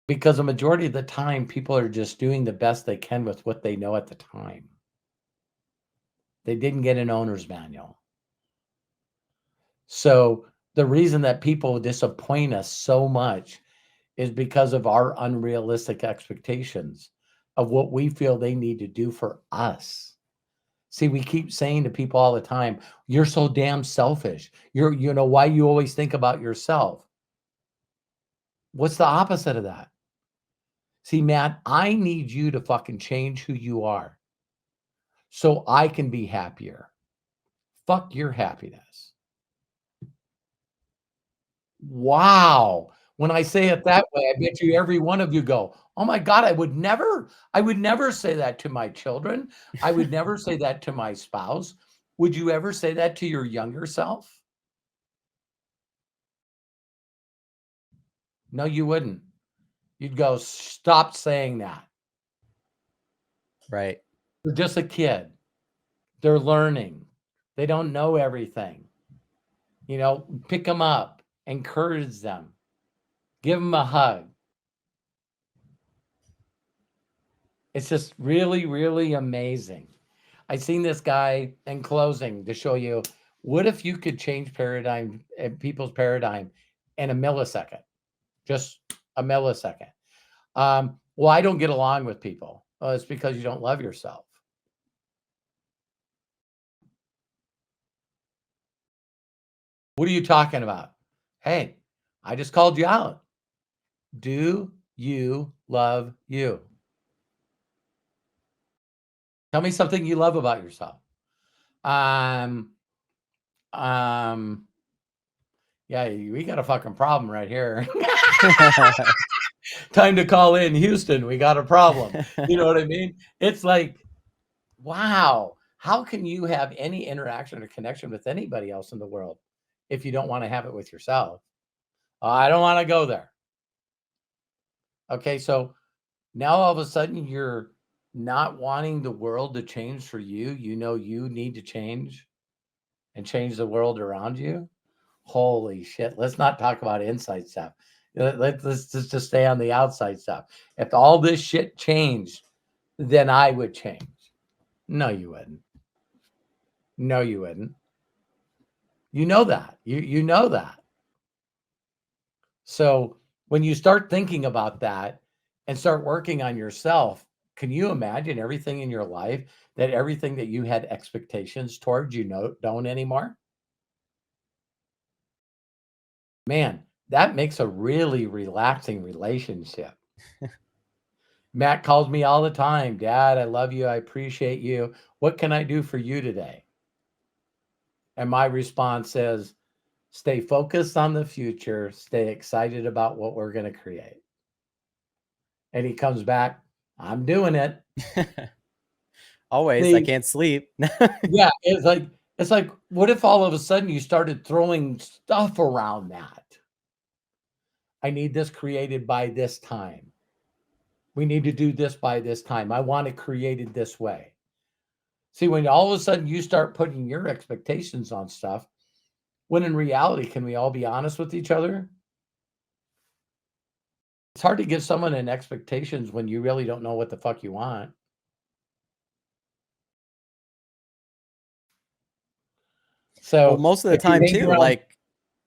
Because the majority of the time, people are just doing the best they can with what they know at the time. They didn't get an owner's manual. So the reason that people disappoint us so much is because of our unrealistic expectations of what we feel they need to do for us. See, we keep saying to people all the time, you're so damn selfish. You know, why you always think about yourself. What's the opposite of that? See, Matt, I need you to fucking change who you are so I can be happier. Fuck your happiness. Wow. When I say it that way, I bet you every one of you go, oh my God, I would never say that to my children. I would never say that to my spouse. Would you ever say that to your younger self? No, you wouldn't. You'd go, stop saying that. Right. They're just a kid. They're learning. They don't know everything. You know, pick them up, encourage them, give them a hug. It's just really, really amazing. I seen this guy in closing to show you, what if you could change paradigm, people's paradigm in a millisecond, just a millisecond. Well, I don't get along with people. It's because you don't love yourself. What are you talking about? Hey, I just called you out. Do you love you? Tell me something you love about yourself. Um, yeah, we got a fucking problem right here. Time to call in Houston. We got a problem. You know what I mean? It's like, wow, how can you have any interaction or connection with anybody else in the world if you don't want to have it with yourself? I don't want to go there. Okay, so now all of a sudden you're not wanting the world to change for you. You know you need to change and change the world around you. Holy shit. Let's not talk about inside stuff. Let's just stay on the outside stuff. If all this shit changed, then I would change. No, you wouldn't. No, you wouldn't. You know that. You know that. So when you start thinking about that and start working on yourself, can you imagine everything in your life, that everything that you had expectations towards, don't anymore? Man, that makes a really relaxing relationship. Matt calls me all the time. Dad, I love you. I appreciate you. What can I do for you today? And my response is, stay focused on the future. Stay excited about what we're going to create. And he comes back, I'm doing it. Always, I can't sleep. Yeah, it's like, what if all of a sudden you started throwing stuff around that? I need this created by this time. We need to do this by this time. I want it created this way. See, when all of a sudden you start putting your expectations on stuff, when in reality, can we all be honest with each other? It's hard to give someone an expectations when you really don't know what the fuck you want. So well, most of the time too,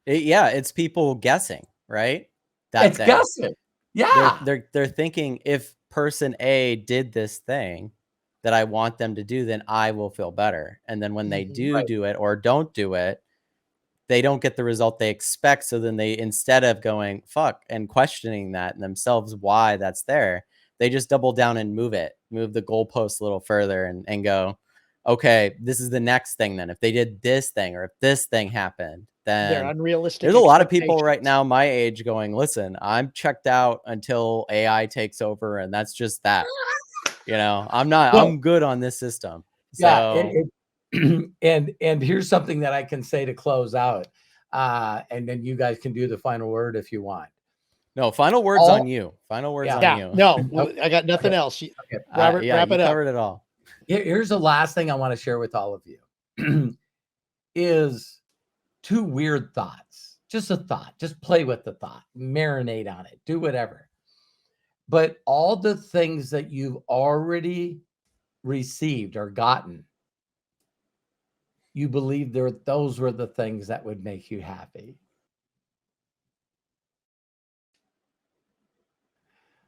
it's people guessing, right? It's guessing. Yeah. They're thinking, if person A did this thing that I want them to do, then I will feel better. And then when they do it or don't do it, they don't get the result they expect. So then they, instead of going fuck and questioning that in themselves, why that's there, they just double down and move the goalpost a little further and go, okay, this is the next thing. Then if they did this thing, or if this thing happened, then they're unrealistic. There's a lot of people right now my age going, listen, I'm checked out until AI takes over, and that's just that. You know, I'm good on this system. So and here's something that I can say to close out. And then you guys can do the final word if you want. No, final words on you. Final words on you. No, I got nothing else. Okay. Robert, wrap it up. Covered it all. Here's the last thing I want to share with all of you is 2 weird thoughts. Just a thought. Just play with the thought. Marinate on it. Do whatever. But all the things that you've already received or gotten, you believe those were the things that would make you happy.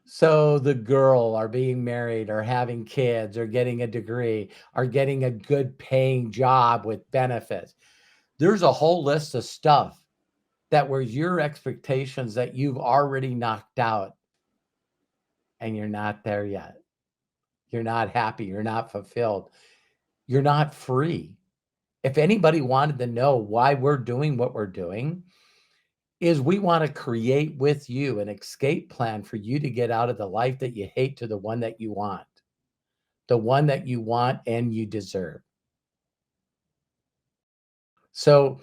So the girl, or being married, or having kids, or getting a degree, or getting a good paying job with benefits. There's a whole list of stuff that were your expectations that you've already knocked out, and you're not there yet. You're not happy. You're not fulfilled. You're not free. If anybody wanted to know why we're doing what we're doing, is we want to create with you an escape plan for you to get out of the life that you hate to the one that you want. The one that you want and you deserve. So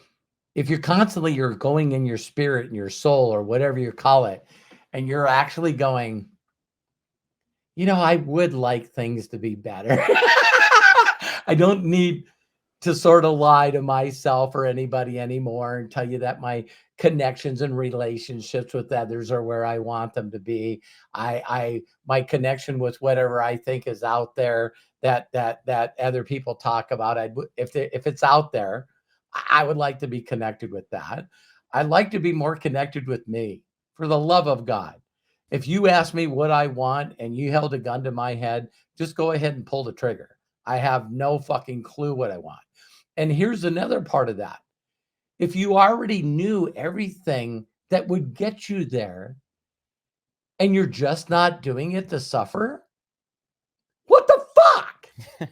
if you're going in your spirit and your soul, or whatever you call it, and you're actually going, I would like things to be better. I don't need to sort of lie to myself or anybody anymore and tell you that my connections and relationships with others are where I want them to be. My connection with whatever I think is out there that other people talk about. If it's out there, I would like to be connected with that. I'd like to be more connected with me, for the love of God. If you ask me what I want and you held a gun to my head, just go ahead and pull the trigger. I have no fucking clue what I want. And here's another part of that. If you already knew everything that would get you there and you're just not doing it to suffer, what the fuck?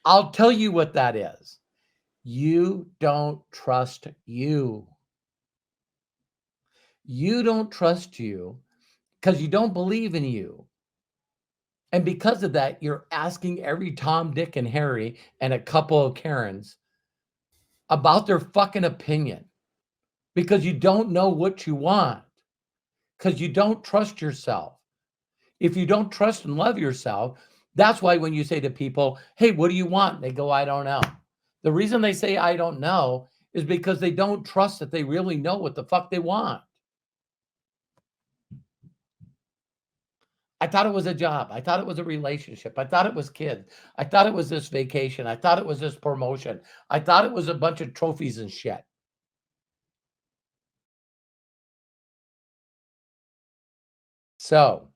I'll tell you what that is. You don't trust you. You don't trust you because you don't believe in you. And because of that, you're asking every Tom, Dick, and Harry and a couple of Karens about their fucking opinion because you don't know what you want, because you don't trust yourself. If you don't trust and love yourself, that's why when you say to people, hey, what do you want? They go, I don't know. The reason they say, I don't know, is because they don't trust that they really know what the fuck they want. I thought it was a job. I thought it was a relationship. I thought it was kids. I thought it was this vacation. I thought it was this promotion. I thought it was a bunch of trophies and shit. So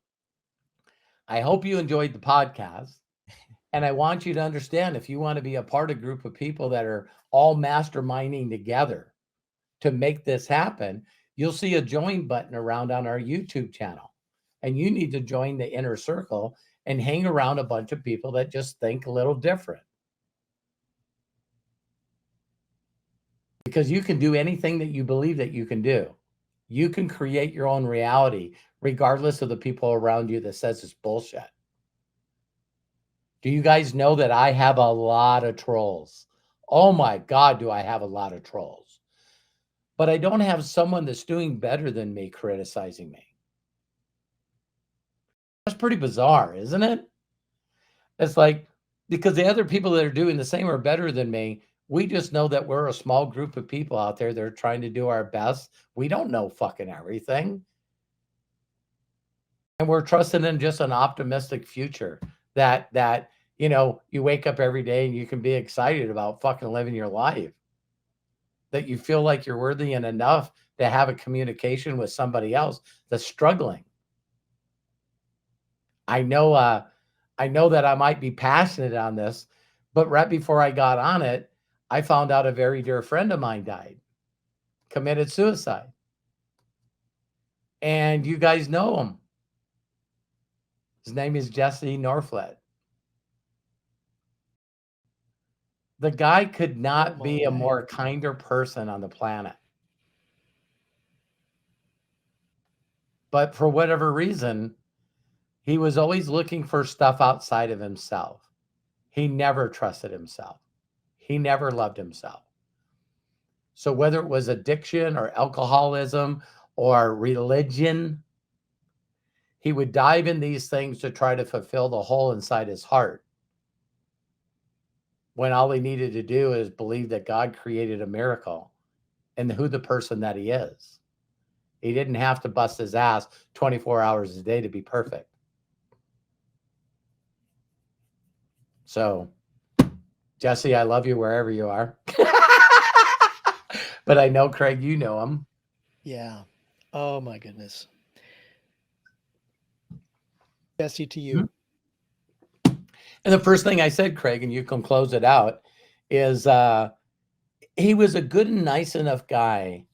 I hope you enjoyed the podcast. And I want you to understand, if you want to be a part of a group of people that are all masterminding together to make this happen, you'll see a join button around on our YouTube channel. And you need to join the inner circle and hang around a bunch of people that just think a little different. Because you can do anything that you believe that you can do. You can create your own reality, regardless of the people around you that says it's bullshit. Do you guys know that I have a lot of trolls? Oh my God, do I have a lot of trolls. But I don't have someone that's doing better than me criticizing me. That's pretty bizarre, isn't it? It's like, because the other people that are doing the same are better than me. We just know that we're a small group of people out there that are trying to do our best. We don't know fucking everything. And we're trusting in just an optimistic future that you know, you wake up every day and you can be excited about fucking living your life. That you feel like you're worthy and enough to have a communication with somebody else that's struggling. I know that I might be passionate on this, but right before I got on it, I found out a very dear friend of mine died, committed suicide. And you guys know him. His name is Jesse Norflet. The guy could not be a more kinder person on the planet. But for whatever reason, he was always looking for stuff outside of himself. He never trusted himself. He never loved himself. So whether it was addiction or alcoholism or religion, he would dive in these things to try to fulfill the hole inside his heart, when all he needed to do is believe that God created a miracle and who the person that he is. He didn't have to bust his ass 24 hours a day to be perfect. So, Jesse, I love you wherever you are. But I know, Craig, you know him. Yeah. Oh, my goodness. Jesse, to you. And the first thing I said, Craig, and you can close it out, is he was a good and nice enough guy.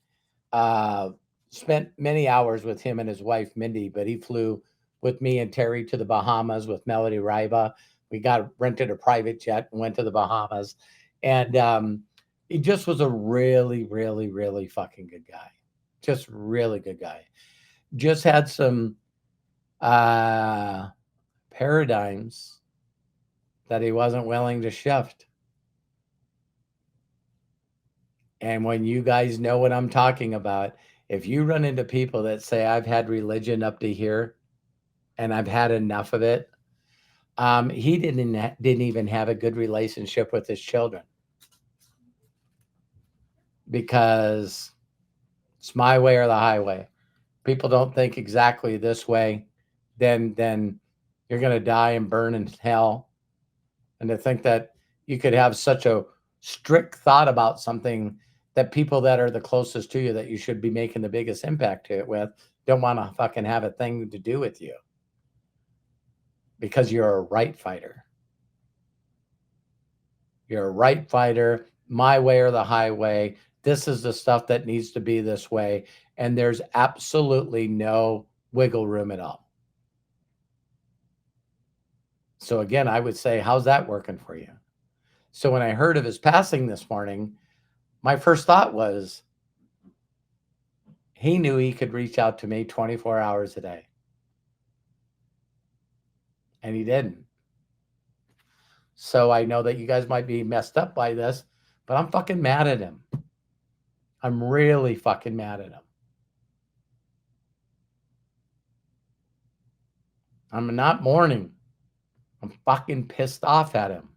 Spent many hours with him and his wife, Mindy, but he flew with me and Terry to the Bahamas with Melody Riva. We rented a private jet and went to the Bahamas. And he just was a really, really, really fucking good guy. Just really good guy. Just had some paradigms that he wasn't willing to shift. And when you guys know what I'm talking about, if you run into people that say, I've had religion up to here and I've had enough of it, he didn't even have a good relationship with his children. because it's my way or the highway. People don't think exactly this way, then you're going to die and burn in hell. And to think that you could have such a strict thought about something that people that are the closest to you that you should be making the biggest impact to it with don't want to fucking have a thing to do with you because you're a right fighter. You're a right fighter, my way or the highway. This is the stuff that needs to be this way. And there's absolutely no wiggle room at all. So again, I would say, how's that working for you? So when I heard of his passing this morning, my first thought was, he knew he could reach out to me 24 hours a day. And he didn't. So I know that you guys might be messed up by this, but I'm fucking mad at him. I'm really fucking mad at him. I'm not mourning. I'm fucking pissed off at him.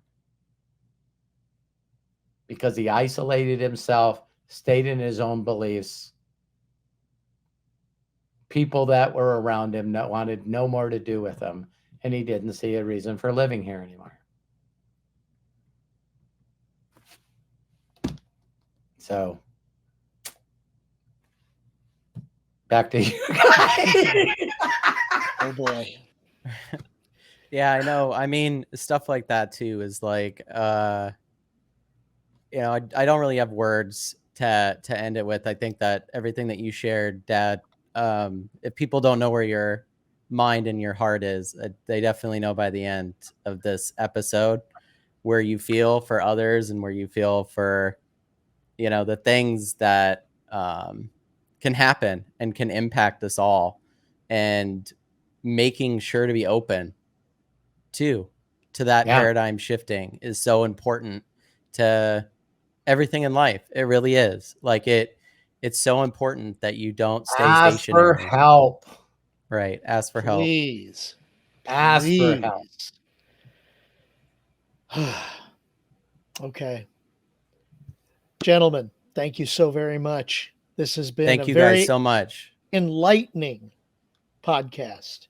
Because he isolated himself, stayed in his own beliefs. People that were around him that wanted no more to do with him, and he didn't see a reason for living here anymore. So, back to you guys. Oh boy. Yeah, I know. I mean, stuff like that too is like, I don't really have words to end it with. I think that everything that you shared, Dad, if people don't know where your mind and your heart is, they definitely know by the end of this episode where you feel for others and where you feel for, the things that can happen and can impact us all, and making sure to be open to that paradigm shifting is so important to everything in life. It really is. Like it's so important that you don't stay stationary. Ask for help. Right. Ask for help. Please. Ask for help. Okay. Gentlemen, thank you so very much. This has been thank you guys so much. Enlightening podcast.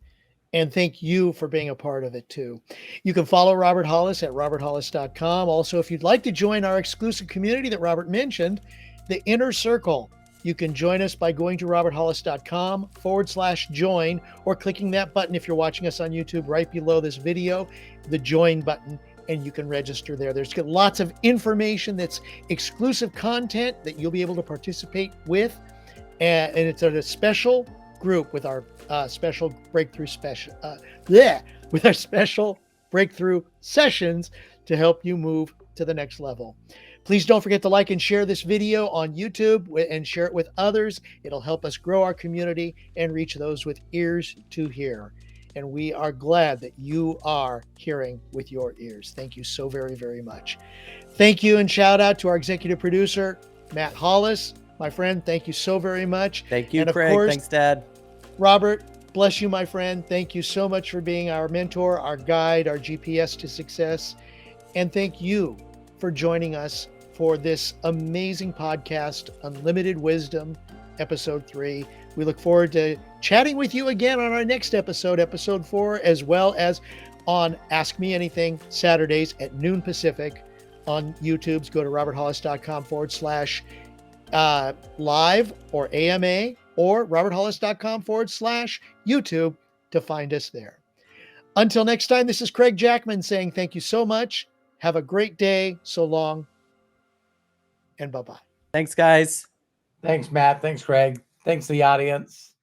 And thank you for being a part of it too. You can follow Robert Hollis at roberthollis.com. Also, if you'd like to join our exclusive community that Robert mentioned, the Inner Circle, you can join us by going to roberthollis.com/join, or clicking that button if you're watching us on YouTube right below this video, the join button, and you can register there. There's lots of information that's exclusive content that you'll be able to participate with. And it's a special group with our special breakthrough with our special breakthrough sessions to help you move to the next level. Please don't forget to like and share this video on YouTube and share it with others. It'll help us grow our community and reach those with ears to hear. And we are glad that you are hearing with your ears. Thank you so very, very much. Thank you, and shout out to our executive producer, Matt Hollis. My friend, thank you so very much. Thank you, and Craig. Of course, thanks, Dad. Robert, bless you, my friend. Thank you so much for being our mentor, our guide, our GPS to success. And thank you for joining us for this amazing podcast, Unlimited Wisdom, episode 3. We look forward to chatting with you again on our next episode, episode 4, as well as on Ask Me Anything Saturdays at noon Pacific on YouTube's. Go to roberthollis.com/live or AMA, or roberthollis.com/YouTube to find us there. Until next time, this is Craig Jackman saying thank you so much. Have a great day. So long. And bye-bye. Thanks, guys. Thanks, Matt. Thanks, Craig. Thanks, the audience.